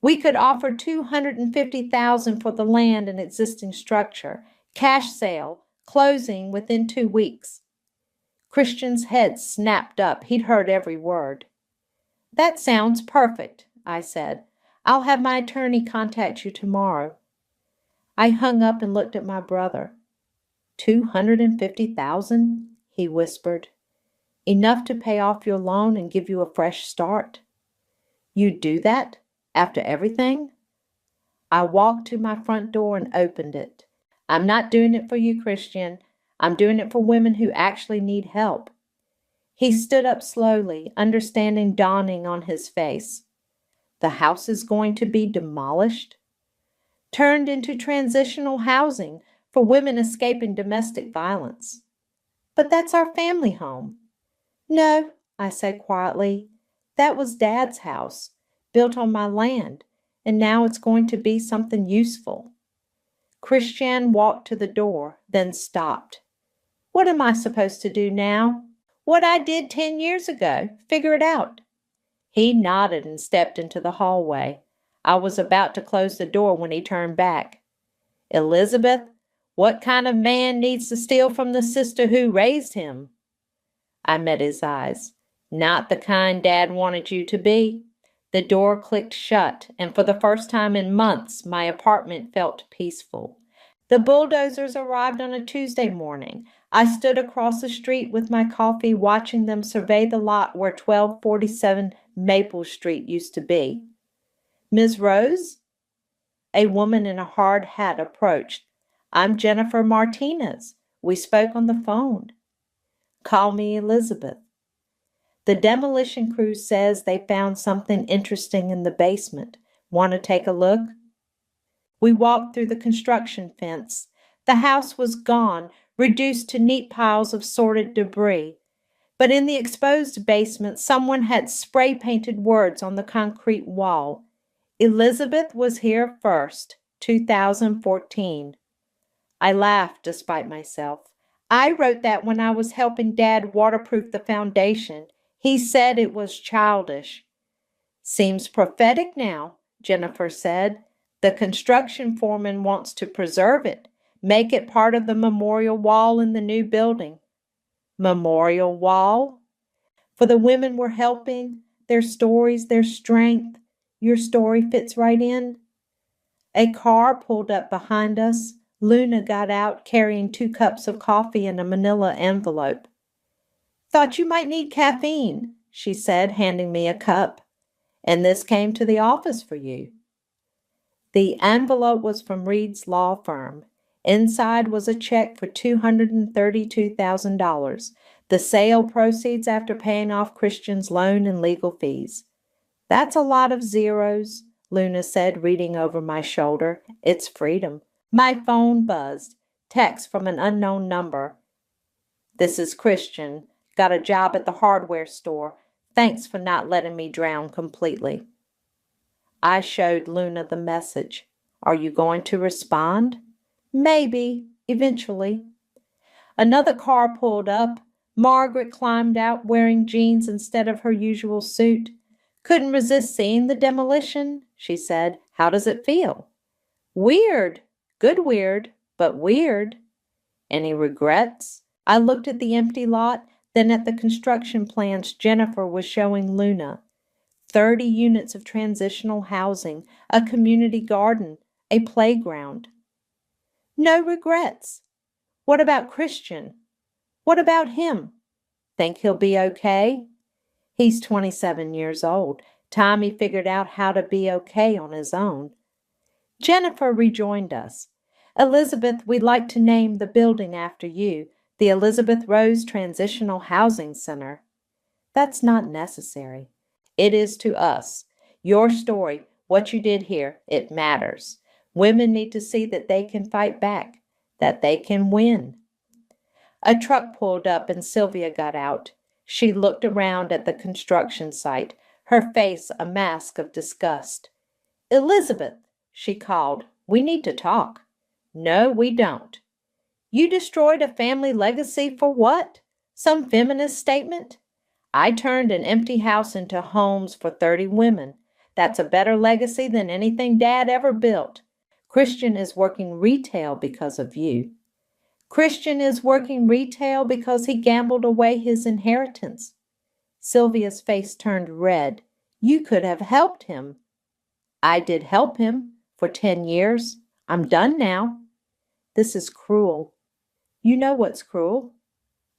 We could offer $250,000 for the land and existing structure, cash sale, closing within 2 weeks. Christian's head snapped up. He'd heard every word. That sounds perfect, I said. I'll have my attorney contact you tomorrow. I hung up and looked at my brother. $250,000, he whispered. Enough to pay off your loan and give you a fresh start. You'd do that? After everything? I walked to my front door and opened it. I'm not doing it for you, Christian. I'm doing it for women who actually need help. He stood up slowly, understanding dawning on his face. The house is going to be demolished? Turned into transitional housing for women escaping domestic violence. But that's our family home. No, I said quietly. That was Dad's house, built on my land, and now it's going to be something useful. Christian walked to the door, then stopped. What am I supposed to do now? What I did 10 years ago. Figure it out. He nodded and stepped into the hallway. I was about to close the door when he turned back. Elizabeth, what kind of man needs to steal from the sister who raised him? I met his eyes. Not the kind Dad wanted you to be. The door clicked shut, and for the first time in months, my apartment felt peaceful. The bulldozers arrived on a Tuesday morning. I stood across the street with my coffee, watching them survey the lot where 1247 Maple Street used to be. Ms. Rose? A woman in a hard hat approached. I'm Jennifer Martinez. We spoke on the phone. Call me Elizabeth. The demolition crew says they found something interesting in the basement. Want to take a look? We walked through the construction fence. The house was gone, reduced to neat piles of sorted debris. But in the exposed basement, someone had spray-painted words on the concrete wall. Elizabeth was here first, 2014. I laughed despite myself. I wrote that when I was helping Dad waterproof the foundation. He said it was childish. Seems prophetic now, Jennifer said. The construction foreman wants to preserve it, make it part of the memorial wall in the new building. Memorial wall? For the women we're helping, their stories, their strength. Your story fits right in. A car pulled up behind us. Luna got out carrying 2 cups of coffee in a manila envelope. Thought you might need caffeine, she said, handing me a cup. And this came to the office for you. The envelope was from Reed's law firm. Inside was a check for $232,000, the sale proceeds after paying off Christian's loan and legal fees. That's a lot of zeros, Luna said, reading over my shoulder. It's freedom. My phone buzzed. Text from an unknown number. This is Christian. Got a job at the hardware store. Thanks for not letting me drown completely. I showed Luna the message. Are you going to respond? Maybe, eventually. Another car pulled up. Margaret climbed out wearing jeans instead of her usual suit. Couldn't resist seeing the demolition, she said. How does it feel? Weird. Good weird, but weird. Any regrets? I looked at the empty lot, then at the construction plans Jennifer was showing Luna. 30 units of transitional housing, a community garden, a playground. No regrets. What about Christian? What about him? Think he'll be okay? He's 27 years old. Time he figured out how to be okay on his own. Jennifer rejoined us. Elizabeth, we'd like to name the building after you, the Elizabeth Rose Transitional Housing Center. That's not necessary. It is to us. Your story, what you did here, it matters. Women need to see that they can fight back, that they can win. A truck pulled up and Sylvia got out. She looked around at the construction site, her face a mask of disgust. Elizabeth, she called, we need to talk. No, we don't. You destroyed a family legacy for what? Some feminist statement? I turned an empty house into homes for 30 women. That's a better legacy than anything Dad ever built. Christian is working retail because of you. Christian is working retail because he gambled away his inheritance. Sylvia's face turned red. You could have helped him. I did help him for 10 years. I'm done now. This is cruel. You know what's cruel?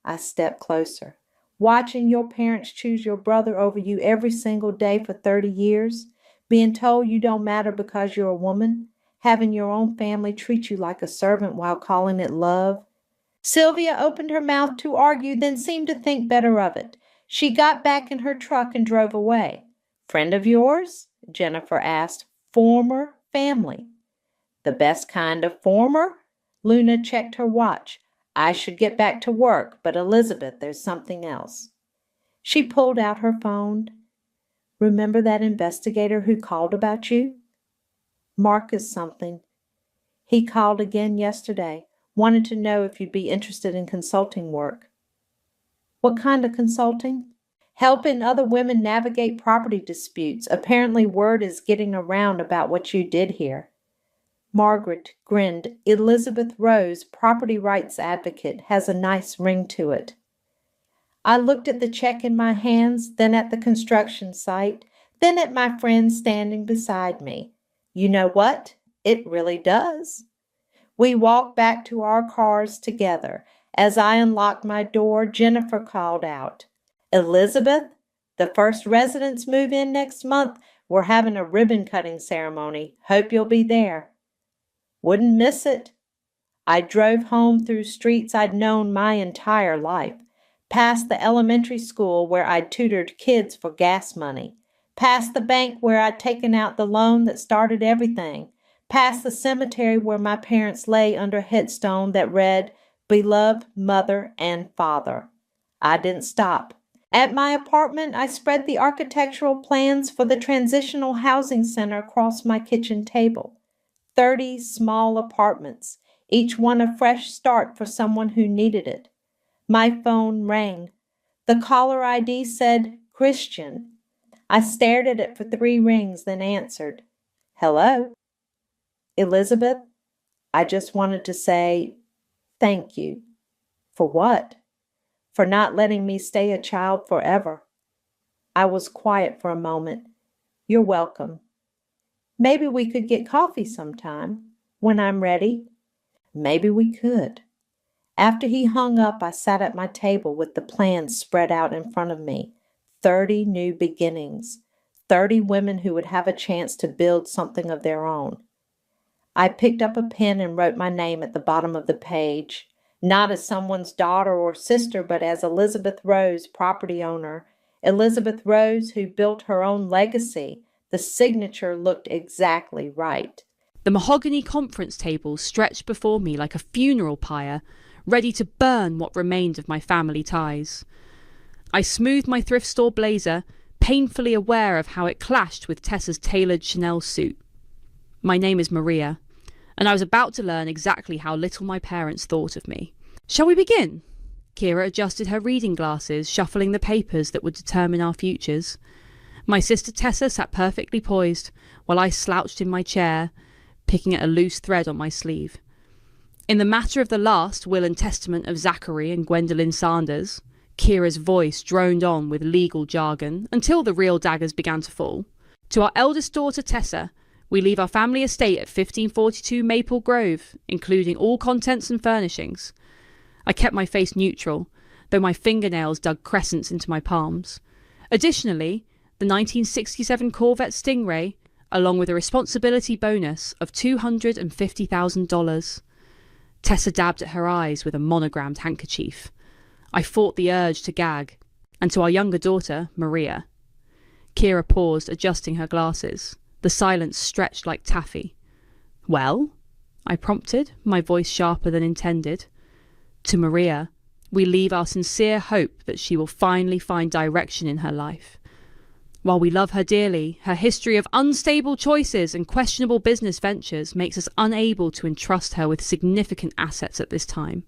I stepped closer. Watching your parents choose your brother over you every single day for 30 years, being told you don't matter because you're a woman, having your own family treat you like a servant while calling it love. Sylvia opened her mouth to argue, then seemed to think better of it. She got back in her truck and drove away. Friend of yours? Jennifer asked. Former family. The best kind of former? Luna checked her watch. I should get back to work, but Elizabeth, there's something else. She pulled out her phone. Remember that investigator who called about you? Marcus something. He called again yesterday. Wanted to know if you'd be interested in consulting work. What kind of consulting? Helping other women navigate property disputes. Apparently word is getting around about what you did here. Margaret grinned. Elizabeth Rose, property rights advocate, has a nice ring to it. I looked at the check in my hands, then at the construction site, then at my friend standing beside me. You know what? It really does. We walked back to our cars together. As I unlocked my door, Jennifer called out, Elizabeth, the first residents move in next month. We're having a ribbon-cutting ceremony. Hope you'll be there. Wouldn't miss it. I drove home through streets I'd known my entire life, past the elementary school where I'd tutored kids for gas money, past the bank where I'd taken out the loan that started everything, past the cemetery where my parents lay under a headstone that read, Beloved Mother and Father. I didn't stop. At my apartment, I spread the architectural plans for the transitional housing center across my kitchen table. 30 small apartments, each one a fresh start for someone who needed it. My phone rang. The caller ID said, Christian. I stared at it for 3 rings, then answered. Hello? Elizabeth, I just wanted to say thank you. For what? For not letting me stay a child forever. I was quiet for a moment. You're welcome. Maybe we could get coffee sometime, when I'm ready. Maybe we could. After he hung up, I sat at my table with the plans spread out in front of me. 30 new beginnings. 30 women who would have a chance to build something of their own. I picked up a pen and wrote my name at the bottom of the page, not as someone's daughter or sister, but as Elizabeth Rose, property owner. Elizabeth Rose, who built her own legacy. The signature looked exactly right. The mahogany conference table stretched before me like a funeral pyre, ready to burn what remained of my family ties. I smoothed my thrift store blazer, painfully aware of how it clashed with Tessa's tailored Chanel suit. My name is Maria, and I was about to learn exactly how little my parents thought of me. Shall we begin? Kira adjusted her reading glasses, shuffling the papers that would determine our futures. My sister Tessa sat perfectly poised, while I slouched in my chair, picking at a loose thread on my sleeve. In the matter of the last will and testament of Zachary and Gwendolyn Sanders, Kira's voice droned on with legal jargon until the real daggers began to fall. To our eldest daughter Tessa, we leave our family estate at 1542 Maple Grove, including all contents and furnishings. I kept my face neutral, though my fingernails dug crescents into my palms. Additionally, the 1967 Corvette Stingray, along with a responsibility bonus of $250,000. Tessa dabbed at her eyes with a monogrammed handkerchief. I fought the urge to gag. And to our younger daughter, Maria. Kira paused, adjusting her glasses. The silence stretched like taffy. Well? I prompted, my voice sharper than intended. To Maria, we leave our sincere hope that she will finally find direction in her life. While we love her dearly, her history of unstable choices and questionable business ventures makes us unable to entrust her with significant assets at this time.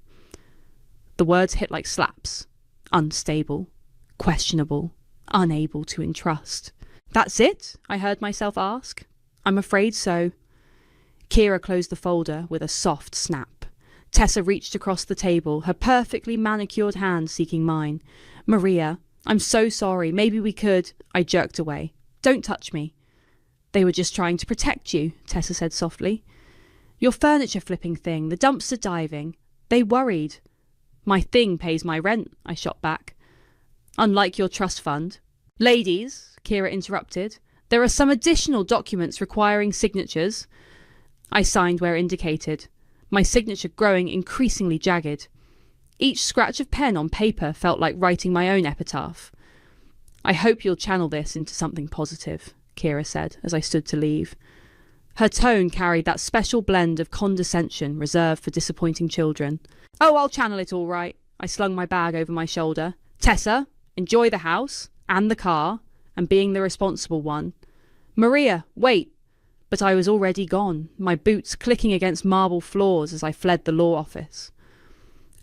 The words hit like slaps. Unstable, questionable, unable to entrust. That's it? I heard myself ask. I'm afraid so. Kira closed the folder with a soft snap. Tessa reached across the table, her perfectly manicured hand seeking mine. Maria, I'm so sorry. Maybe we could. I jerked away. Don't touch me. They were just trying to protect you, Tessa said softly. Your furniture flipping thing, the dumpster diving. They worried. My thing pays my rent, I shot back. Unlike your trust fund. Ladies, Kira interrupted, there are some additional documents requiring signatures. I signed where indicated, my signature growing increasingly jagged. Each scratch of pen on paper felt like writing my own epitaph. I hope you'll channel this into something positive, Kira said as I stood to leave. Her tone carried that special blend of condescension reserved for disappointing children. Oh, I'll channel it all right. I slung my bag over my shoulder. Tessa, enjoy the house and the car and being the responsible one. Maria, wait. But I was already gone, my boots clicking against marble floors as I fled the law office.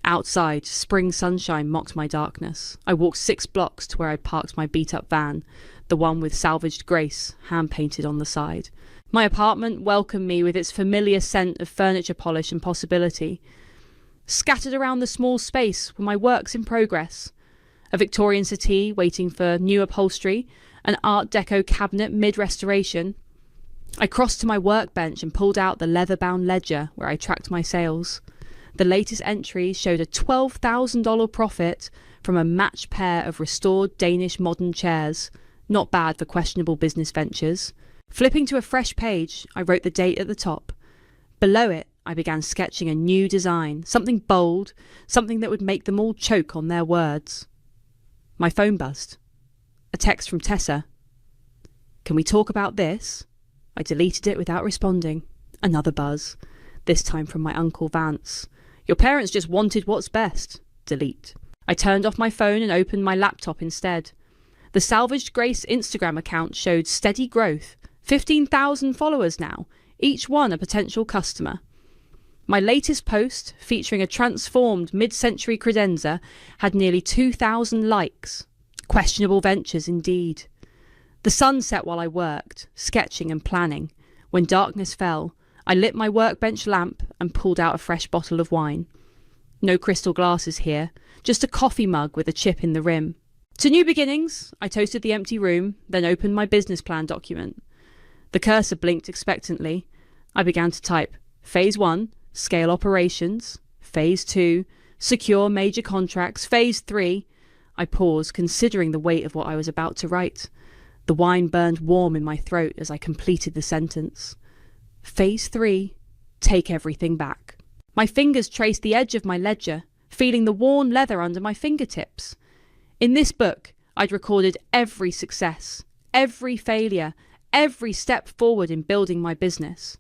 Outside, spring sunshine mocked my darkness. I walked 6 blocks to where I'd parked my beat-up van, the one with salvaged grace hand-painted on the side. My apartment welcomed me with its familiar scent of furniture polish and possibility. Scattered around the small space were my works in progress. A Victorian settee waiting for new upholstery, an Art Deco cabinet mid-restoration. I crossed to my workbench and pulled out the leather-bound ledger where I tracked my sales. The latest entry showed a $12,000 profit from a matched pair of restored Danish modern chairs. Not bad for questionable business ventures. Flipping to a fresh page, I wrote the date at the top. Below it, I began sketching a new design, something bold, something that would make them all choke on their words. My phone buzzed. A text from Tessa. "Can we talk about this?" I deleted it without responding. Another buzz, this time from my Uncle Vance. "Your parents just wanted what's best." Delete. I turned off my phone and opened my laptop instead. The Salvaged Grace Instagram account showed steady growth, 15,000 followers now, each one a potential customer. My latest post, featuring a transformed mid-century credenza, had nearly 2,000 likes. Questionable ventures indeed. The sun set while I worked, sketching and planning. When darkness fell, I lit my workbench lamp and pulled out a fresh bottle of wine. No crystal glasses here, just a coffee mug with a chip in the rim. To new beginnings, I toasted the empty room, then opened my business plan document. The cursor blinked expectantly. I began to type Phase 1, scale operations. Phase 2, secure major contracts. Phase 3. I paused, considering the weight of what I was about to write. The wine burned warm in my throat as I completed the sentence. Phase 3, take everything back. My fingers traced the edge of my ledger, feeling the worn leather under my fingertips. In this book, I'd recorded every success, every failure, every step forward in building my business.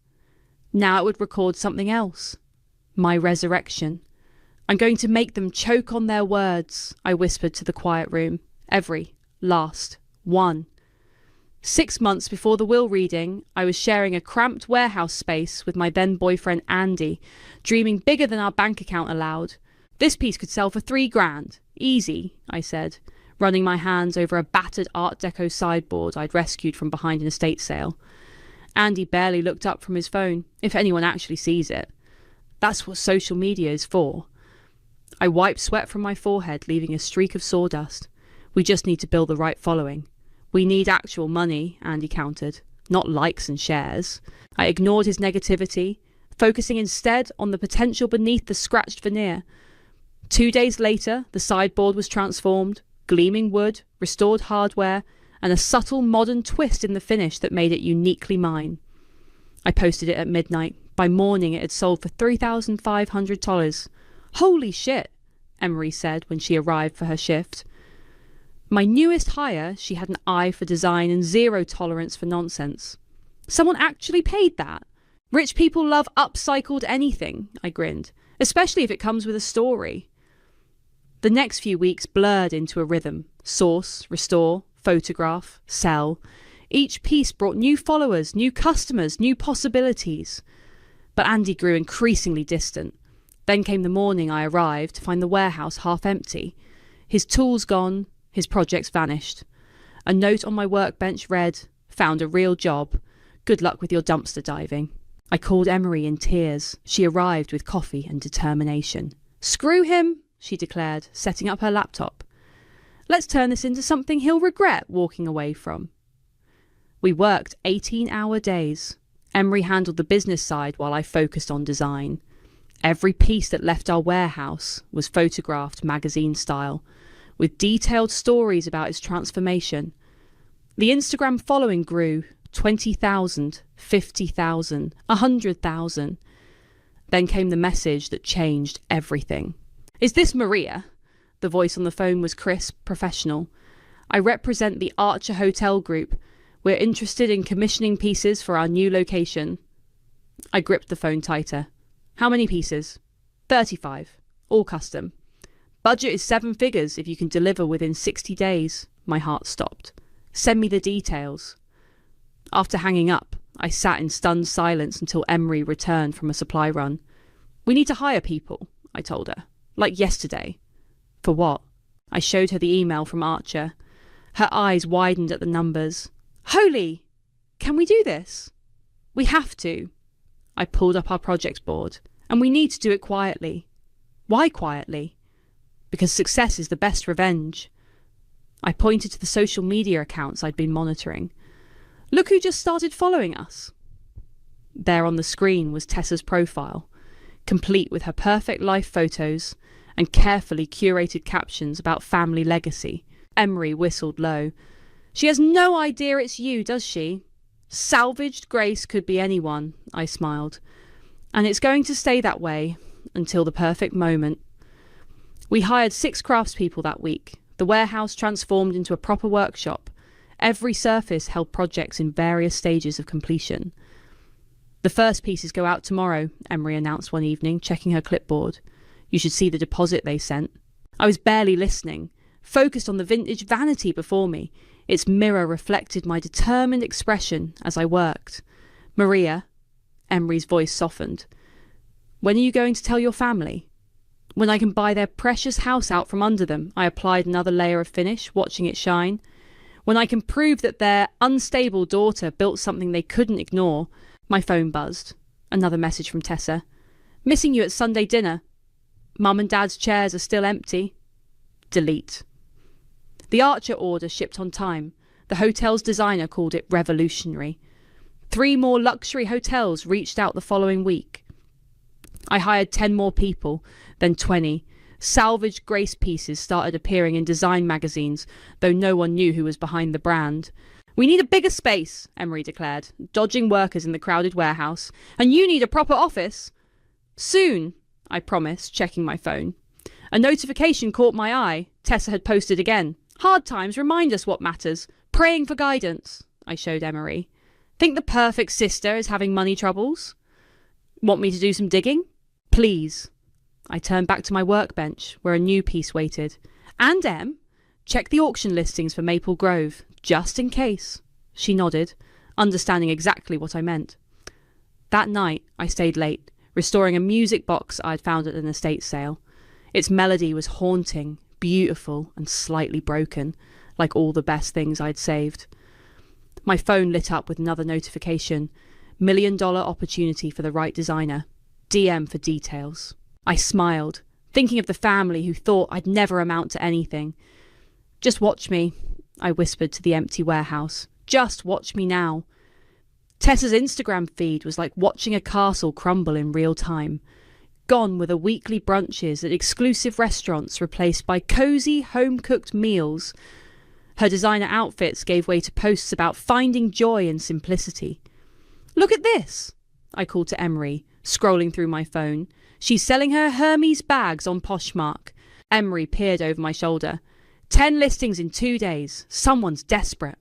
Now it would record something else. My resurrection. "I'm going to make them choke on their words," I whispered to the quiet room. Every last one. 6 months before the will reading, I was sharing a cramped warehouse space with my then-boyfriend Andy, dreaming bigger than our bank account allowed. "This piece could sell for $3,000. Easy," I said, running my hands over a battered Art Deco sideboard I'd rescued from behind an estate sale. Andy barely looked up from his phone, if anyone actually sees it. That's what social media is for. I wiped sweat from my forehead, leaving a streak of sawdust. "We just need to build the right following. We need actual money," Andy countered, "not likes and shares." I ignored his negativity, focusing instead on the potential beneath the scratched veneer. 2 days later, the sideboard was transformed, gleaming wood, restored hardware, and a subtle modern twist in the finish that made it uniquely mine. I posted it at midnight. By morning, it had sold for $3,500. "Holy shit," Emery said when she arrived for her shift. My newest hire, she had an eye for design and zero tolerance for nonsense. "Someone actually paid that? Rich people love upcycled anything," I grinned, "especially if it comes with a story." The next few weeks blurred into a rhythm. Source, restore, photograph, sell. Each piece brought new followers, new customers, new possibilities. But Andy grew increasingly distant. Then came the morning I arrived to find the warehouse half empty. His tools gone, his projects vanished. A note on my workbench read, "Found a real job. Good luck with your dumpster diving." I called Emery in tears. She arrived with coffee and determination. "Screw him," she declared, setting up her laptop. "Let's turn this into something he'll regret walking away from." We worked 18-hour days. Emery handled the business side while I focused on design. Every piece that left our warehouse was photographed magazine style, with detailed stories about its transformation. The Instagram following grew 20,000, 50,000, 100,000. Then came the message that changed everything. "Is this Maria?" The voice on the phone was crisp, professional. "I represent the Archer Hotel Group. We're interested in commissioning pieces for our new location." I gripped the phone tighter. "How many pieces?" 35. All custom. "Budget is 7 figures if you can deliver within 60 days. My heart stopped. "Send me the details." After hanging up, I sat in stunned silence until Emery returned from a supply run. We need to hire people, I told her. Like yesterday. For what? I showed her the email from Archer. Her eyes widened at the numbers. Holy! Can we do this? We have to. I pulled up our project board. And we need to do it quietly. Why quietly? Because success is the best revenge. I pointed to the social media accounts I'd been monitoring. Look who just started following us. There on the screen was Tessa's profile, complete with her perfect life photos and carefully curated captions about family legacy. Emery whistled low. She has no idea it's you, does she? Salvaged grace could be anyone, I smiled. And it's going to stay that way until the perfect moment. We hired 6 craftspeople that week. The warehouse transformed into a proper workshop. Every surface held projects in various stages of completion. The first pieces go out tomorrow, Emery announced one evening, checking her clipboard. You should see the deposit they sent. I was barely listening, focused on the vintage vanity before me. Its mirror reflected my determined expression as I worked. Maria, Emery's voice softened. When are you going to tell your family? When I can buy their precious house out from under them, I applied another layer of finish, watching it shine. When I can prove that their unstable daughter built something they couldn't ignore. My phone buzzed. Another message from Tessa. Missing you at Sunday dinner. Mum and Dad's chairs are still empty. Delete. The Archer order shipped on time. The hotel's designer called it revolutionary. 3 more luxury hotels reached out the following week. I hired 10 more people, then 20. Salvaged grace pieces started appearing in design magazines, though no one knew who was behind the brand. We need a bigger space, Emery declared, dodging workers in the crowded warehouse. And you need a proper office. Soon, I promised, checking my phone. A notification caught my eye. Tessa had posted again. Hard times remind us what matters. Praying for guidance, I showed Emery. Think the perfect sister is having money troubles? Want me to do some digging? Please. I turned back to my workbench, where a new piece waited. And Em, check the auction listings for Maple Grove, just in case. She nodded, understanding exactly what I meant. That night, I stayed late, restoring a music box I'd found at an estate sale. Its melody was haunting, beautiful, and slightly broken, like all the best things I'd saved. My phone lit up with another notification. $1 million opportunity for the right designer. DM for details. I smiled, thinking of the family who thought I'd never amount to anything. Just watch me, I whispered to the empty warehouse. Just watch me now. Tessa's Instagram feed was like watching a castle crumble in real time. Gone were the weekly brunches at exclusive restaurants replaced by cosy, home-cooked meals. Her designer outfits gave way to posts about finding joy in simplicity. Look at this, I called to Emery, scrolling through my phone. She's selling her Hermes bags on Poshmark. Emery peered over my shoulder. 10 listings in 2 days. Someone's desperate.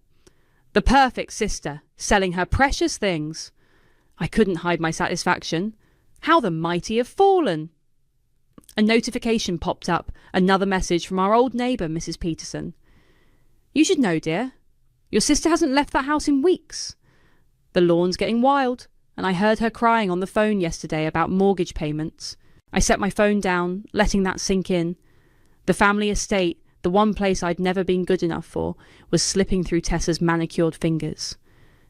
The perfect sister, selling her precious things. I couldn't hide my satisfaction. How the mighty have fallen. A notification popped up, another message from our old neighbour, Mrs. Peterson. You should know, dear. Your sister hasn't left that house in weeks. The lawn's getting wild, and I heard her crying on the phone yesterday about mortgage payments. I set my phone down, letting that sink in. The family estate, the one place I'd never been good enough for, was slipping through Tessa's manicured fingers.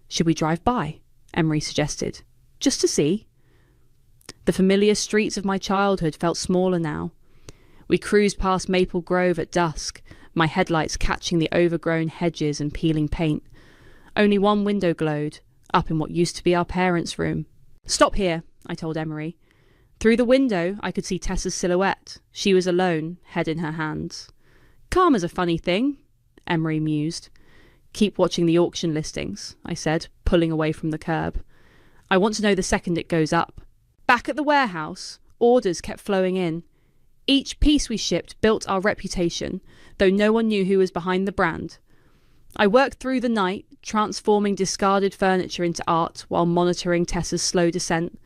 Should we drive by? Emery suggested. Just to see. The familiar streets of my childhood felt smaller now. We cruised past Maple Grove at dusk, my headlights catching the overgrown hedges and peeling paint. Only one window glowed, up in what used to be our parents' room. Stop here, I told Emery. Through the window, I could see Tessa's silhouette. She was alone, head in her hands. Karma's a funny thing, Emery mused. Keep watching the auction listings, I said, pulling away from the curb. I want to know the second it goes up. Back at the warehouse, orders kept flowing in. Each piece we shipped built our reputation, though no one knew who was behind the brand. I worked through the night, transforming discarded furniture into art while monitoring Tessa's slow descent.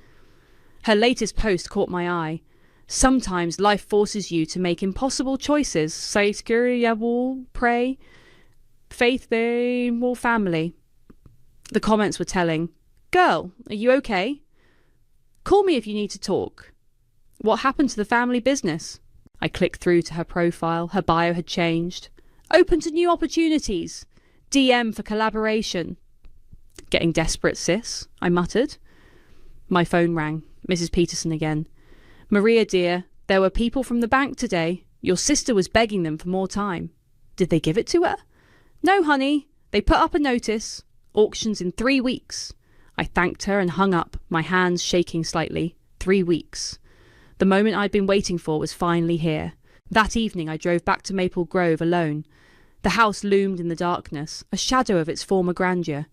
Her latest post caught my eye. Sometimes life forces you to make impossible choices. Pray, faith, family. The comments were telling. Girl, are you okay? Call me if you need to talk. What happened to the family business? I clicked through to her profile. Her bio had changed. Open to new opportunities. DM for collaboration. Getting desperate, sis, I muttered. My phone rang. Mrs. Peterson again. Maria, dear, there were people from the bank today. Your sister was begging them for more time. Did they give it to her? No, honey. They put up a notice. Auctions in 3 weeks. I thanked her and hung up, my hands shaking slightly. 3 weeks. The moment I'd been waiting for was finally here. That evening I drove back to Maple Grove alone. The house loomed in the darkness, a shadow of its former grandeur.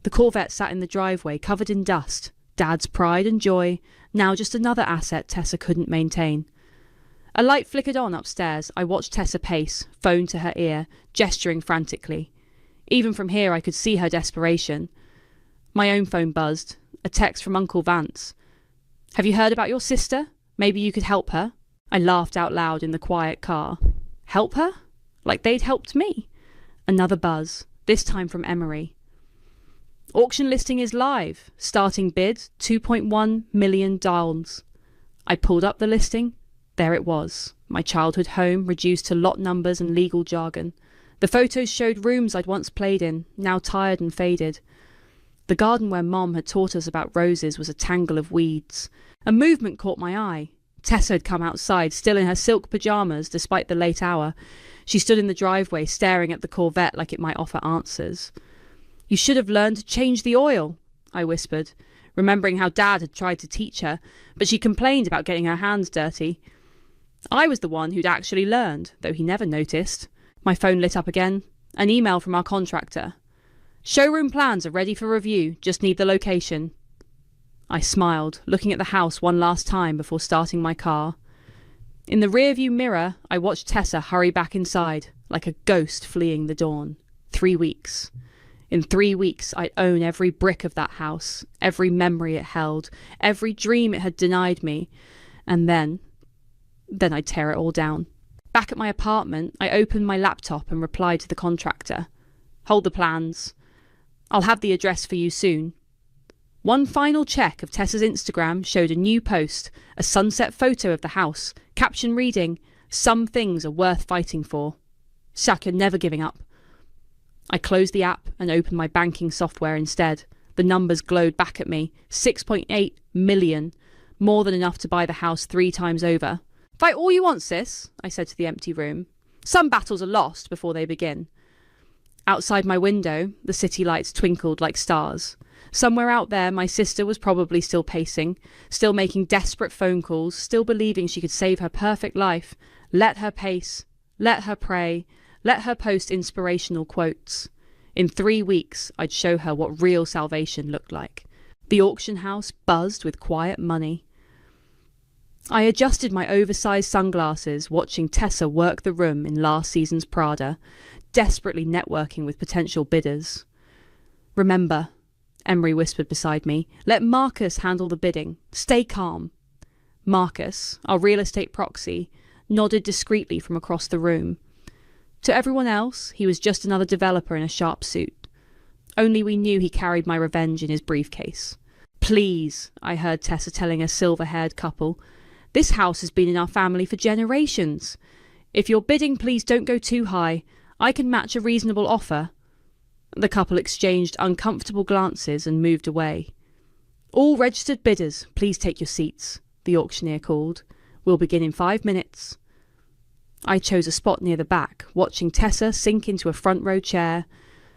The Corvette sat in the driveway, covered in dust. Dad's pride and joy, now just another asset Tessa couldn't maintain. A light flickered on upstairs. I watched Tessa pace, phone to her ear, gesturing frantically. Even from here I could see her desperation. My own phone buzzed. A text from Uncle Vance. Have you heard about your sister? Maybe you could help her? I laughed out loud in the quiet car. Help her? Like they'd helped me. Another buzz, this time from Emery. Auction listing is live. Starting bid, $2.1 million. I pulled up the listing. There it was. My childhood home, reduced to lot numbers and legal jargon. The photos showed rooms I'd once played in, now tired and faded. The garden where Mom had taught us about roses was a tangle of weeds. A movement caught my eye. Tessa had come outside, still in her silk pyjamas, despite the late hour. She stood in the driveway, staring at the Corvette like it might offer answers. You should have learned to change the oil, I whispered, remembering how Dad had tried to teach her, but she complained about getting her hands dirty. I was the one who'd actually learned, though he never noticed. My phone lit up again. An email from our contractor. Showroom plans are ready for review, just need the location. I smiled, looking at the house one last time before starting my car. In the rearview mirror, I watched Tessa hurry back inside, like a ghost fleeing the dawn. 3 weeks. In 3 weeks, I'd own every brick of that house, every memory it held, every dream it had denied me. And then I'd tear it all down. Back at my apartment, I opened my laptop and replied to the contractor. Hold the plans. I'll have the address for you soon. One final check of Tessa's Instagram showed a new post, a sunset photo of the house, caption reading, "Some things are worth fighting for." Shaka never giving up. I closed the app and opened my banking software instead. The numbers glowed back at me. 6.8 million. More than enough to buy the house 3 times over. Fight all you want, sis, I said to the empty room. Some battles are lost before they begin. Outside my window, the city lights twinkled like stars. Somewhere out there, my sister was probably still pacing, still making desperate phone calls, still believing she could save her perfect life. Let her pace. Let her pray. Let her post inspirational quotes. In 3 weeks, I'd show her what real salvation looked like. The auction house buzzed with quiet money. I adjusted my oversized sunglasses, watching Tessa work the room in last season's Prada, desperately networking with potential bidders. Remember, Emery whispered beside me, let Marcus handle the bidding. Stay calm. Marcus, our real estate proxy, nodded discreetly from across the room. To everyone else, he was just another developer in a sharp suit. Only we knew he carried my revenge in his briefcase. Please, I heard Tessa telling a silver-haired couple. This house has been in our family for generations. If you're bidding, please don't go too high. I can match a reasonable offer. The couple exchanged uncomfortable glances and moved away. All registered bidders, please take your seats, the auctioneer called. We'll begin in 5 minutes. I chose a spot near the back, watching Tessa sink into a front row chair.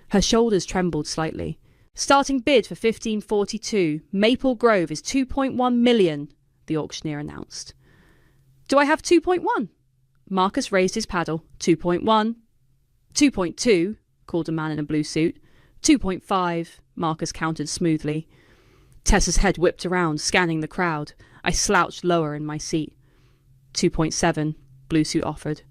Her shoulders trembled slightly. Starting bid for 1542. Maple Grove is 2.1 million, the auctioneer announced. Do I have 2.1? Marcus raised his paddle. 2.1. 2.2, called a man in a blue suit. 2.5, Marcus counted smoothly. Tessa's head whipped around, scanning the crowd. I slouched lower in my seat. 2.7, blue suit offered.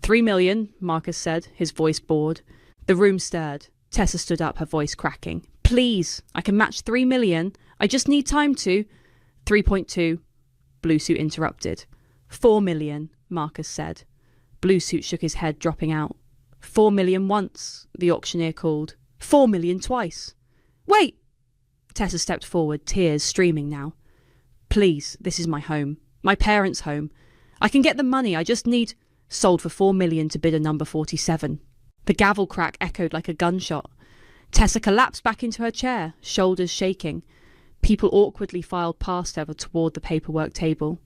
3 million, Marcus said, his voice bored. The room stirred. Tessa stood up, her voice cracking. Please, I can match 3 million. I just need time to. 3.2, blue suit interrupted. 4 million, Marcus said. Blue suit shook his head, dropping out. 4 million once, the auctioneer called. 4 million twice. Wait! Tessa stepped forward, tears streaming now. Please, this is my home. My parents' home. I can get the money, I just need... Sold for $4 million to bidder number 47. The gavel crack echoed like a gunshot. Tessa collapsed back into her chair, shoulders shaking. People awkwardly filed past her toward the paperwork table.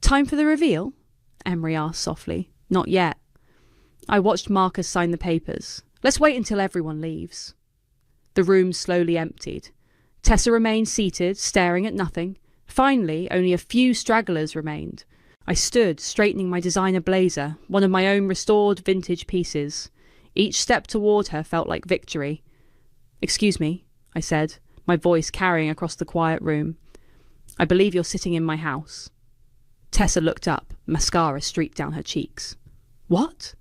Time for the reveal? Emery asked softly. Not yet. I watched Marcus sign the papers. Let's wait until everyone leaves. The room slowly emptied. Tessa remained seated, staring at nothing. Finally, only a few stragglers remained. I stood, straightening my designer blazer, one of my own restored vintage pieces. Each step toward her felt like victory. Excuse me, I said, my voice carrying across the quiet room. I believe you're sitting in my house. Tessa looked up, mascara streaked down her cheeks. What?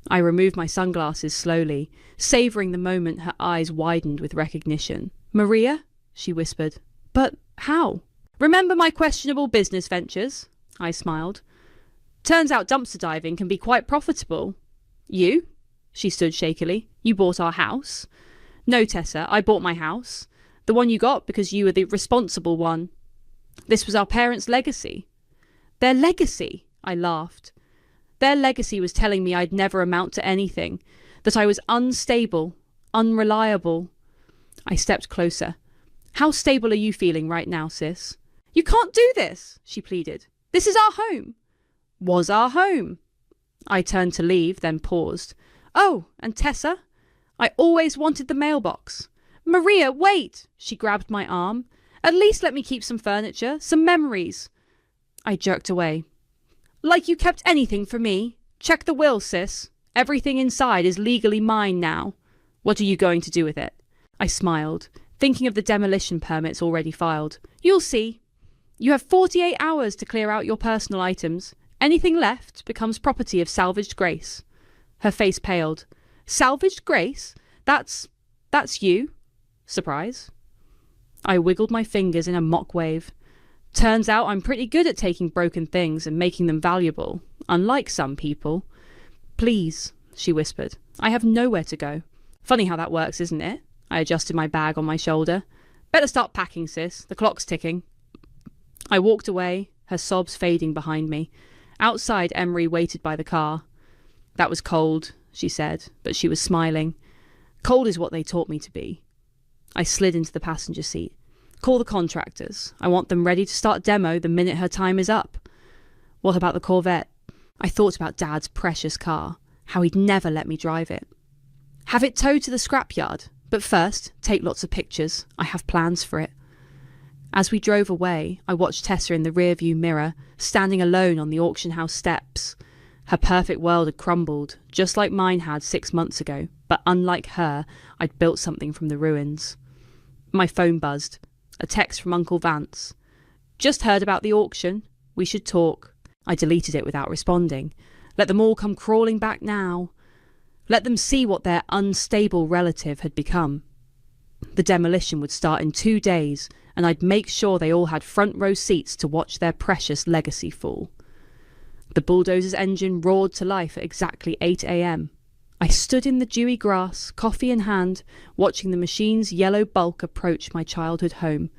I removed my sunglasses slowly, savouring the moment her eyes widened with recognition. Maria? She whispered. But how? Remember my questionable business ventures? I smiled. Turns out dumpster diving can be quite profitable. You? She stood shakily. You bought our house? No, Tessa, I bought my house. The one you got because you were the responsible one. This was our parents' legacy. Their legacy? I laughed. Their legacy was telling me I'd never amount to anything, that I was unstable, unreliable. I stepped closer. How stable are you feeling right now, sis? You can't do this, she pleaded. This is our home. Was our home. I turned to leave, then paused. Oh, and Tessa? I always wanted the mailbox. Maria, wait! She grabbed my arm. At least let me keep some furniture, some memories. I jerked away. Like you kept anything for me. Check the will, sis. Everything inside is legally mine now. What are you going to do with it? I smiled, thinking of the demolition permits already filed. You'll see. You have 48 hours to clear out your personal items. Anything left becomes property of salvaged grace. Her face paled. Salvaged grace? That's you? Surprise. I wiggled my fingers in a mock wave. Turns out I'm pretty good at taking broken things and making them valuable, unlike some people. Please, she whispered. I have nowhere to go. Funny how that works, isn't it? I adjusted my bag on my shoulder. Better start packing, sis. The clock's ticking. I walked away, her sobs fading behind me. Outside, Emery waited by the car. That was cold, she said, but she was smiling. Cold is what they taught me to be. I slid into the passenger seat. Call the contractors. I want them ready to start demo the minute her time is up. What about the Corvette? I thought about Dad's precious car, how he'd never let me drive it. Have it towed to the scrapyard, but first, take lots of pictures. I have plans for it. As we drove away, I watched Tessa in the rearview mirror, standing alone on the auction house steps. Her perfect world had crumbled, just like mine had 6 months ago, but unlike her, I'd built something from the ruins. My phone buzzed. A text from Uncle Vance. Just heard about the auction. We should talk. I deleted it without responding. Let them all come crawling back now. Let them see what their unstable relative had become. The demolition would start in 2 days, and I'd make sure they all had front row seats to watch their precious legacy fall. The bulldozer's engine roared to life at exactly 8 a.m. I stood in the dewy grass, coffee in hand, watching the machine's yellow bulk approach my childhood home.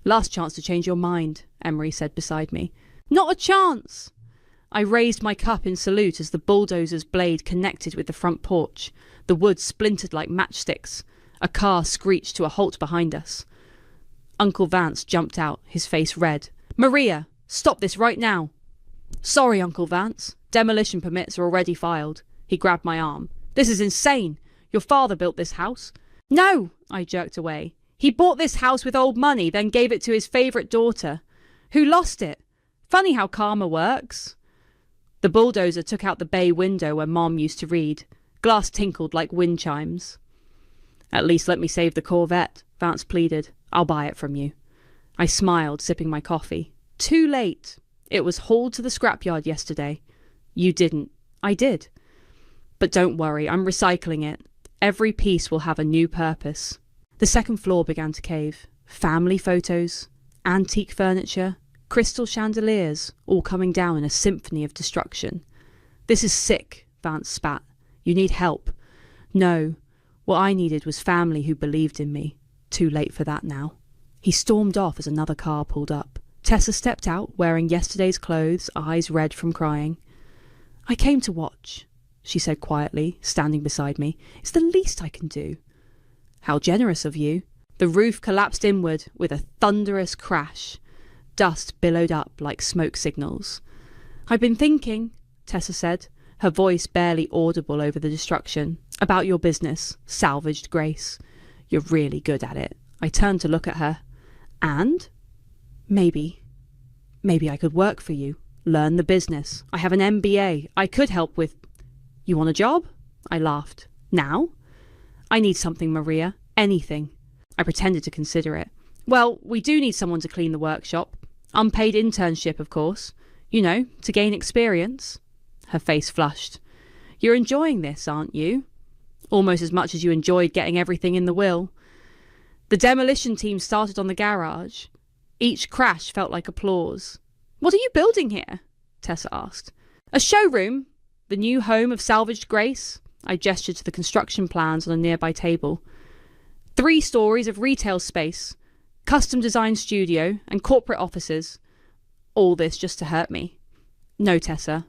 Last chance to change your mind, Emery said beside me. Not a chance! I raised my cup in salute as the bulldozer's blade connected with the front porch. The wood splintered like matchsticks. A car screeched to a halt behind us. Uncle Vance jumped out, his face red. Maria, stop this right now! Sorry, Uncle Vance. Demolition permits are already filed. He grabbed my arm. This is insane. Your father built this house. No, I jerked away. He bought this house with old money, then gave it to his favourite daughter, who lost it. Funny how karma works. The bulldozer took out the bay window where Mom used to read. Glass tinkled like wind chimes. At least let me save the Corvette, Vance pleaded. I'll buy it from you. I smiled, sipping my coffee. Too late. It was hauled to the scrapyard yesterday. You didn't. I did. But don't worry, I'm recycling it. Every piece will have a new purpose. The second floor began to cave. Family photos, antique furniture, crystal chandeliers, all coming down in a symphony of destruction. This is sick, Vance spat. You need help. No, what I needed was family who believed in me. Too late for that now. He stormed off as another car pulled up. Tessa stepped out, wearing yesterday's clothes, eyes red from crying. "I came to watch," she said quietly, standing beside me. "It's the least I can do." "How generous of you." The roof collapsed inward with a thunderous crash. Dust billowed up like smoke signals. "I've been thinking," Tessa said, her voice barely audible over the destruction, "about your business, Salvaged Grace. You're really good at it." I turned to look at her. "And? Maybe I could work for you, learn the business. I have an MBA. I could help with..." "You want a job?" I laughed. "Now?" "I need something, Maria. Anything." I pretended to consider it. "Well, we do need someone to clean the workshop. Unpaid internship, of course. You know, to gain experience." Her face flushed. "You're enjoying this, aren't you? Almost as much as you enjoyed getting everything in the will." The demolition team started on the garage. Each crash felt like applause. "What are you building here?" Tessa asked. "A showroom. The new home of Salvaged Grace." I gestured to the construction plans on a nearby table. 3 stories of retail space, custom design studio, and corporate offices. All this just to hurt me. No, Tessa.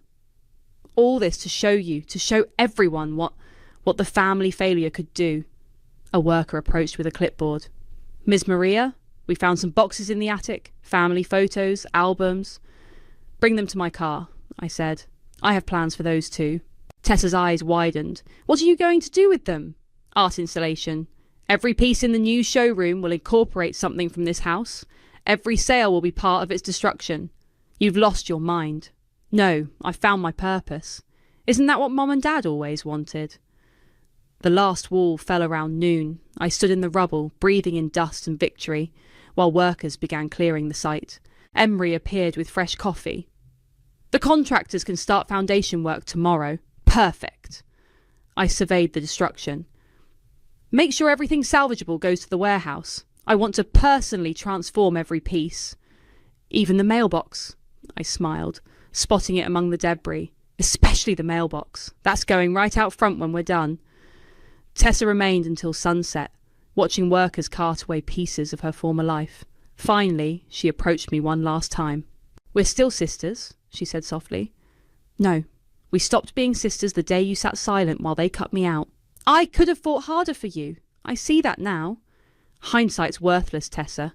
All this to show you, to show everyone what the family failure could do. A worker approached with a clipboard. "Ms. Maria, we found some boxes in the attic, family photos, albums." "Bring them to my car," I said. "I have plans for those too." Tessa's eyes widened. "What are you going to do with them?" "Art installation. Every piece in the new showroom will incorporate something from this house. Every sale will be part of its destruction." "You've lost your mind." "No, I've found my purpose. Isn't that what Mom and Dad always wanted?" The last wall fell around noon. I stood in the rubble, breathing in dust and victory, while workers began clearing the site. Emery appeared with fresh coffee. "The contractors can start foundation work tomorrow." "Perfect." I surveyed the destruction. "Make sure everything salvageable goes to the warehouse. I want to personally transform every piece." "Even the mailbox?" I smiled, spotting it among the debris. "Especially the mailbox. That's going right out front when we're done." Tessa remained until sunset, watching workers cart away pieces of her former life. Finally, she approached me one last time. "We're still sisters," she said softly. "No, we stopped being sisters the day you sat silent while they cut me out. I could have fought harder for you. I see that now. Hindsight's worthless, Tessa.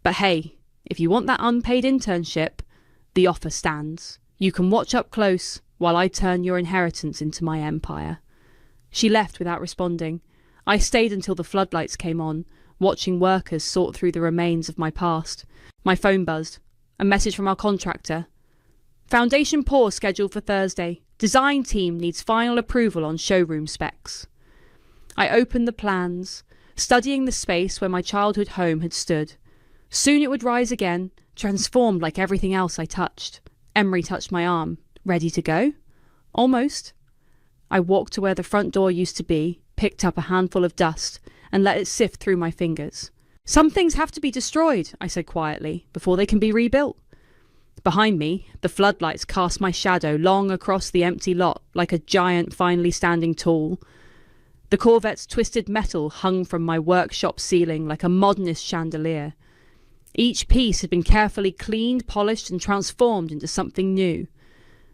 But hey, if you want that unpaid internship, the offer stands. You can watch up close while I turn your inheritance into my empire." She left without responding. I stayed until the floodlights came on, watching workers sort through the remains of my past. My phone buzzed. A message from our contractor. "Foundation pour scheduled for Thursday. Design team needs final approval on showroom specs." I opened the plans, studying the space where my childhood home had stood. Soon it would rise again, transformed like everything else I touched. Emery touched my arm. "Ready to go?" "Almost." I walked to where the front door used to be, picked up a handful of dust, and let it sift through my fingers. "Some things have to be destroyed," I said quietly, "before they can be rebuilt." Behind me, the floodlights cast my shadow long across the empty lot, like a giant finally standing tall. The Corvette's twisted metal hung from my workshop ceiling like a modernist chandelier. Each piece had been carefully cleaned, polished, and transformed into something new.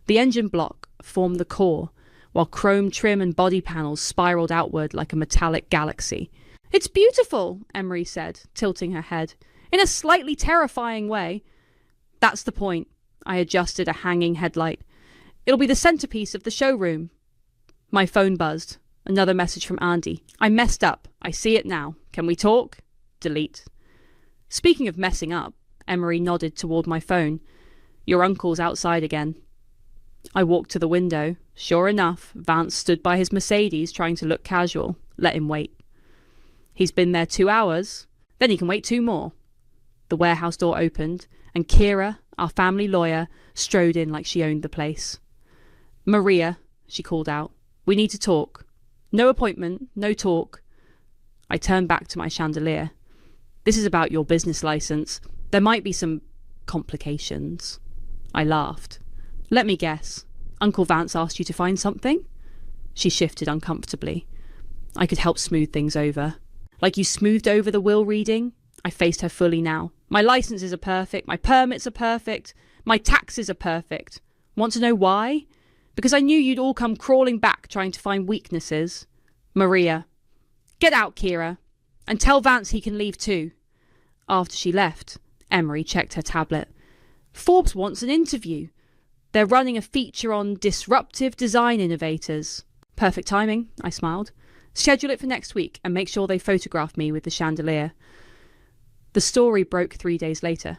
The engine block formed the core, while chrome trim and body panels spiraled outward like a metallic galaxy. "It's beautiful," Emery said, tilting her head, "in a slightly terrifying way." "That's the point." I adjusted a hanging headlight. "It'll be the centerpiece of the showroom." My phone buzzed. Another message from Andy. "I messed up. I see it now. Can we talk?" Delete. "Speaking of messing up," Emery nodded toward my phone. "Your uncle's outside again." I walked to the window. Sure enough, Vance stood by his Mercedes trying to look casual. Let him wait. "He's been there 2 hours. Then he can wait 2 more. The warehouse door opened, and Kira, our family lawyer, strode in like she owned the place. "Maria," she called out, "we need to talk. No appointment, no talk." I turned back to my chandelier. "This is about your business license. There might be some complications." I laughed. "Let me guess. Uncle Vance asked you to find something?" She shifted uncomfortably. "I could help smooth things over. Like you smoothed over the will reading? I faced her fully now. My licenses are perfect. My permits are perfect. My taxes are perfect. Want to know why? Because I knew you'd all come crawling back trying to find weaknesses. Maria. Get out, Kira. And tell Vance he can leave too. After she left, Emery checked her tablet. Forbes wants an interview. They're running a feature on disruptive design innovators. Perfect timing, I smiled. Schedule it for next week and make sure they photograph me with the chandelier. The story broke 3 days later.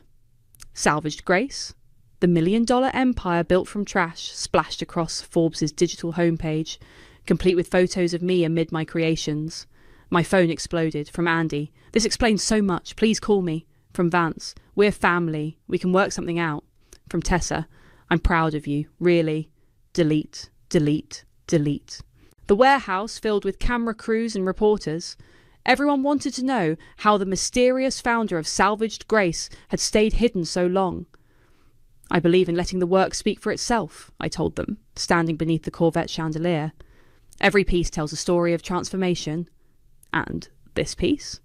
Salvaged Grace, the $1 million empire built from trash, splashed across Forbes' digital homepage, complete with photos of me amid my creations. My phone exploded. From Andy. This explains so much. Please call me. From Vance. We're family. We can work something out. From Tessa. I'm proud of you. Really. Delete. Delete. Delete. The warehouse filled with camera crews and reporters. Everyone wanted to know how the mysterious founder of Salvaged Grace had stayed hidden so long. I believe in letting the work speak for itself, I told them, standing beneath the Corvette chandelier. Every piece tells a story of transformation. And this piece?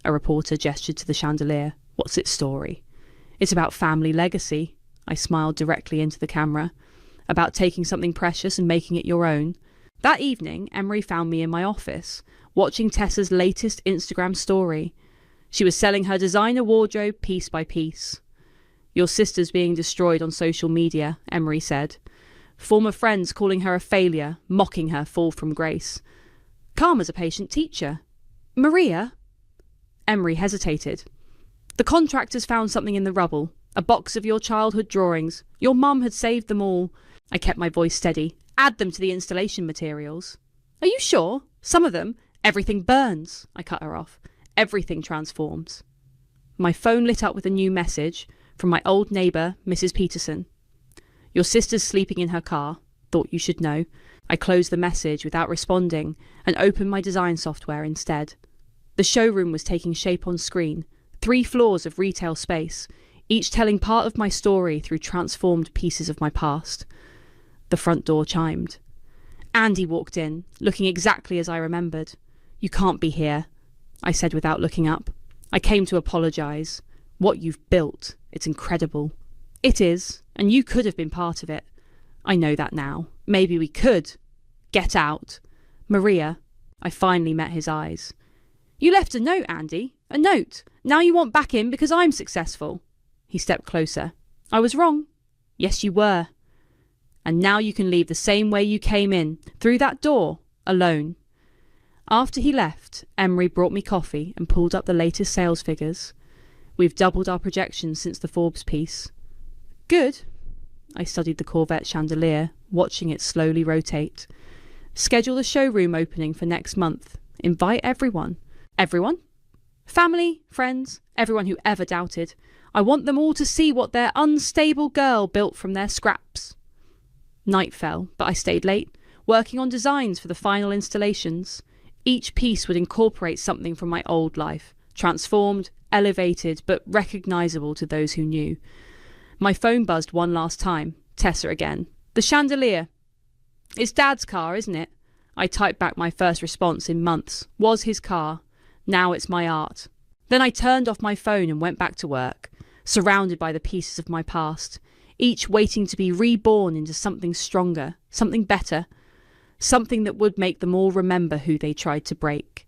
A reporter gestured to the chandelier. What's its story? It's about family legacy. I smiled directly into the camera. About taking something precious and making it your own. That evening, Emery found me in my office, watching Tessa's latest Instagram story. She was selling her designer wardrobe piece by piece. Your sister's being destroyed on social media, Emery said. Former friends calling her a failure, mocking her fall from grace. Karma's a patient teacher. Maria? Emery hesitated. The contractors found something in the rubble. A box of your childhood drawings. Your mum had saved them all. I kept my voice steady. Add them to the installation materials. Are you sure? Some of them. Everything burns. I cut her off. Everything transforms. My phone lit up with a new message from my old neighbour, Mrs. Peterson. Your sister's sleeping in her car. Thought you should know. I closed the message without responding and opened my design software instead. The showroom was taking shape on screen. 3 floors of retail space, each telling part of my story through transformed pieces of my past. The front door chimed. Andy walked in, looking exactly as I remembered. You can't be here, I said without looking up. I came to apologise. What you've built, it's incredible. It is, and you could have been part of it. I know that now. Maybe we could. Get out. Maria. I finally met his eyes. You left a note, Andy. A note. Now you want back in because I'm successful. He stepped closer. I was wrong. Yes, you were. And now you can leave the same way you came in, through that door, alone. After he left, Emery brought me coffee and pulled up the latest sales figures. We've doubled our projections since the Forbes piece. Good. I studied the Corvette chandelier, watching it slowly rotate. Schedule a showroom opening for next month. Invite everyone. Everyone? Family, friends, everyone who ever doubted. I want them all to see what their unstable girl built from their scraps. Night fell, but I stayed late, working on designs for the final installations. Each piece would incorporate something from my old life, transformed, elevated, but recognisable to those who knew. My phone buzzed one last time. Tessa again. The chandelier. It's Dad's car, isn't it? I typed back my first response in months. Was his car. Now it's my art. Then I turned off my phone and went back to work, surrounded by the pieces of my past, each waiting to be reborn into something stronger, something better, something that would make them all remember who they tried to break.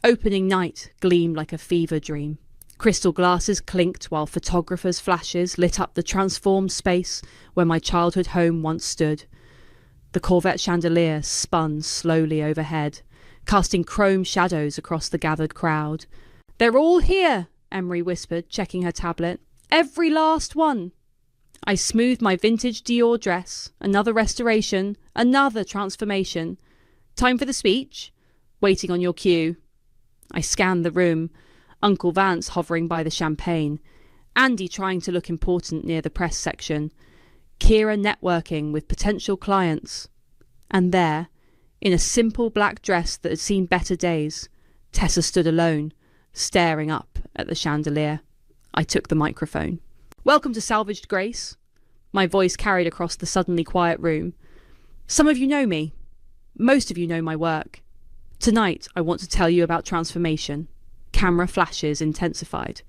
Opening night gleamed like a fever dream. Crystal glasses clinked while photographers' flashes lit up the transformed space where my childhood home once stood. The Corvette chandelier spun slowly overhead, casting chrome shadows across the gathered crowd. They're all here, Emery whispered, checking her tablet. Every last one. I smoothed my vintage Dior dress. Another restoration, another transformation. Time for the speech? Waiting on your cue. I scanned the room. Uncle Vance hovering by the champagne. Andy trying to look important near the press section. Kira networking with potential clients. And there, in a simple black dress that had seen better days, Tessa stood alone, staring up at the chandelier. I took the microphone. Welcome to Salvaged Grace. My voice carried across the suddenly quiet room. Some of you know me. Most of you know my work. Tonight, I want to tell you about transformation. Camera flashes intensified.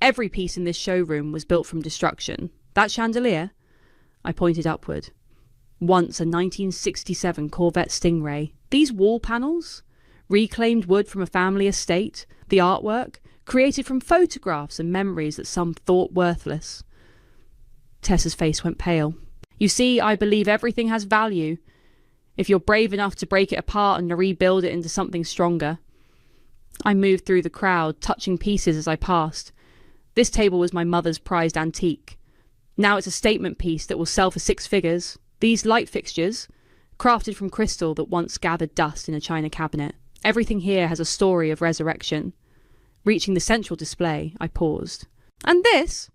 Every piece in this showroom was built from destruction. That chandelier? I pointed upward. Once a 1967 Corvette Stingray. These wall panels? Reclaimed wood from a family estate. The artwork? Created from photographs and memories that some thought worthless. Tessa's face went pale. You see, I believe everything has value. If you're brave enough to break it apart and rebuild it into something stronger. I moved through the crowd, touching pieces as I passed. This table was my mother's prized antique. Now it's a statement piece that will sell for 6 figures. These light fixtures, crafted from crystal that once gathered dust in a china cabinet. Everything here has a story of resurrection. Reaching the central display, I paused. And this?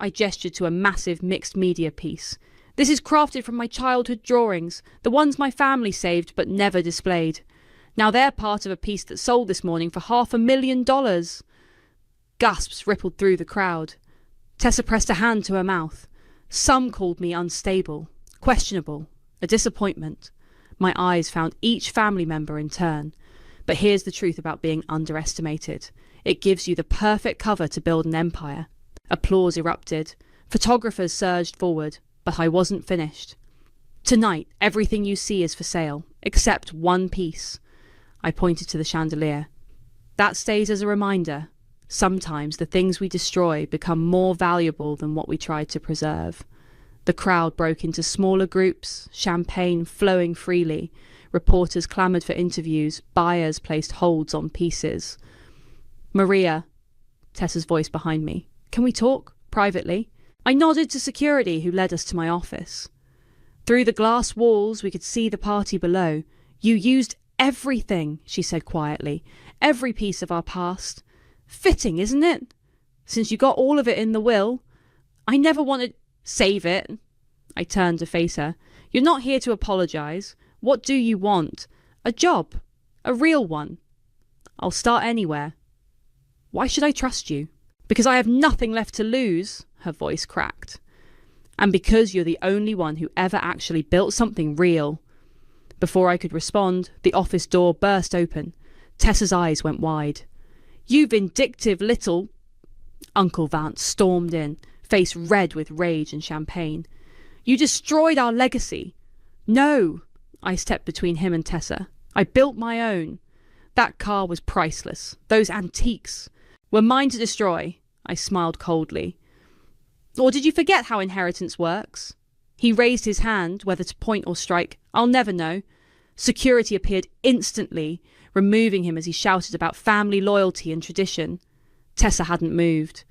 I gestured to a massive mixed media piece. This is crafted from my childhood drawings, the ones my family saved but never displayed. Now they're part of a piece that sold this morning for $500,000. Gasps rippled through the crowd. Tessa pressed a hand to her mouth. Some called me unstable, questionable, a disappointment. My eyes found each family member in turn. But here's the truth about being underestimated. It gives you the perfect cover to build an empire. Applause erupted. Photographers surged forward, but I wasn't finished. Tonight, everything you see is for sale, except one piece. I pointed to the chandelier. That stays as a reminder. Sometimes the things we destroy become more valuable than what we try to preserve. The crowd broke into smaller groups, champagne flowing freely. Reporters clamoured for interviews, buyers placed holds on pieces. Maria, Tessa's voice behind me. Can we talk? Privately? I nodded to security who led us to my office. Through the glass walls we could see the party below. You used everything, she said quietly. Every piece of our past. Fitting, isn't it? Since you got all of it in the will. I never wanted... Save it. I turned to face her. You're not here to apologise. What do you want? A job. A real one. I'll start anywhere. Why should I trust you? Because I have nothing left to lose, her voice cracked. And because you're the only one who ever actually built something real. Before I could respond, the office door burst open. Tessa's eyes went wide. You vindictive little... Uncle Vance stormed in, face red with rage and champagne. You destroyed our legacy. No, I stepped between him and Tessa. I built my own. That car was priceless. Those antiques were mine to destroy. I smiled coldly. Or did you forget how inheritance works? He raised his hand, whether to point or strike. I'll never know. Security appeared instantly, removing him as he shouted about family loyalty and tradition. Tessa hadn't moved.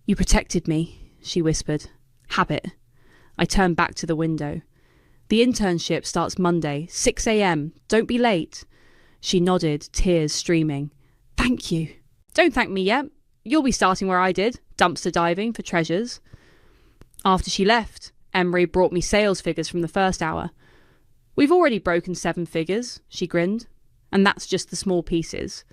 You protected me, she whispered. Habit. I turned back to the window. The internship starts Monday, 6 a.m. Don't be late. She nodded, tears streaming. Thank you. Don't thank me yet. You'll be starting where I did, dumpster diving for treasures. After she left, Emery brought me sales figures from the first hour. We've already broken 7 figures, she grinned. And that's just the small pieces.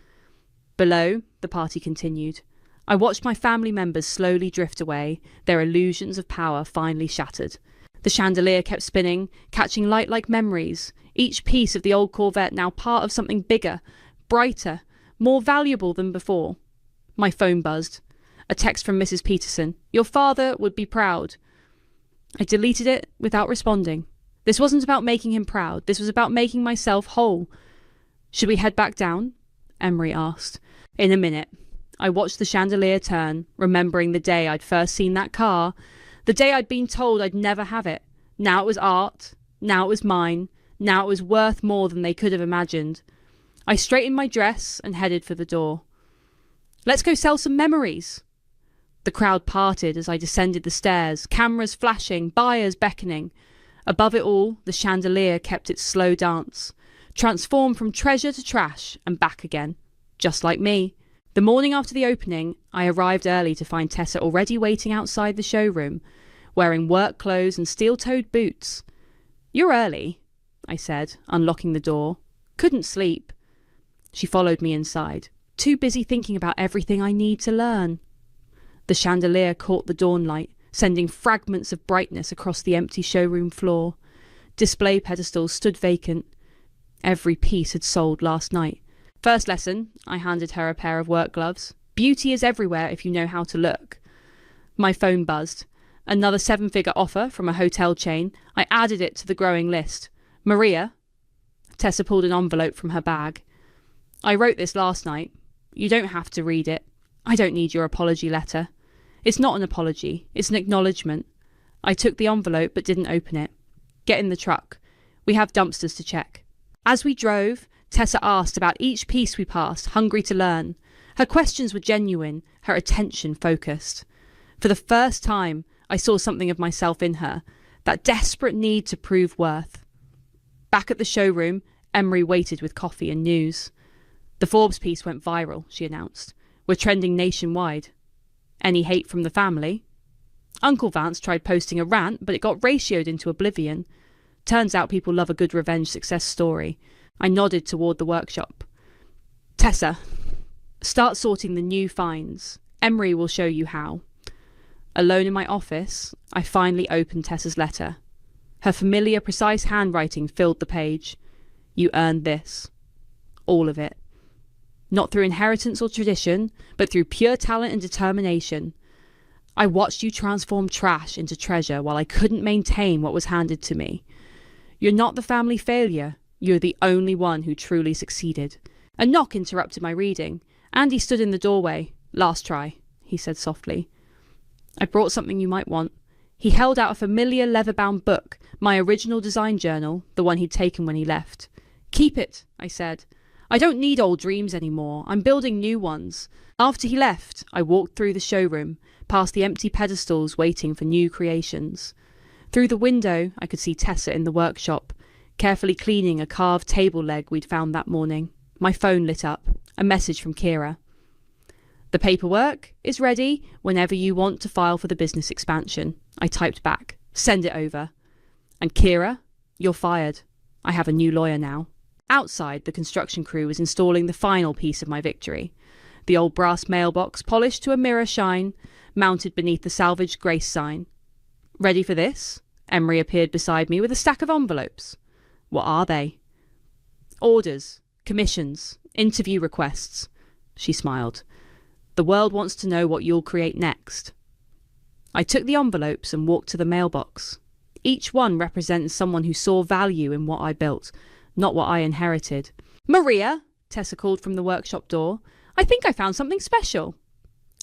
Below, the party continued. I watched my family members slowly drift away, their illusions of power finally shattered. The chandelier kept spinning, catching light like memories, each piece of the old Corvette now part of something bigger, brighter, more valuable than before. My phone buzzed. A text from Mrs. Peterson. Your father would be proud. I deleted it without responding. This wasn't about making him proud. This was about making myself whole. Should we head back down? Emery asked. In a minute. I watched the chandelier turn, remembering the day I'd first seen that car, the day I'd been told I'd never have it. Now it was art. Now it was mine. Now it was worth more than they could have imagined. I straightened my dress and headed for the door. Let's go sell some memories. The crowd parted as I descended the stairs, cameras flashing, buyers beckoning. Above it all, the chandelier kept its slow dance, transformed from treasure to trash and back again, just like me. The morning after the opening, I arrived early to find Tessa already waiting outside the showroom, wearing work clothes and steel-toed boots. You're early, I said, unlocking the door. Couldn't sleep. She followed me inside, too busy thinking about everything I need to learn. The chandelier caught the dawn light, sending fragments of brightness across the empty showroom floor. Display pedestals stood vacant. Every piece had sold last night. First lesson, I handed her a pair of work gloves. Beauty is everywhere if you know how to look. My phone buzzed. Another 7-figure offer from a hotel chain. I added it to the growing list. Maria. Tessa pulled an envelope from her bag. I wrote this last night. You don't have to read it. I don't need your apology letter. It's not an apology. It's an acknowledgement. I took the envelope but didn't open it. Get in the truck. We have dumpsters to check. As we drove, Tessa asked about each piece we passed, hungry to learn. Her questions were genuine, her attention focused. For the first time, I saw something of myself in her, that desperate need to prove worth. Back at the showroom, Emery waited with coffee and news. The Forbes piece went viral, she announced. We're trending nationwide. Any hate from the family? Uncle Vance tried posting a rant, but it got ratioed into oblivion. Turns out people love a good revenge success story. I nodded toward the workshop. Tessa, start sorting the new finds. Emery will show you how. Alone in my office, I finally opened Tessa's letter. Her familiar, precise handwriting filled the page. You earned this. All of it. Not through inheritance or tradition, but through pure talent and determination. I watched you transform trash into treasure while I couldn't maintain what was handed to me. You're not the family failure. You're the only one who truly succeeded. A knock interrupted my reading. Andy stood in the doorway. Last try, he said softly. I brought something you might want. He held out a familiar leather-bound book, my original design journal, the one he'd taken when he left. Keep it, I said. I don't need old dreams anymore. I'm building new ones. After he left, I walked through the showroom, past the empty pedestals waiting for new creations. Through the window, I could see Tessa in the workshop, carefully cleaning a carved table leg we'd found that morning. My phone lit up. A message from Kira. The paperwork is ready whenever you want to file for the business expansion. I typed back. Send it over. And Kira, you're fired. I have a new lawyer now. Outside, the construction crew was installing the final piece of my victory. The old brass mailbox, polished to a mirror shine, mounted beneath the salvaged grace sign. Ready for this? Emery appeared beside me with a stack of envelopes. What are they? Orders, commissions, interview requests. She smiled. The world wants to know what you'll create next. I took the envelopes and walked to the mailbox. Each one represents someone who saw value in what I built, not what I inherited. Maria, Tessa called from the workshop door. I think I found something special.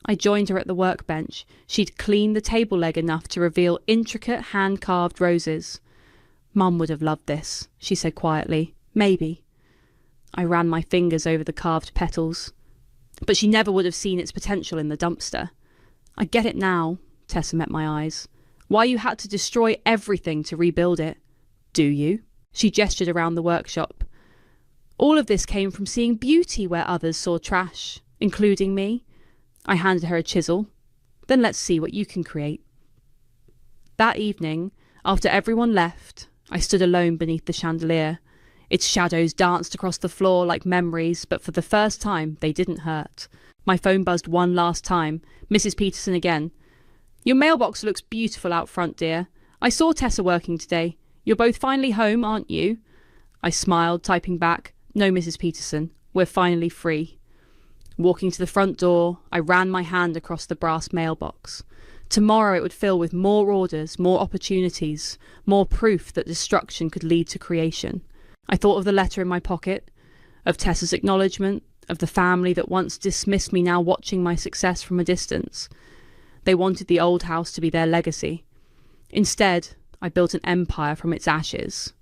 I joined her at the workbench. She'd cleaned the table leg enough to reveal intricate hand-carved roses. Mum would have loved this, she said quietly. Maybe. I ran my fingers over the carved petals. But she never would have seen its potential in the dumpster. I get it now, Tessa met my eyes. Why you had to destroy everything to rebuild it. Do you? She gestured around the workshop. All of this came from seeing beauty where others saw trash, including me. I handed her a chisel. Then let's see what you can create. That evening, after everyone left, I stood alone beneath the chandelier. Its shadows danced across the floor like memories, but for the first time, they didn't hurt. My phone buzzed one last time. Mrs. Peterson again. Your mailbox looks beautiful out front, dear. I saw Tessa working today. You're both finally home, aren't you? I smiled, typing back. No, Mrs. Peterson. We're finally free. Walking to the front door, I ran my hand across the brass mailbox. Tomorrow it would fill with more orders, more opportunities, more proof that destruction could lead to creation. I thought of the letter in my pocket, of Tessa's acknowledgement, of the family that once dismissed me now watching my success from a distance. They wanted the old house to be their legacy. Instead, I built an empire from its ashes.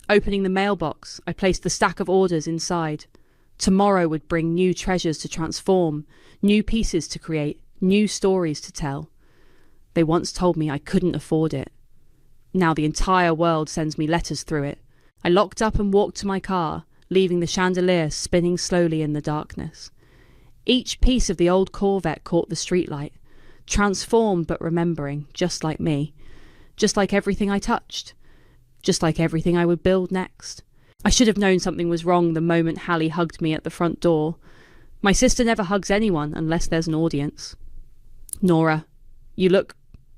Opening the mailbox, I placed the stack of orders inside. Tomorrow would bring new treasures to transform, new pieces to create, new stories to tell. They once told me I couldn't afford it. Now the entire world sends me letters through it. I locked up and walked to my car, leaving the chandelier spinning slowly in the darkness. Each piece of the old Corvette caught the streetlight, transformed but remembering, just like me, just like everything I touched, just like everything I would build next. I should have known something was wrong the moment Hallie hugged me at the front door. My sister never hugs anyone unless there's an audience. Nora, you look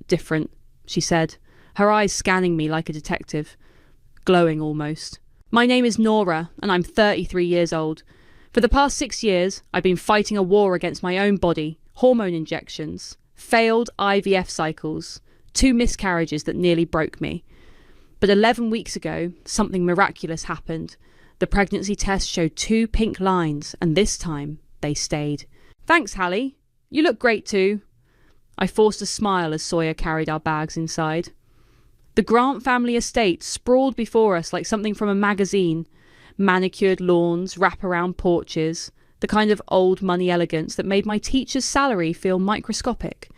different, she said, her eyes scanning me like a detective. Glowing almost. My name is Nora, and I'm 33 years old. For the past 6 years, I've been fighting a war against my own body, hormone injections, failed IVF cycles, 2 miscarriages that nearly broke me. But 11 weeks ago, something miraculous happened. The pregnancy test showed 2 pink lines, and this time, they stayed. Thanks, Hallie. You look great too. I forced a smile as Sawyer carried our bags inside. The Grant family estate sprawled before us like something from a magazine. Manicured lawns, wraparound porches, the kind of old money elegance that made my teacher's salary feel microscopic.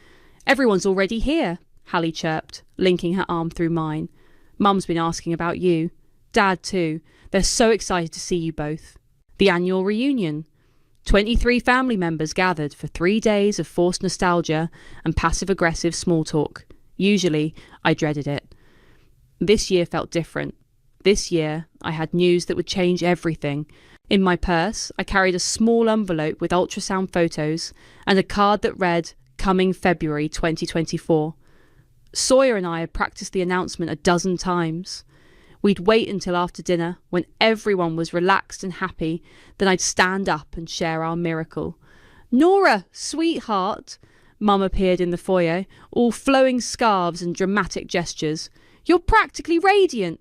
Everyone's already here, Hallie chirped, linking her arm through mine. Mum's been asking about you. Dad too. They're so excited to see you both. The annual reunion. 23 family members gathered for 3 days of forced nostalgia and passive-aggressive small talk. Usually, I dreaded it. This year felt different. This year, I had news that would change everything. In my purse, I carried a small envelope with ultrasound photos and a card that read, "Coming February 2024. Sawyer and I had practiced the announcement a dozen times. We'd wait until after dinner, when everyone was relaxed and happy, then I'd stand up and share our miracle. "Nora, sweetheart," Mum appeared in the foyer, all flowing scarves and dramatic gestures. "You're practically radiant."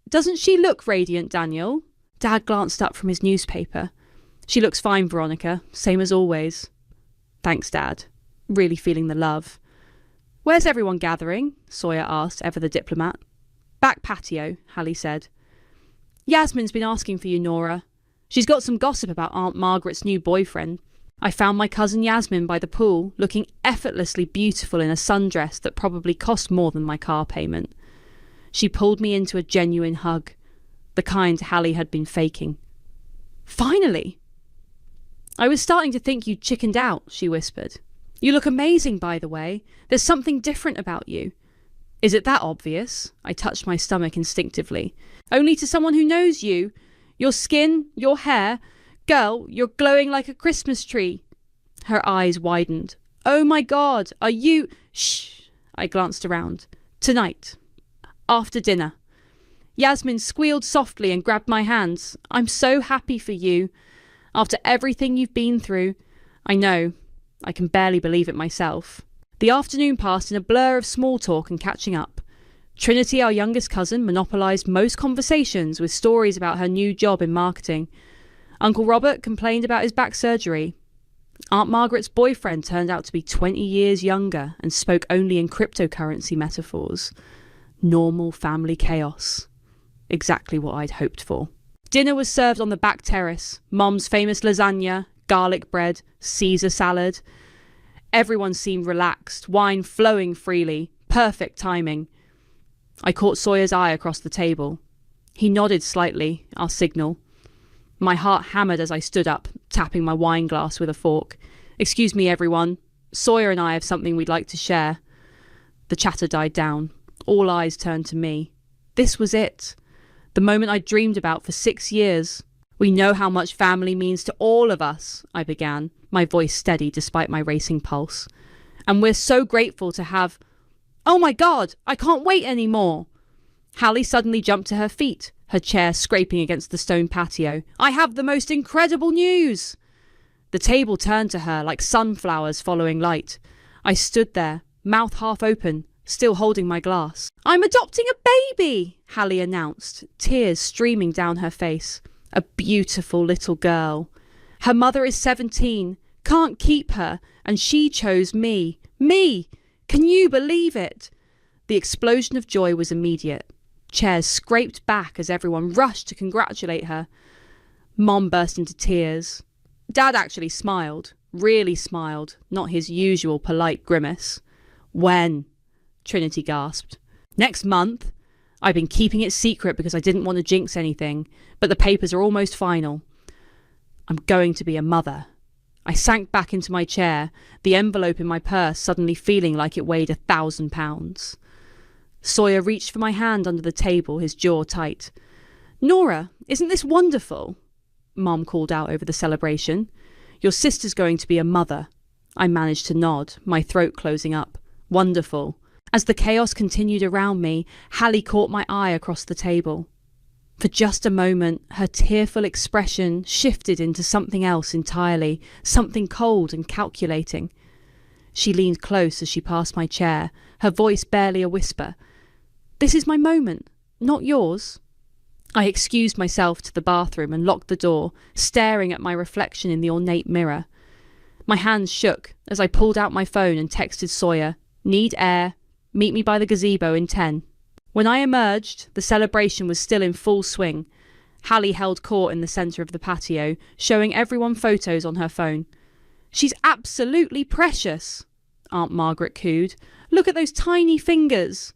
"Doesn't she look radiant, Daniel?" Dad glanced up from his newspaper. "She looks fine, Veronica, same as always." "Thanks, Dad. Really feeling the love." "Where's everyone gathering?" Sawyer asked, ever the diplomat. "Back patio," Hallie said. "Yasmin's been asking for you, Nora. She's got some gossip about Aunt Margaret's new boyfriend. I found my cousin Yasmin by the pool, looking effortlessly beautiful in a sundress that probably cost more than my car payment. She pulled me into a genuine hug, the kind Hallie had been faking. "Finally!" "I was starting to think you'd chickened out," she whispered. "You look amazing, by the way. There's something different about you." "Is it that obvious?" I touched my stomach instinctively. "Only to someone who knows you. Your skin, your hair. Girl, you're glowing like a Christmas tree." Her eyes widened. "Oh my God, are you—" "Shh!" I glanced around. "Tonight. After dinner." Yasmin squealed softly and grabbed my hands. "I'm so happy for you. After everything you've been through." I know. I can barely believe it myself. The afternoon passed in a blur of small talk and catching up. Trinity, our youngest cousin, monopolised most conversations with stories about her new job in marketing. Uncle Robert complained about his back surgery. Aunt Margaret's boyfriend turned out to be 20 years younger and spoke only in cryptocurrency metaphors. Normal family chaos. Exactly what I'd hoped for. Dinner was served on the back terrace. Mom's famous lasagna, garlic bread, Caesar salad. Everyone seemed relaxed, wine flowing freely. Perfect timing. I caught Sawyer's eye across the table. He nodded slightly, our signal. My heart hammered as I stood up, tapping my wine glass with a fork. "Excuse me, everyone. Sawyer and I have something we'd like to share." The chatter died down. All eyes turned to me. This was it. The moment I'd dreamed about for 6 years. "We know how much family means to all of us," I began, my voice steady despite my racing pulse. "And we're so grateful to have—" "Oh my God, I can't wait anymore!" Hallie suddenly jumped to her feet, her chair scraping against the stone patio. "I have the most incredible news!" The table turned to her like sunflowers following light. I stood there, mouth half open, still holding my glass. "I'm adopting a baby!" Hallie announced, tears streaming down her face. A beautiful little girl. Her mother is 17, can't keep her, and she chose me. Me! Can you believe it? The explosion of joy was immediate. Chairs scraped back as everyone rushed to congratulate her. Mom burst into tears. Dad actually smiled, really smiled, not his usual polite grimace. "When?" Trinity gasped. "Next month. I've been keeping it secret because I didn't want to jinx anything, but the papers are almost final. I'm going to be a mother." I sank back into my chair, the envelope in my purse suddenly feeling like it weighed 1,000 pounds. Sawyer reached for my hand under the table, his jaw tight. "Nora, isn't this wonderful?" Mom called out over the celebration. "Your sister's going to be a mother." I managed to nod, my throat closing up. Wonderful. As the chaos continued around me, Hallie caught my eye across the table. For just a moment, her tearful expression shifted into something else entirely, something cold and calculating. She leaned close as she passed my chair, her voice barely a whisper. "This is my moment, not yours." I excused myself to the bathroom and locked the door, staring at my reflection in the ornate mirror. My hands shook as I pulled out my phone and texted Sawyer, "Need air. Meet me by the gazebo in 10. When I emerged, the celebration was still in full swing. Hallie held court in the centre of the patio, showing everyone photos on her phone. "She's absolutely precious," Aunt Margaret cooed. "Look at those tiny fingers."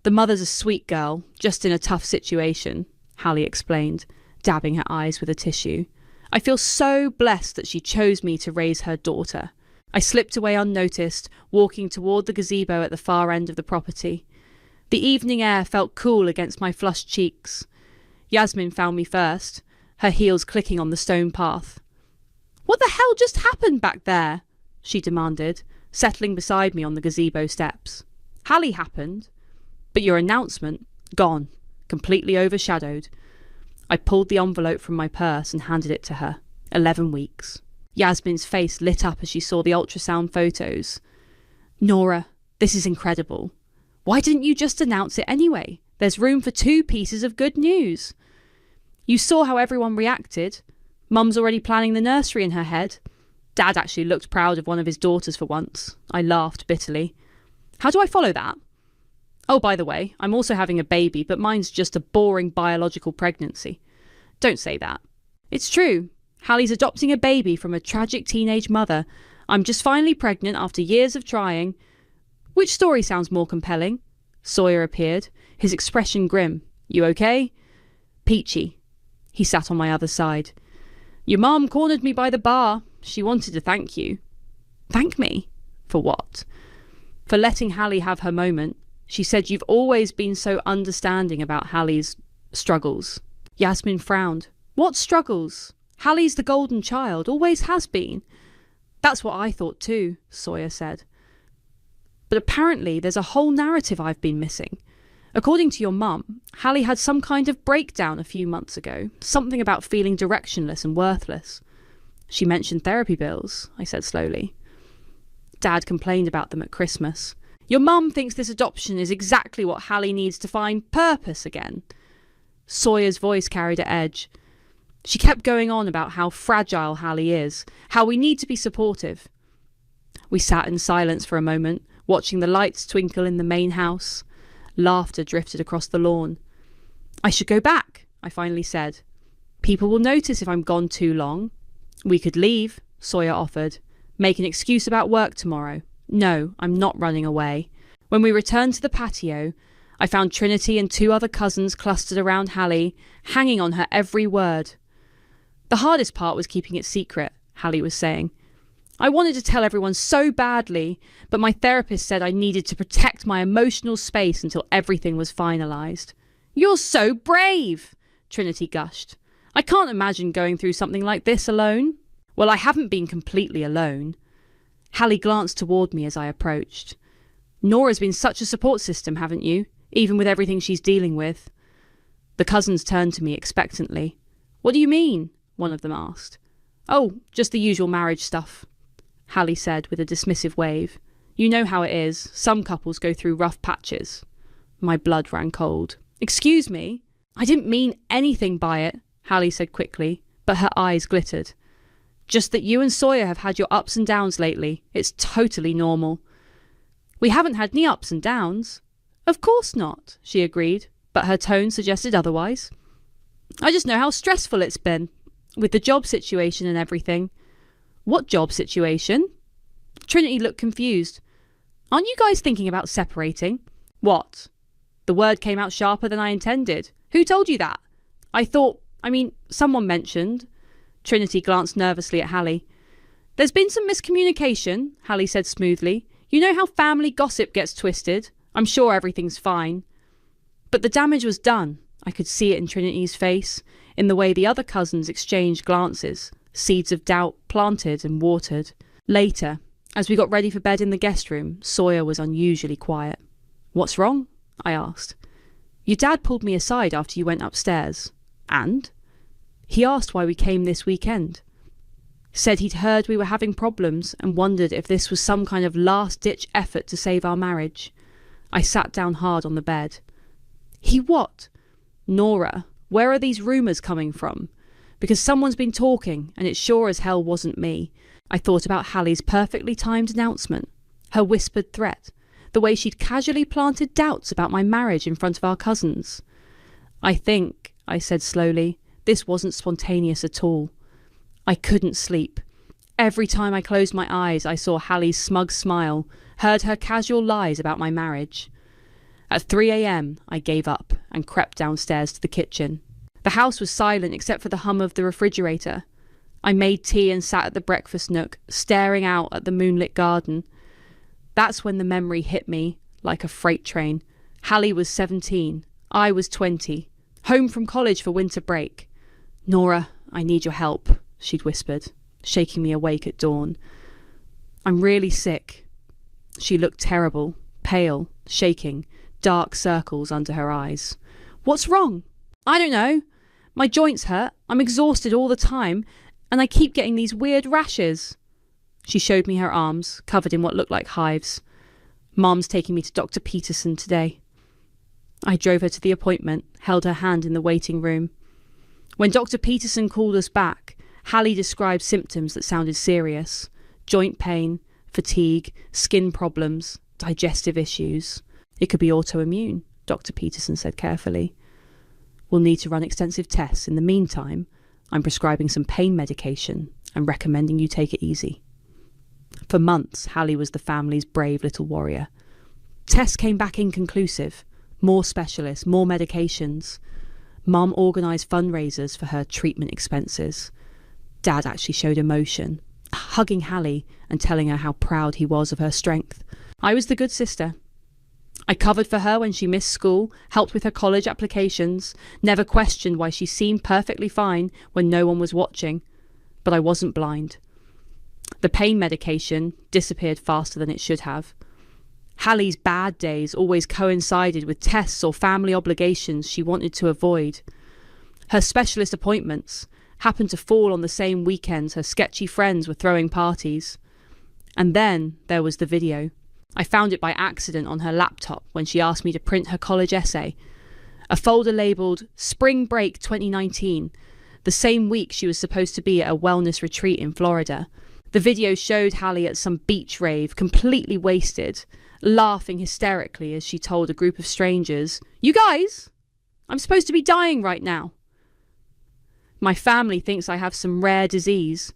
"The mother's a sweet girl, just in a tough situation," Hallie explained, dabbing her eyes with a tissue. "I feel so blessed that she chose me to raise her daughter." I slipped away unnoticed, walking toward the gazebo at the far end of the property. The evening air felt cool against my flushed cheeks. Yasmin found me first, her heels clicking on the stone path. "What the hell just happened back there?" she demanded, settling beside me on the gazebo steps. "Hallie happened, but your announcement, gone, completely overshadowed." I pulled the envelope from my purse and handed it to her. 11 weeks. Yasmin's face lit up as she saw the ultrasound photos. "Nora, this is incredible. Why didn't you just announce it anyway? There's room for 2 pieces of good news." "You saw how everyone reacted. Mum's already planning the nursery in her head." Dad actually looked proud of one of his daughters for once. I laughed bitterly. "How do I follow that? Oh, by the way, I'm also having a baby, but mine's just a boring biological pregnancy." "Don't say that." "It's true. Hallie's adopting a baby from a tragic teenage mother. I'm just finally pregnant after years of trying." "Which story sounds more compelling?" Sawyer appeared, his expression grim. "You okay?" "Peachy." He sat on my other side. "Your mom cornered me by the bar. She wanted to thank you." "Thank me? For what?" "For letting Hallie have her moment. She said you've always been so understanding about Hallie's struggles." Yasmin frowned. "What struggles? Hallie's the golden child, always has been." "That's what I thought too," Sawyer said. "But apparently there's a whole narrative I've been missing. According to your mum, Hallie had some kind of breakdown a few months ago, something about feeling directionless and worthless." "She mentioned therapy bills," I said slowly. "Dad complained about them at Christmas." "Your mum thinks this adoption is exactly what Hallie needs to find purpose again." Sawyer's voice carried an edge. "She kept going on about how fragile Hallie is, how we need to be supportive." We sat in silence for a moment, watching the lights twinkle in the main house. Laughter drifted across the lawn. "I should go back," I finally said. "People will notice if I'm gone too long." "We could leave," Sawyer offered. "Make an excuse about work tomorrow." "No, I'm not running away." When we returned to the patio, I found Trinity and 2 other cousins clustered around Hallie, hanging on her every word. "The hardest part was keeping it secret," Hallie was saying. "I wanted to tell everyone so badly, but my therapist said I needed to protect my emotional space until everything was finalised." "You're so brave!" Trinity gushed. "I can't imagine going through something like this alone." "Well, I haven't been completely alone." Hallie glanced toward me as I approached. "Nora's been such a support system, haven't you? Even with everything she's dealing with." The cousins turned to me expectantly. "What do you mean?" one of them asked. "Oh, just the usual marriage stuff," Hallie said with a dismissive wave. "You know how it is. Some couples go through rough patches." My blood ran cold. "Excuse me? I didn't mean anything by it," Hallie said quickly, but her eyes glittered. "Just that you and Sawyer have had your ups and downs lately. It's totally normal." "We haven't had any ups and downs." "Of course not," she agreed, but her tone suggested otherwise. "I just know how stressful it's been, with the job situation and everything." "What job situation?" Trinity looked confused. "Aren't you guys thinking about separating?" "What? The word came out sharper than I intended. Who told you that?" Someone mentioned." Trinity glanced nervously at Hallie. "There's been some miscommunication," Hallie said smoothly. "You know how family gossip gets twisted. I'm sure everything's fine." But the damage was done. I could see it in Trinity's face, in the way the other cousins exchanged glances, seeds of doubt planted and watered. Later, as we got ready for bed in the guest room, Sawyer was unusually quiet. "What's wrong?" I asked. Your dad pulled me aside after you went upstairs. And? He asked why we came this weekend. Said he'd heard we were having problems and wondered if this was some kind of last-ditch effort to save our marriage. I sat down hard on the bed. He what? Nora, where are these rumours coming from? Because someone's been talking, and it sure as hell wasn't me. I thought about Hallie's perfectly timed announcement, her whispered threat, the way she'd casually planted doubts about my marriage in front of our cousins. I think, I said slowly, this wasn't spontaneous at all. I couldn't sleep. Every time I closed my eyes, I saw Hallie's smug smile, heard her casual lies about my marriage. At 3 a.m, I gave up and crept downstairs to the kitchen. The house was silent except for the hum of the refrigerator. I made tea and sat at the breakfast nook, staring out at the moonlit garden. That's when the memory hit me like a freight train. Hallie was 17. I was 20. Home from college for winter break. Nora, I need your help, she'd whispered, shaking me awake at dawn. I'm really sick. She looked terrible, pale, shaking, dark circles under her eyes. What's wrong? I don't know. My joints hurt. I'm exhausted all the time, and I keep getting these weird rashes. She showed me her arms, covered in what looked like hives. Mom's taking me to Dr. Peterson today. I drove her to the appointment, held her hand in the waiting room. When Dr. Peterson called us back, Hallie described symptoms that sounded serious. Joint pain, fatigue, skin problems, digestive issues. It could be autoimmune, Dr. Peterson said carefully. We'll need to run extensive tests. In the meantime, I'm prescribing some pain medication and recommending you take it easy. For months, Hallie was the family's brave little warrior. Tests came back inconclusive. More specialists, more medications. Mum organised fundraisers for her treatment expenses. Dad actually showed emotion, hugging Hallie and telling her how proud he was of her strength. I was the good sister. I covered for her when she missed school, helped with her college applications, never questioned why she seemed perfectly fine when no one was watching. But I wasn't blind. The pain medication disappeared faster than it should have. Hallie's bad days always coincided with tests or family obligations she wanted to avoid. Her specialist appointments happened to fall on the same weekends her sketchy friends were throwing parties. And then there was the video. I found it by accident on her laptop when she asked me to print her college essay. A folder labelled Spring Break 2019, the same week she was supposed to be at a wellness retreat in Florida. The video showed Hallie at some beach rave, completely wasted, laughing hysterically as she told a group of strangers, "You guys, I'm supposed to be dying right now." My family thinks I have some rare disease.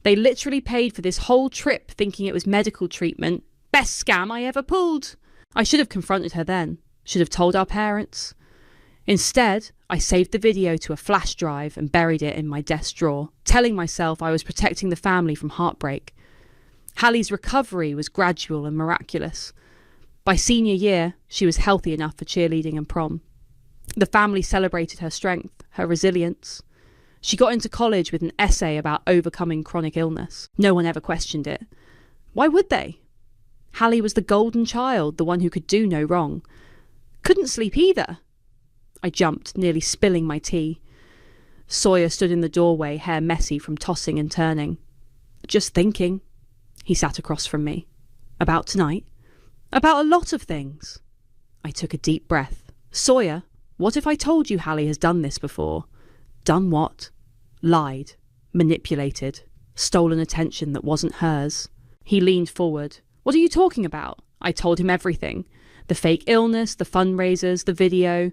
They literally paid for this whole trip thinking it was medical treatment. Best scam I ever pulled. I should have confronted her then. Should have told our parents. Instead, I saved the video to a flash drive and buried it in my desk drawer, telling myself I was protecting the family from heartbreak. Hallie's recovery was gradual and miraculous. By senior year, she was healthy enough for cheerleading and prom. The family celebrated her strength, her resilience. She got into college with an essay about overcoming chronic illness. No one ever questioned it. Why would they? Hallie was the golden child, the one who could do no wrong. Couldn't sleep either. I jumped, nearly spilling my tea. Sawyer stood in the doorway, hair messy from tossing and turning. Just thinking. He sat across from me. About tonight? About a lot of things. I took a deep breath. Sawyer, what if I told you Hallie has done this before? Done what? Lied. Manipulated. Stolen attention that wasn't hers. He leaned forward. What are you talking about? I told him everything. The fake illness, the fundraisers, the video.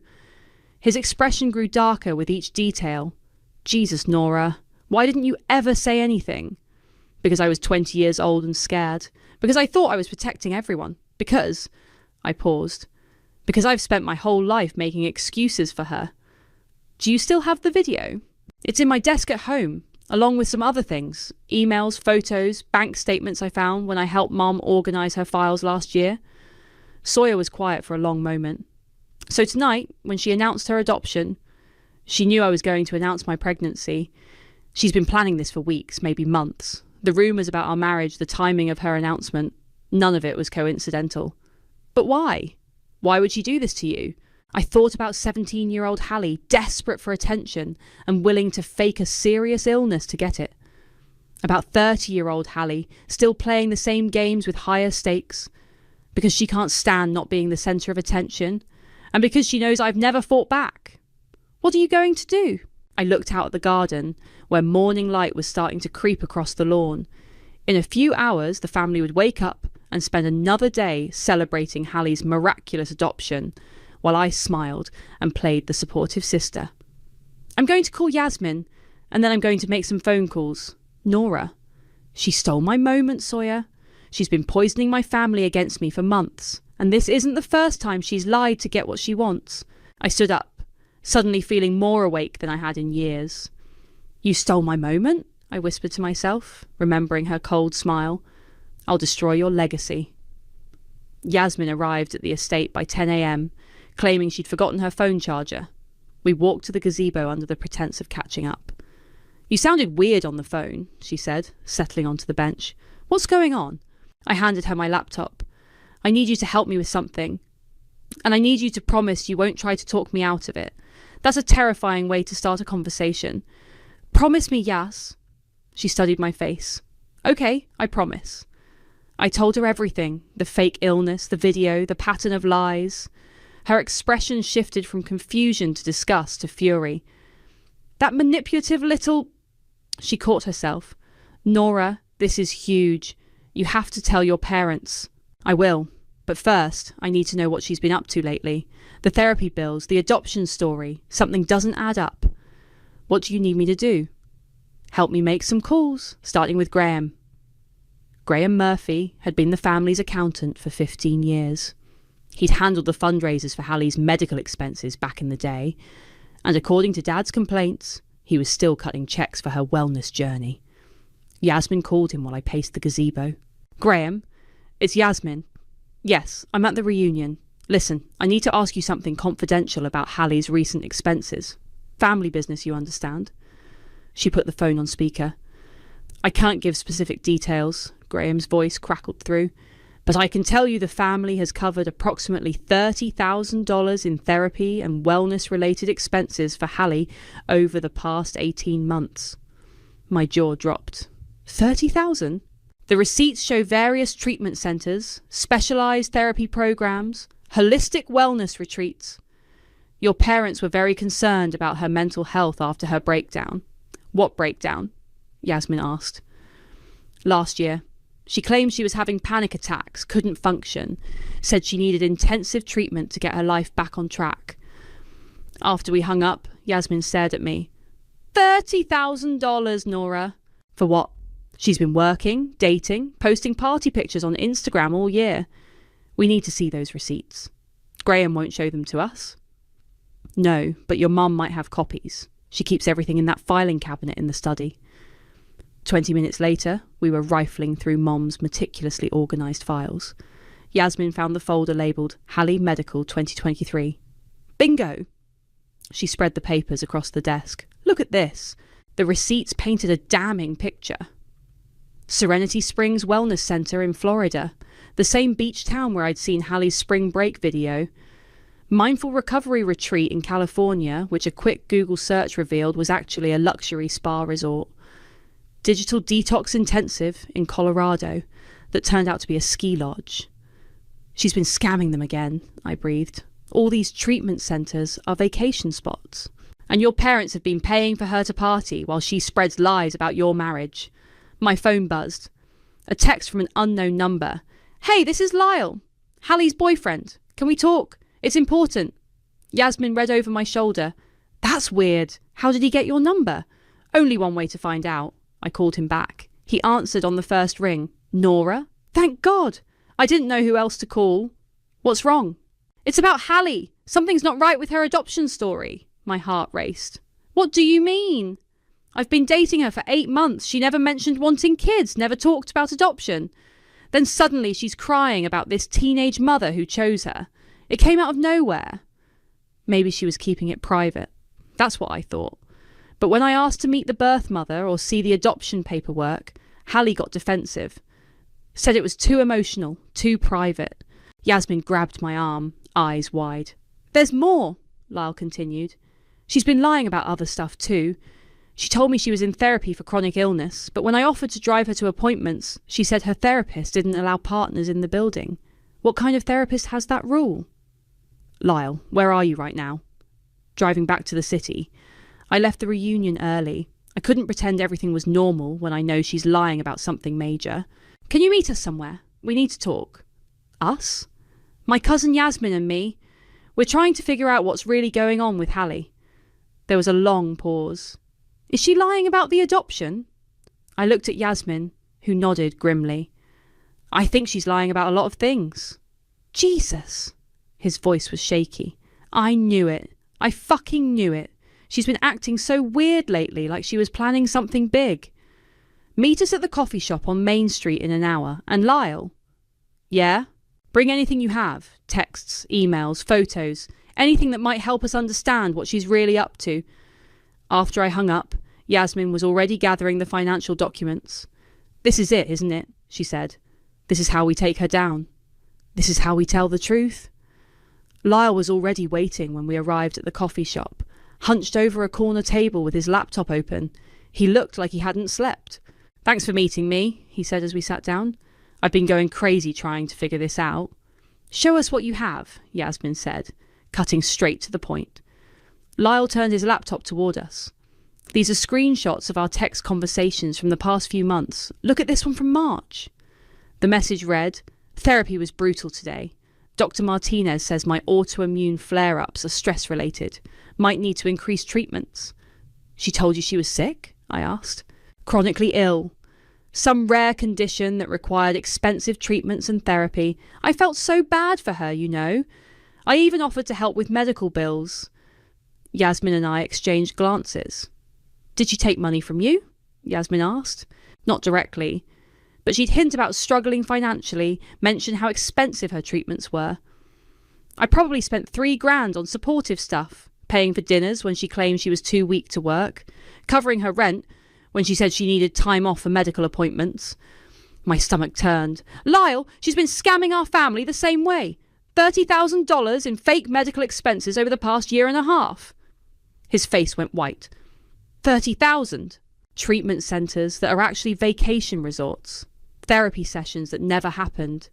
His expression grew darker with each detail. Jesus, Nora, why didn't you ever say anything? Because I was 20 years old and scared. Because I thought I was protecting everyone. Because, I paused, because I've spent my whole life making excuses for her. Do you still have the video? It's in my desk at home, along with some other things. Emails, photos, bank statements I found when I helped Mom organise her files last year. Sawyer was quiet for a long moment. So tonight, when she announced her adoption, she knew I was going to announce my pregnancy. She's been planning this for weeks, maybe months. The rumours about our marriage, the timing of her announcement, none of it was coincidental. But why? Why would she do this to you? I thought about 17-year-old Hallie, desperate for attention and willing to fake a serious illness to get it. About 30-year-old Hallie, still playing the same games with higher stakes, because she can't stand not being the centre of attention, and because she knows I've never fought back. What are you going to do? I looked out at the garden, where morning light was starting to creep across the lawn. In a few hours, the family would wake up and spend another day celebrating Hallie's miraculous adoption, while I smiled and played the supportive sister. I'm going to call Yasmin, and then I'm going to make some phone calls. Nora. She stole my moment, Sawyer. She's been poisoning my family against me for months, and this isn't the first time she's lied to get what she wants. I stood up, suddenly feeling more awake than I had in years. You stole my moment? I whispered to myself, remembering her cold smile. I'll destroy your legacy. Yasmin arrived at the estate by 10 a.m, claiming she'd forgotten her phone charger. We walked to the gazebo under the pretense of catching up. You sounded weird on the phone, she said, settling onto the bench. What's going on? I handed her my laptop. I need you to help me with something. And I need you to promise you won't try to talk me out of it. That's a terrifying way to start a conversation. Promise me, Yas. She studied my face. Okay, I promise. I told her everything, the fake illness, the video, the pattern of lies. Her expression shifted from confusion to disgust to fury. That manipulative little... She caught herself. Nora, this is huge. You have to tell your parents. I will. But first, I need to know what she's been up to lately. The therapy bills, the adoption story. Something doesn't add up. What do you need me to do? Help me make some calls, starting with Graham. Graham Murphy had been the family's accountant for 15 years. He'd handled the fundraisers for Hallie's medical expenses back in the day, and according to Dad's complaints, he was still cutting checks for her wellness journey. Yasmin called him while I paced the gazebo. Graham, it's Yasmin. Yes, I'm at the reunion. Listen, I need to ask you something confidential about Hallie's recent expenses. Family business, you understand. She put the phone on speaker. I can't give specific details, Graham's voice crackled through, but I can tell you the family has covered approximately $30,000 in therapy and wellness-related expenses for Hallie over the past 18 months. My jaw dropped. 30,000? The receipts show various treatment centres, specialised therapy programmes, holistic wellness retreats. Your parents were very concerned about her mental health after her breakdown. What breakdown? Yasmin asked. Last year. She claimed she was having panic attacks, couldn't function, said she needed intensive treatment to get her life back on track. After we hung up, Yasmin stared at me. $30,000, Nora. For what? She's been working, dating, posting party pictures on Instagram all year. We need to see those receipts. Graham won't show them to us. No, but your mum might have copies. She keeps everything in that filing cabinet in the study. 20 minutes later, we were rifling through Mom's meticulously organised files. Yasmin found the folder labelled Hallie Medical 2023. Bingo! She spread the papers across the desk. Look at this. The receipts painted a damning picture. Serenity Springs Wellness Centre in Florida, the same beach town where I'd seen Hallie's spring break video. Mindful Recovery Retreat in California, which a quick Google search revealed was actually a luxury spa resort. Digital Detox Intensive in Colorado that turned out to be a ski lodge. She's been scamming them again, I breathed. All these treatment centres are vacation spots. And your parents have been paying for her to party while she spreads lies about your marriage. My phone buzzed. A text from an unknown number. Hey, this is Lyle, Hallie's boyfriend. Can we talk? It's important. Yasmin read over my shoulder. That's weird. How did he get your number? Only one way to find out. I called him back. He answered on the first ring. Nora? Thank God. I didn't know who else to call. What's wrong? It's about Hallie. Something's not right with her adoption story. My heart raced. What do you mean? I've been dating her for 8 months. She never mentioned wanting kids, never talked about adoption. Then suddenly she's crying about this teenage mother who chose her. It came out of nowhere. Maybe she was keeping it private. That's what I thought. But when I asked to meet the birth mother or see the adoption paperwork, Hallie got defensive. Said it was too emotional, too private. Yasmin grabbed my arm, eyes wide. There's more, Lyle continued. She's been lying about other stuff too. She told me she was in therapy for chronic illness, but when I offered to drive her to appointments, she said her therapist didn't allow partners in the building. What kind of therapist has that rule? Lyle, where are you right now? Driving back to the city. I left the reunion early. I couldn't pretend everything was normal when I know she's lying about something major. Can you meet us somewhere? We need to talk. Us? My cousin Yasmin and me. We're trying to figure out what's really going on with Hallie. There was a long pause. Is she lying about the adoption? I looked at Yasmin, who nodded grimly. I think she's lying about a lot of things. Jesus! His voice was shaky. I knew it. I fucking knew it. She's been acting so weird lately, like she was planning something big. Meet us at the coffee shop on Main Street in an hour. And Lyle? Yeah? Bring anything you have. Texts, emails, photos. Anything that might help us understand what she's really up to. After I hung up, Yasmin was already gathering the financial documents. This is it, isn't it? She said. This is how we take her down. This is how we tell the truth. Lyle was already waiting when we arrived at the coffee shop, hunched over a corner table with his laptop open. He looked like he hadn't slept. Thanks for meeting me, he said as we sat down. I've been going crazy trying to figure this out. Show us what you have, Yasmin said, cutting straight to the point. Lyle turned his laptop toward us. These are screenshots of our text conversations from the past few months. Look at this one from March. The message read, Therapy was brutal today. Dr. Martinez says my autoimmune flare-ups are stress-related. Might need to increase treatments. She told you she was sick? I asked. Chronically ill. Some rare condition that required expensive treatments and therapy. I felt so bad for her, you know. I even offered to help with medical bills. Yasmin and I exchanged glances. Did she take money from you? Yasmin asked. Not directly. But she'd hint about struggling financially, mention how expensive her treatments were. I probably spent $3,000 on supportive stuff, paying for dinners when she claimed she was too weak to work, covering her rent when she said she needed time off for medical appointments. My stomach turned. Lyle, she's been scamming our family the same way. $30,000 in fake medical expenses over the past year and a half. His face went white. 30,000. Treatment centres that are actually vacation resorts. Therapy sessions that never happened.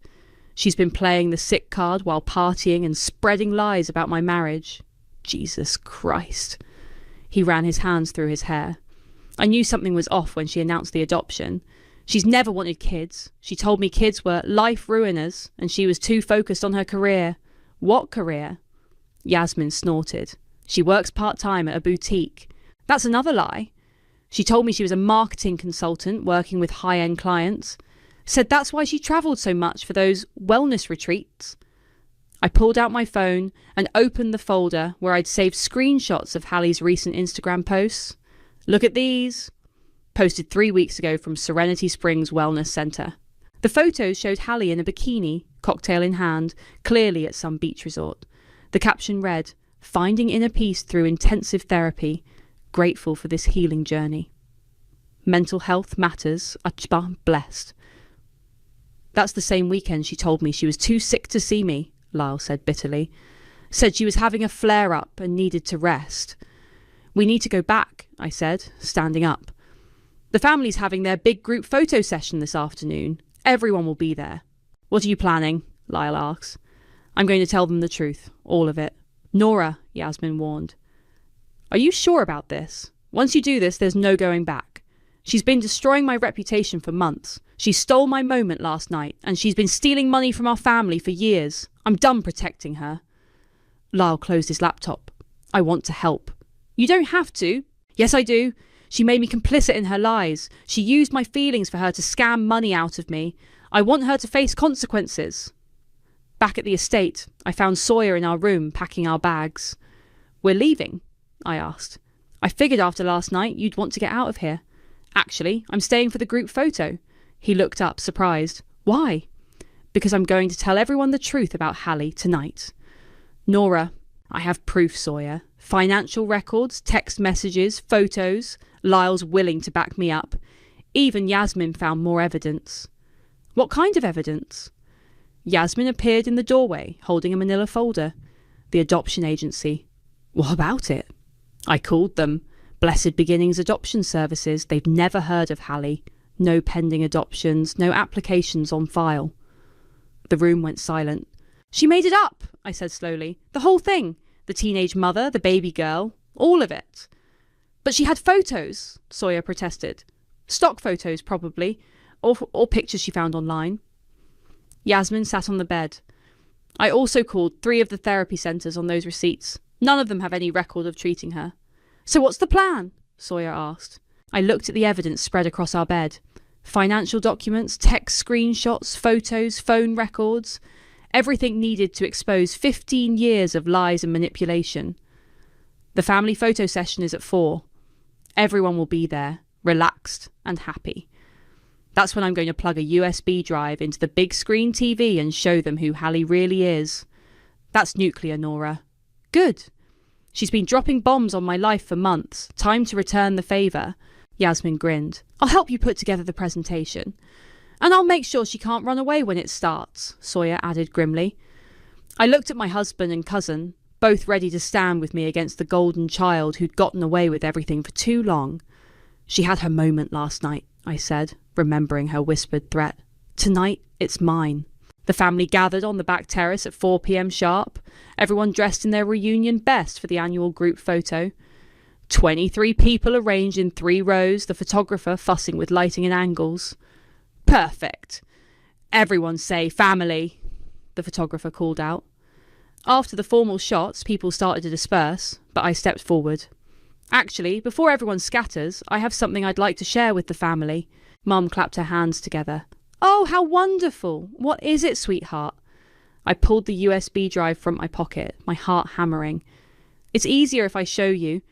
She's been playing the sick card while partying and spreading lies about my marriage. Jesus Christ. He ran his hands through his hair. I knew something was off when she announced the adoption. She's never wanted kids. She told me kids were life ruiners and she was too focused on her career. What career? Yasmin snorted. She works part-time at a boutique. That's another lie. She told me she was a marketing consultant working with high-end clients. Said that's why she travelled so much for those wellness retreats. I pulled out my phone and opened the folder where I'd saved screenshots of Hallie's recent Instagram posts. Look at these. Posted 3 weeks ago from Serenity Springs Wellness Centre. The photos showed Hallie in a bikini, cocktail in hand, clearly at some beach resort. The caption read, Finding inner peace through intensive therapy. Grateful for this healing journey. Mental health matters. Achba blessed. That's the same weekend she told me she was too sick to see me, Lyle said bitterly. Said she was having a flare-up and needed to rest. We need to go back, I said, standing up. The family's having their big group photo session this afternoon. Everyone will be there. What are you planning? Lyle asks. I'm going to tell them the truth, all of it. Nora, Yasmin warned. Are you sure about this? Once you do this, there's no going back. She's been destroying my reputation for months. She stole my moment last night, and she's been stealing money from our family for years. I'm done protecting her. Lyle closed his laptop. I want to help. You don't have to. Yes, I do. She made me complicit in her lies. She used my feelings for her to scam money out of me. I want her to face consequences. Back at the estate, I found Sawyer in our room packing our bags. We're leaving, I asked. I figured after last night you'd want to get out of here. Actually, I'm staying for the group photo. He looked up, surprised. Why? Because I'm going to tell everyone the truth about Hallie tonight. Nora, I have proof, Sawyer. Financial records, text messages, photos. Lyle's willing to back me up. Even Yasmin found more evidence. What kind of evidence? Yasmin appeared in the doorway, holding a manila folder. The adoption agency. What about it? I called them. Blessed Beginnings Adoption Services. They've never heard of Hallie. No pending adoptions, no applications on file. The room went silent. She made it up, I said slowly. The whole thing. The teenage mother, the baby girl, all of it. But she had photos, Sawyer protested. Stock photos, probably, or pictures she found online. Yasmin sat on the bed. I also called 3 of the therapy centres on those receipts. None of them have any record of treating her. So what's the plan? Sawyer asked. I looked at the evidence spread across our bed. Financial documents, text screenshots, photos, phone records. Everything needed to expose 15 years of lies and manipulation. The family photo session is at 4. Everyone will be there, relaxed and happy. That's when I'm going to plug a USB drive into the big screen TV and show them who Hallie really is. That's nuclear, Nora. Good. She's been dropping bombs on my life for months. Time to return the favour. Yasmin grinned. I'll help you put together the presentation. And I'll make sure she can't run away when it starts, Sawyer added grimly. I looked at my husband and cousin, both ready to stand with me against the golden child who'd gotten away with everything for too long. She had her moment last night, I said, remembering her whispered threat. Tonight, it's mine. The family gathered on the back terrace at 4 p.m. sharp, everyone dressed in their reunion best for the annual group photo. 23 people arranged in 3 rows, the photographer fussing with lighting and angles. Perfect. Everyone say family, the photographer called out. After the formal shots, people started to disperse, but I stepped forward. Actually, before everyone scatters, I have something I'd like to share with the family. Mum clapped her hands together. Oh, how wonderful! What is it, sweetheart? I pulled the USB drive from my pocket, my heart hammering. It's easier if I show you.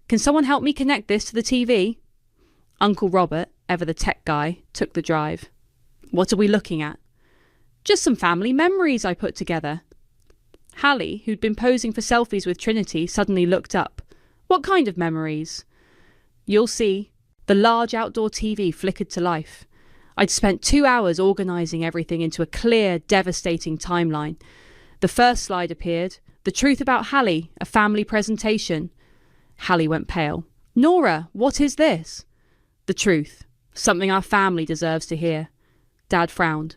Can someone help me connect this to the TV? Uncle Robert, ever the tech guy, took the drive. What are we looking at? Just some family memories I put together. Hallie, who'd been posing for selfies with Trinity, suddenly looked up. What kind of memories? You'll see. The large outdoor TV flickered to life. I'd spent 2 hours organising everything into a clear, devastating timeline. The first slide appeared. The truth about Hallie, a family presentation. Hallie went pale. Nora, what is this? The truth. Something our family deserves to hear. Dad frowned.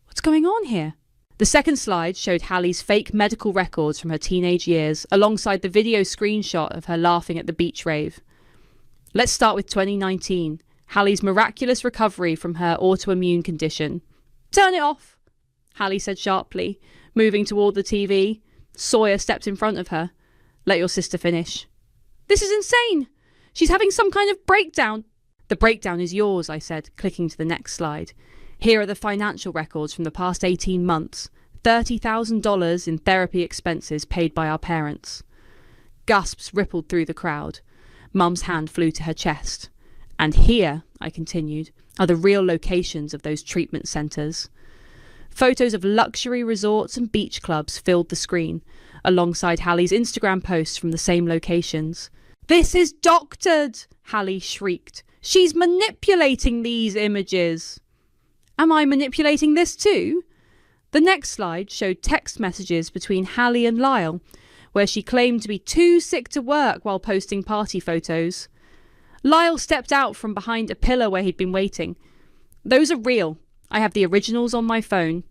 What's going on here? The second slide showed Hallie's fake medical records from her teenage years, alongside the video screenshot of her laughing at the beach rave. Let's start with 2019, Hallie's miraculous recovery from her autoimmune condition. Turn it off, Hallie said sharply, moving toward the TV. Sawyer stepped in front of her. Let your sister finish. This is insane! She's having some kind of breakdown. The breakdown is yours, I said, clicking to the next slide. Here are the financial records from the past 18 months. $30,000 in therapy expenses paid by our parents. Gasps rippled through the crowd. Mum's hand flew to her chest. And here, I continued, are the real locations of those treatment centres. Photos of luxury resorts and beach clubs filled the screen, alongside Hallie's Instagram posts from the same locations. This is doctored, Hallie shrieked. She's manipulating these images. Am I manipulating this too? The next slide showed text messages between Hallie and Lyle, where she claimed to be too sick to work while posting party photos. Lyle stepped out from behind a pillar where he'd been waiting. Those are real. I have the originals on my phone.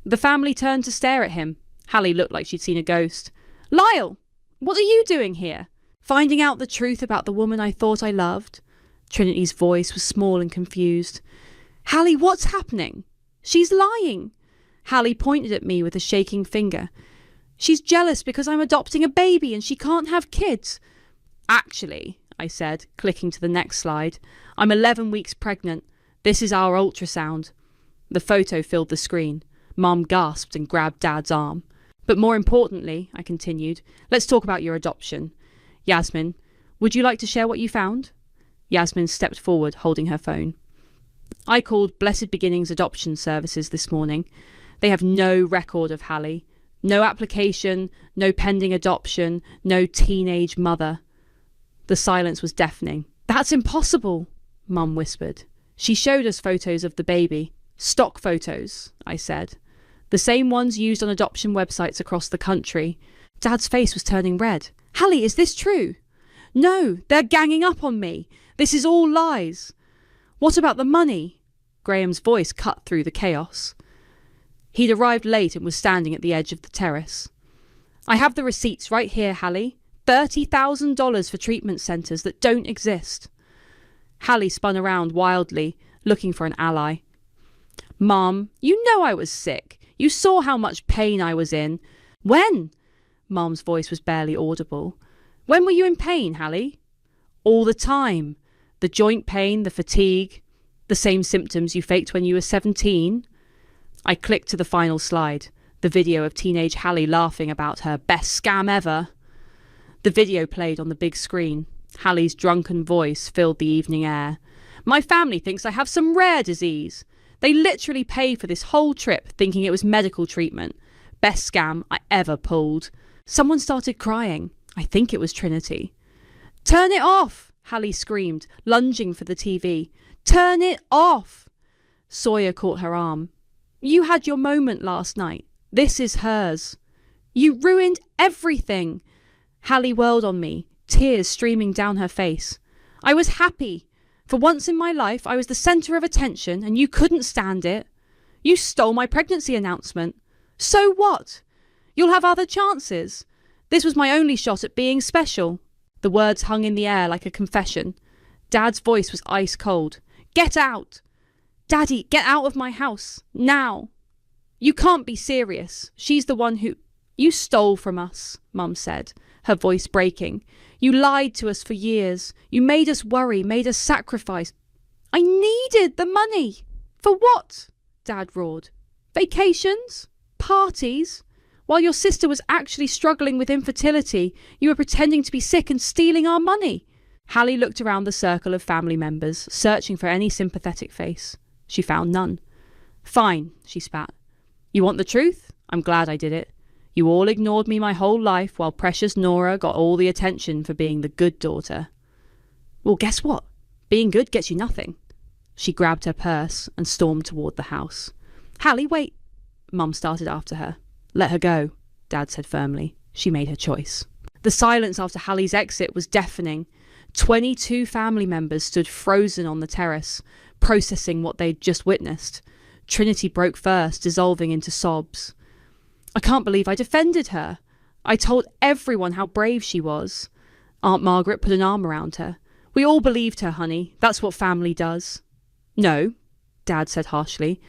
The family turned to stare at him. Hallie looked like she'd seen a ghost. Lyle, what are you doing here? Finding out the truth about the woman I thought I loved? Trinity's voice was small and confused. Hallie, what's happening? She's lying. Hallie pointed at me with a shaking finger. She's jealous because I'm adopting a baby and she can't have kids. Actually, I said, clicking to the next slide, I'm 11 weeks pregnant. This is our ultrasound. The photo filled the screen. Mum gasped and grabbed Dad's arm. But more importantly, I continued, let's talk about your adoption. Yasmin, would you like to share what you found? Yasmin stepped forward, holding her phone. I called Blessed Beginnings Adoption Services this morning. They have no record of Hallie. No application, no pending adoption, no teenage mother. The silence was deafening. That's impossible, Mum whispered. She showed us photos of the baby. Stock photos, I said. The same ones used on adoption websites across the country. Dad's face was turning red. Hallie, is this true? No, they're ganging up on me. This is all lies. What about the money? Graham's voice cut through the chaos. He'd arrived late and was standing at the edge of the terrace. I have the receipts right here, Hallie. $30,000 for treatment centres that don't exist. Hallie spun around wildly, looking for an ally. Mum, you know I was sick. You saw how much pain I was in. When? Mum's voice was barely audible. When were you in pain, Hallie? All the time. The joint pain, the fatigue, the same symptoms you faked when you were 17. I clicked to the final slide, the video of teenage Hallie laughing about her best scam ever. The video played on the big screen. Hallie's drunken voice filled the evening air. My family thinks I have some rare disease. They literally pay for this whole trip thinking it was medical treatment. Best scam I ever pulled. Someone started crying. I think it was Trinity. Turn it off, Hallie screamed, lunging for the TV. Turn it off! Sawyer caught her arm. You had your moment last night. This is hers. You ruined everything. Hallie whirled on me, tears streaming down her face. I was happy. For once in my life, I was the centre of attention, and you couldn't stand it. You stole my pregnancy announcement. So what? You'll have other chances. This was my only shot at being special. The words hung in the air like a confession. Dad's voice was ice cold. Get out! Daddy, get out of my house. Now! You can't be serious. She's the one who... You stole from us, Mum said, her voice breaking. You lied to us for years. You made us worry, made us sacrifice. I needed the money. For what? Dad roared. Vacations? Parties? While your sister was actually struggling with infertility, you were pretending to be sick and stealing our money. Hallie looked around the circle of family members, searching for any sympathetic face. She found none. Fine, she spat. You want the truth? I'm glad I did it. You all ignored me my whole life while precious Nora got all the attention for being the good daughter. Well, guess what? Being good gets you nothing. She grabbed her purse and stormed toward the house. Hallie, wait. Mum started after her. Let her go, Dad said firmly. She made her choice. The silence after Hallie's exit was deafening. 22 family members stood frozen on the terrace, processing what they'd just witnessed. Trinity broke first, dissolving into sobs. I can't believe I defended her. I told everyone how brave she was. Aunt Margaret put an arm around her. We all believed her, honey. That's what family does. No, Dad said harshly.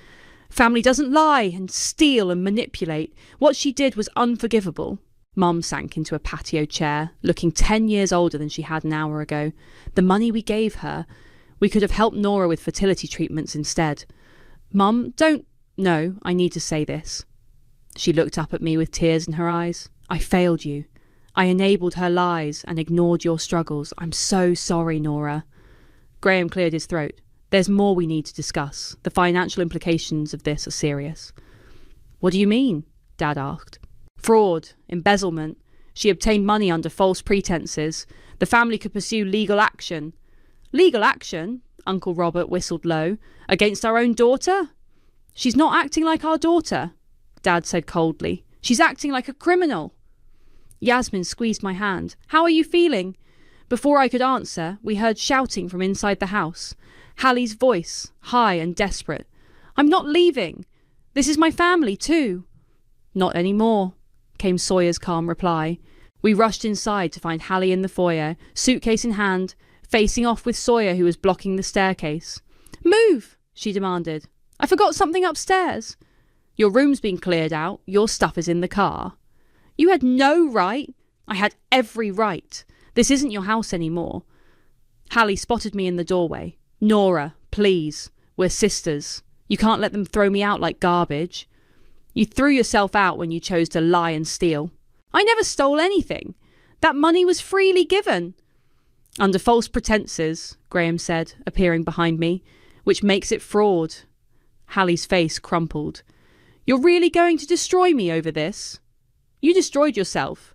Family doesn't lie and steal and manipulate. What she did was unforgivable. Mum sank into a patio chair, looking 10 years older than she had an hour ago. The money we gave her, we could have helped Nora with fertility treatments instead. Mum, don't... No, I need to say this. She looked up at me with tears in her eyes. I failed you. I enabled her lies and ignored your struggles. I'm so sorry, Nora. Graham cleared his throat. There's more we need to discuss. The financial implications of this are serious. What do you mean? Dad asked. Fraud, embezzlement. She obtained money under false pretenses. The family could pursue legal action. Legal action? Uncle Robert whistled low. Against our own daughter? She's not acting like our daughter, Dad said coldly. She's acting like a criminal. Yasmin squeezed my hand. How are you feeling? Before I could answer, we heard shouting from inside the house. Hallie's voice, high and desperate. I'm not leaving. This is my family too. Not anymore, came Sawyer's calm reply. We rushed inside to find Hallie in the foyer, suitcase in hand, facing off with Sawyer, who was blocking the staircase. Move, she demanded. I forgot something upstairs. Your room's been cleared out. Your stuff is in the car. You had no right. I had every right. This isn't your house anymore. Hallie spotted me in the doorway. Nora, please. We're sisters. You can't let them throw me out like garbage. You threw yourself out when you chose to lie and steal. I never stole anything. That money was freely given. Under false pretenses, Graham said, appearing behind me, which makes it fraud. Hallie's face crumpled. You're really going to destroy me over this? You destroyed yourself.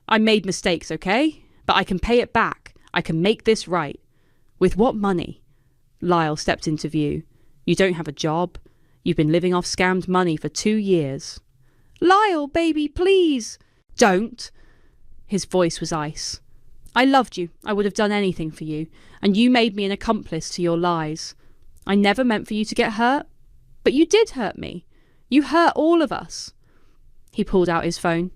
I made mistakes, okay? But I can pay it back. I can make this right. With what money? Lyle stepped into view. You don't have a job. You've been living off scammed money for 2 years. Lyle, baby, please. Don't. His voice was ice. I loved you. I would have done anything for you. And you made me an accomplice to your lies. I never meant for you to get hurt. But you did hurt me. You hurt all of us. He pulled out his phone.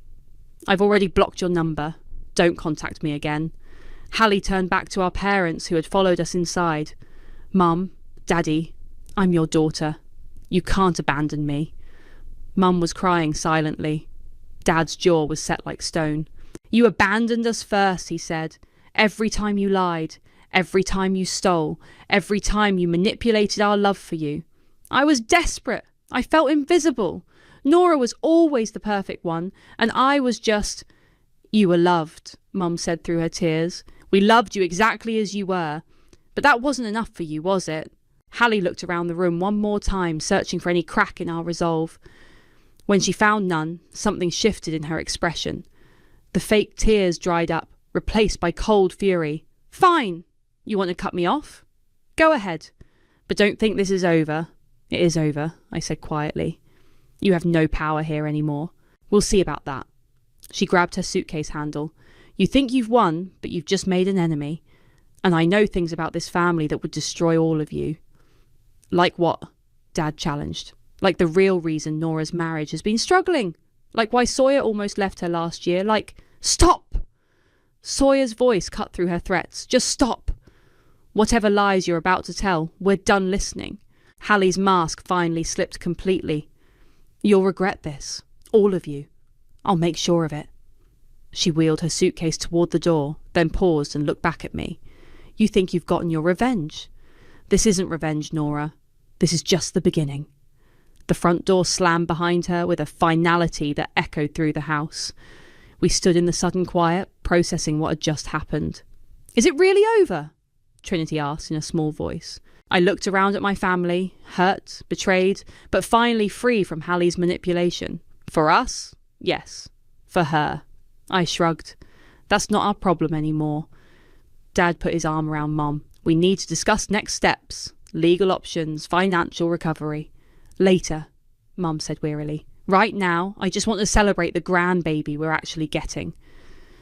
I've already blocked your number. Don't contact me again. Hallie turned back to our parents who had followed us inside. Mum, Daddy, I'm your daughter. You can't abandon me. Mum was crying silently. Dad's jaw was set like stone. You abandoned us first, he said. Every time you lied, every time you stole, every time you manipulated our love for you. I was desperate. I felt invisible. Nora was always the perfect one, and I was just... You were loved, Mum said through her tears. We loved you exactly as you were. But that wasn't enough for you, was it? Hallie looked around the room one more time, searching for any crack in our resolve. When she found none, something shifted in her expression. The fake tears dried up, replaced by cold fury. Fine! You want to cut me off? Go ahead. But don't think this is over. It is over, I said quietly. You have no power here anymore. We'll see about that. She grabbed her suitcase handle. You think you've won, but you've just made an enemy. And I know things about this family that would destroy all of you. Like what? Dad challenged. Like the real reason Nora's marriage has been struggling. Like why Sawyer almost left her last year. Like, stop! Sawyer's voice cut through her threats. Just stop. Whatever lies you're about to tell, we're done listening. Hallie's mask finally slipped completely. You'll regret this. All of you. I'll make sure of it. She wheeled her suitcase toward the door, then paused and looked back at me. You think you've gotten your revenge. This isn't revenge, Nora. This is just the beginning. The front door slammed behind her with a finality that echoed through the house. We stood in the sudden quiet, processing what had just happened. Is it really over? Trinity asked in a small voice. I looked around at my family, hurt, betrayed, but finally free from Hallie's manipulation. For us? Yes. For her. I shrugged. That's not our problem anymore. Dad put his arm around Mum. We need to discuss next steps, legal options, financial recovery. Later, Mum said wearily. Right now, I just want to celebrate the grandbaby we're actually getting.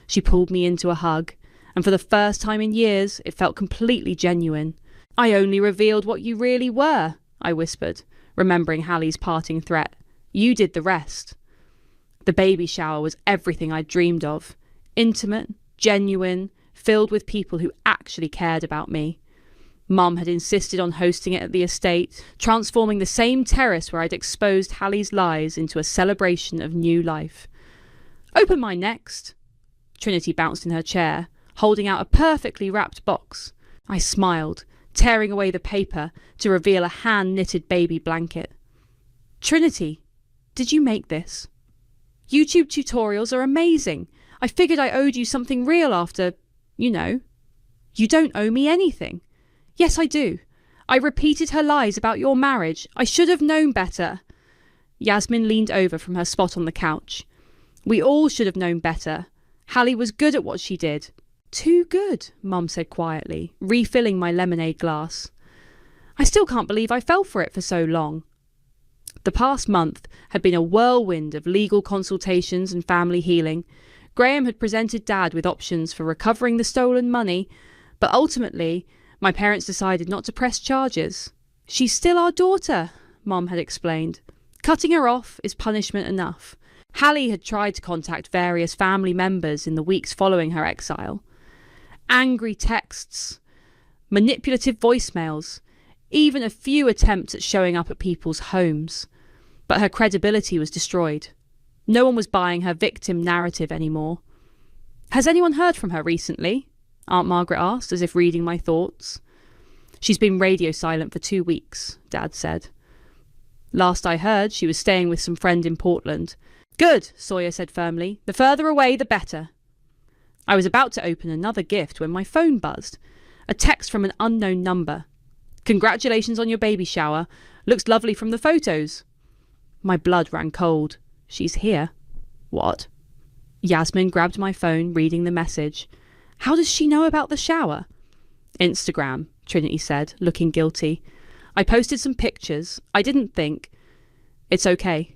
She pulled me into a hug, and for the first time in years, it felt completely genuine. I only revealed what you really were, I whispered, remembering Hallie's parting threat. You did the rest. The baby shower was everything I'd dreamed of. Intimate, genuine, filled with people who actually cared about me. Mum had insisted on hosting it at the estate, transforming the same terrace where I'd exposed Hallie's lies into a celebration of new life. Open mine next. Trinity bounced in her chair, holding out a perfectly wrapped box. I smiled, tearing away the paper to reveal a hand-knitted baby blanket. Trinity, did you make this? YouTube tutorials are amazing. I figured I owed you something real after, you know. You don't owe me anything. Yes, I do. I repeated her lies about your marriage. I should have known better. Yasmin leaned over from her spot on the couch. We all should have known better. Hallie was good at what she did. Too good, Mum said quietly, refilling my lemonade glass. I still can't believe I fell for it for so long. The past month had been a whirlwind of legal consultations and family healing. Graham had presented Dad with options for recovering the stolen money, but ultimately, my parents decided not to press charges. She's still our daughter, Mum had explained. Cutting her off is punishment enough. Hallie had tried to contact various family members in the weeks following her exile. Angry texts, manipulative voicemails, even a few attempts at showing up at people's homes. But her credibility was destroyed. No one was buying her victim narrative anymore. Has anyone heard from her recently? Aunt Margaret asked, as if reading my thoughts. She's been radio silent for 2 weeks, Dad said. Last I heard, she was staying with some friend in Portland. Good, Sawyer said firmly. The further away, the better. I was about to open another gift when my phone buzzed. A text from an unknown number. Congratulations on your baby shower. Looks lovely from the photos. My blood ran cold. She's here. What? Yasmin grabbed my phone, reading the message. How does she know about the shower? Instagram, Trinity said, looking guilty. I posted some pictures. I didn't think. It's okay.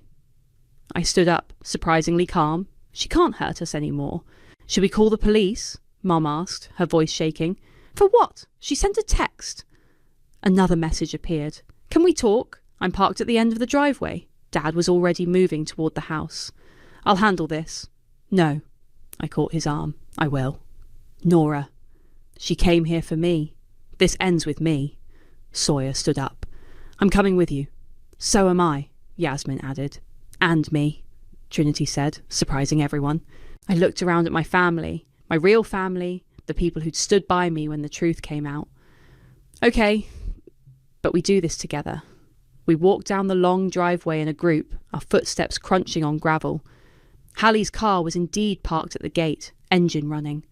I stood up, surprisingly calm. She can't hurt us anymore. Should we call the police? Mum asked, her voice shaking. For what? She sent a text. Another message appeared. Can we talk? I'm parked at the end of the driveway. Dad was already moving toward the house. I'll handle this. No. I caught his arm. I will. Nora. She came here for me. This ends with me. Sawyer stood up. I'm coming with you. So am I, Yasmin added. And me, Trinity said, surprising everyone. I looked around at my family, my real family, the people who'd stood by me when the truth came out. Okay, but we do this together. We walked down the long driveway in a group, our footsteps crunching on gravel. Hallie's car was indeed parked at the gate, engine running.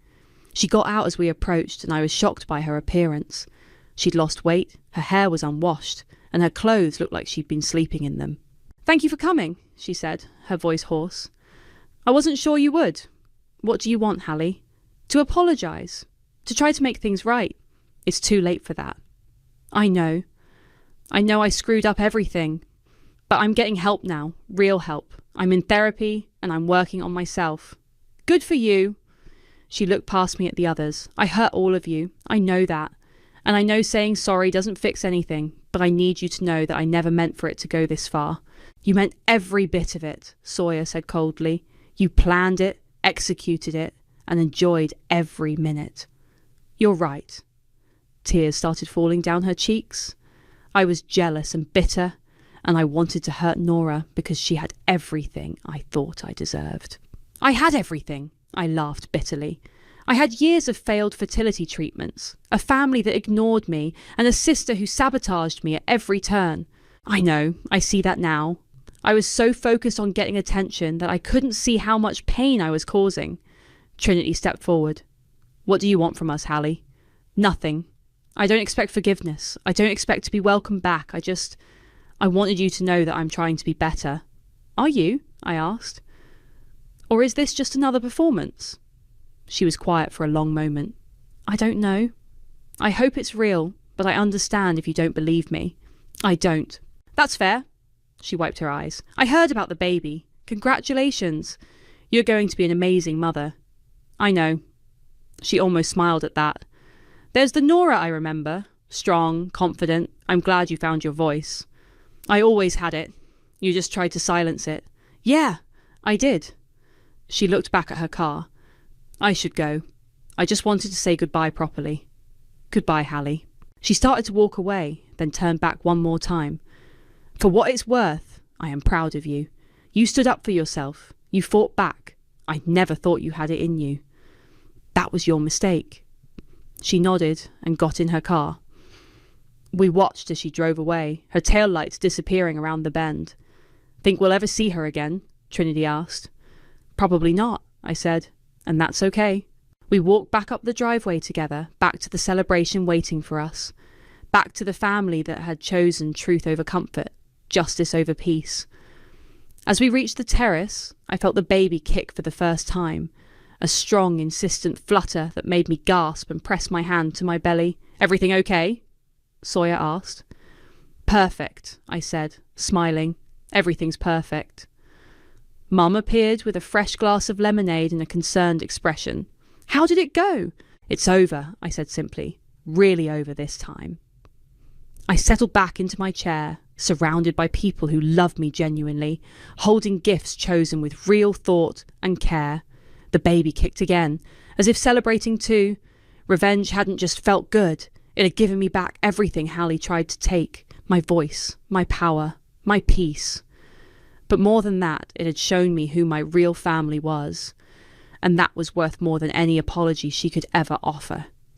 She got out as we approached, and I was shocked by her appearance. She'd lost weight, her hair was unwashed, and her clothes looked like she'd been sleeping in them. Thank you for coming, she said, her voice hoarse. I wasn't sure you would. What do you want, Hallie? To apologise. To try to make things right. It's too late for that. I know I screwed up everything. But I'm getting help now, real help. I'm in therapy, and I'm working on myself. Good for you. She looked past me at the others. I hurt all of you. I know that. And I know saying sorry doesn't fix anything, but I need you to know that I never meant for it to go this far. You meant every bit of it, Sawyer said coldly. You planned it, executed it, and enjoyed every minute. You're right. Tears started falling down her cheeks. I was jealous and bitter, and I wanted to hurt Nora because she had everything I thought I deserved. I had everything, I laughed bitterly. I had years of failed fertility treatments, a family that ignored me, and a sister who sabotaged me at every turn. I know, I see that now. I was so focused on getting attention that I couldn't see how much pain I was causing. Trinity stepped forward. What do you want from us, Hallie? Nothing. I don't expect forgiveness. I don't expect to be welcomed back. I wanted you to know that I'm trying to be better. Are you? I asked. Or is this just another performance? She was quiet for a long moment. I don't know. I hope it's real, but I understand if you don't believe me. I don't. That's fair. She wiped her eyes. I heard about the baby. Congratulations. You're going to be an amazing mother. I know. She almost smiled at that. There's the Nora I remember. Strong, confident. I'm glad you found your voice. I always had it. You just tried to silence it. Yeah, I did. She looked back at her car. I should go. I just wanted to say goodbye properly. Goodbye, Hallie. She started to walk away, then turned back one more time. For what it's worth, I am proud of you. You stood up for yourself. You fought back. I never thought you had it in you. That was your mistake. She nodded and got in her car. We watched as she drove away, her taillights disappearing around the bend. Think we'll ever see her again? Trinity asked. Probably not, I said, and that's okay. We walked back up the driveway together, back to the celebration waiting for us, back to the family that had chosen truth over comfort, justice over peace. As we reached the terrace, I felt the baby kick for the first time, a strong, insistent flutter that made me gasp and press my hand to my belly. Everything okay? Sawyer asked. Perfect, I said, smiling. Everything's perfect. Mum appeared with a fresh glass of lemonade and a concerned expression. How did it go? It's over, I said simply. Really over this time. I settled back into my chair, surrounded by people who love me genuinely, holding gifts chosen with real thought and care. The baby kicked again, as if celebrating too. Revenge hadn't just felt good, it had given me back everything Hallie tried to take, my voice, my power, my peace. But more than that, it had shown me who my real family was, and that was worth more than any apology she could ever offer.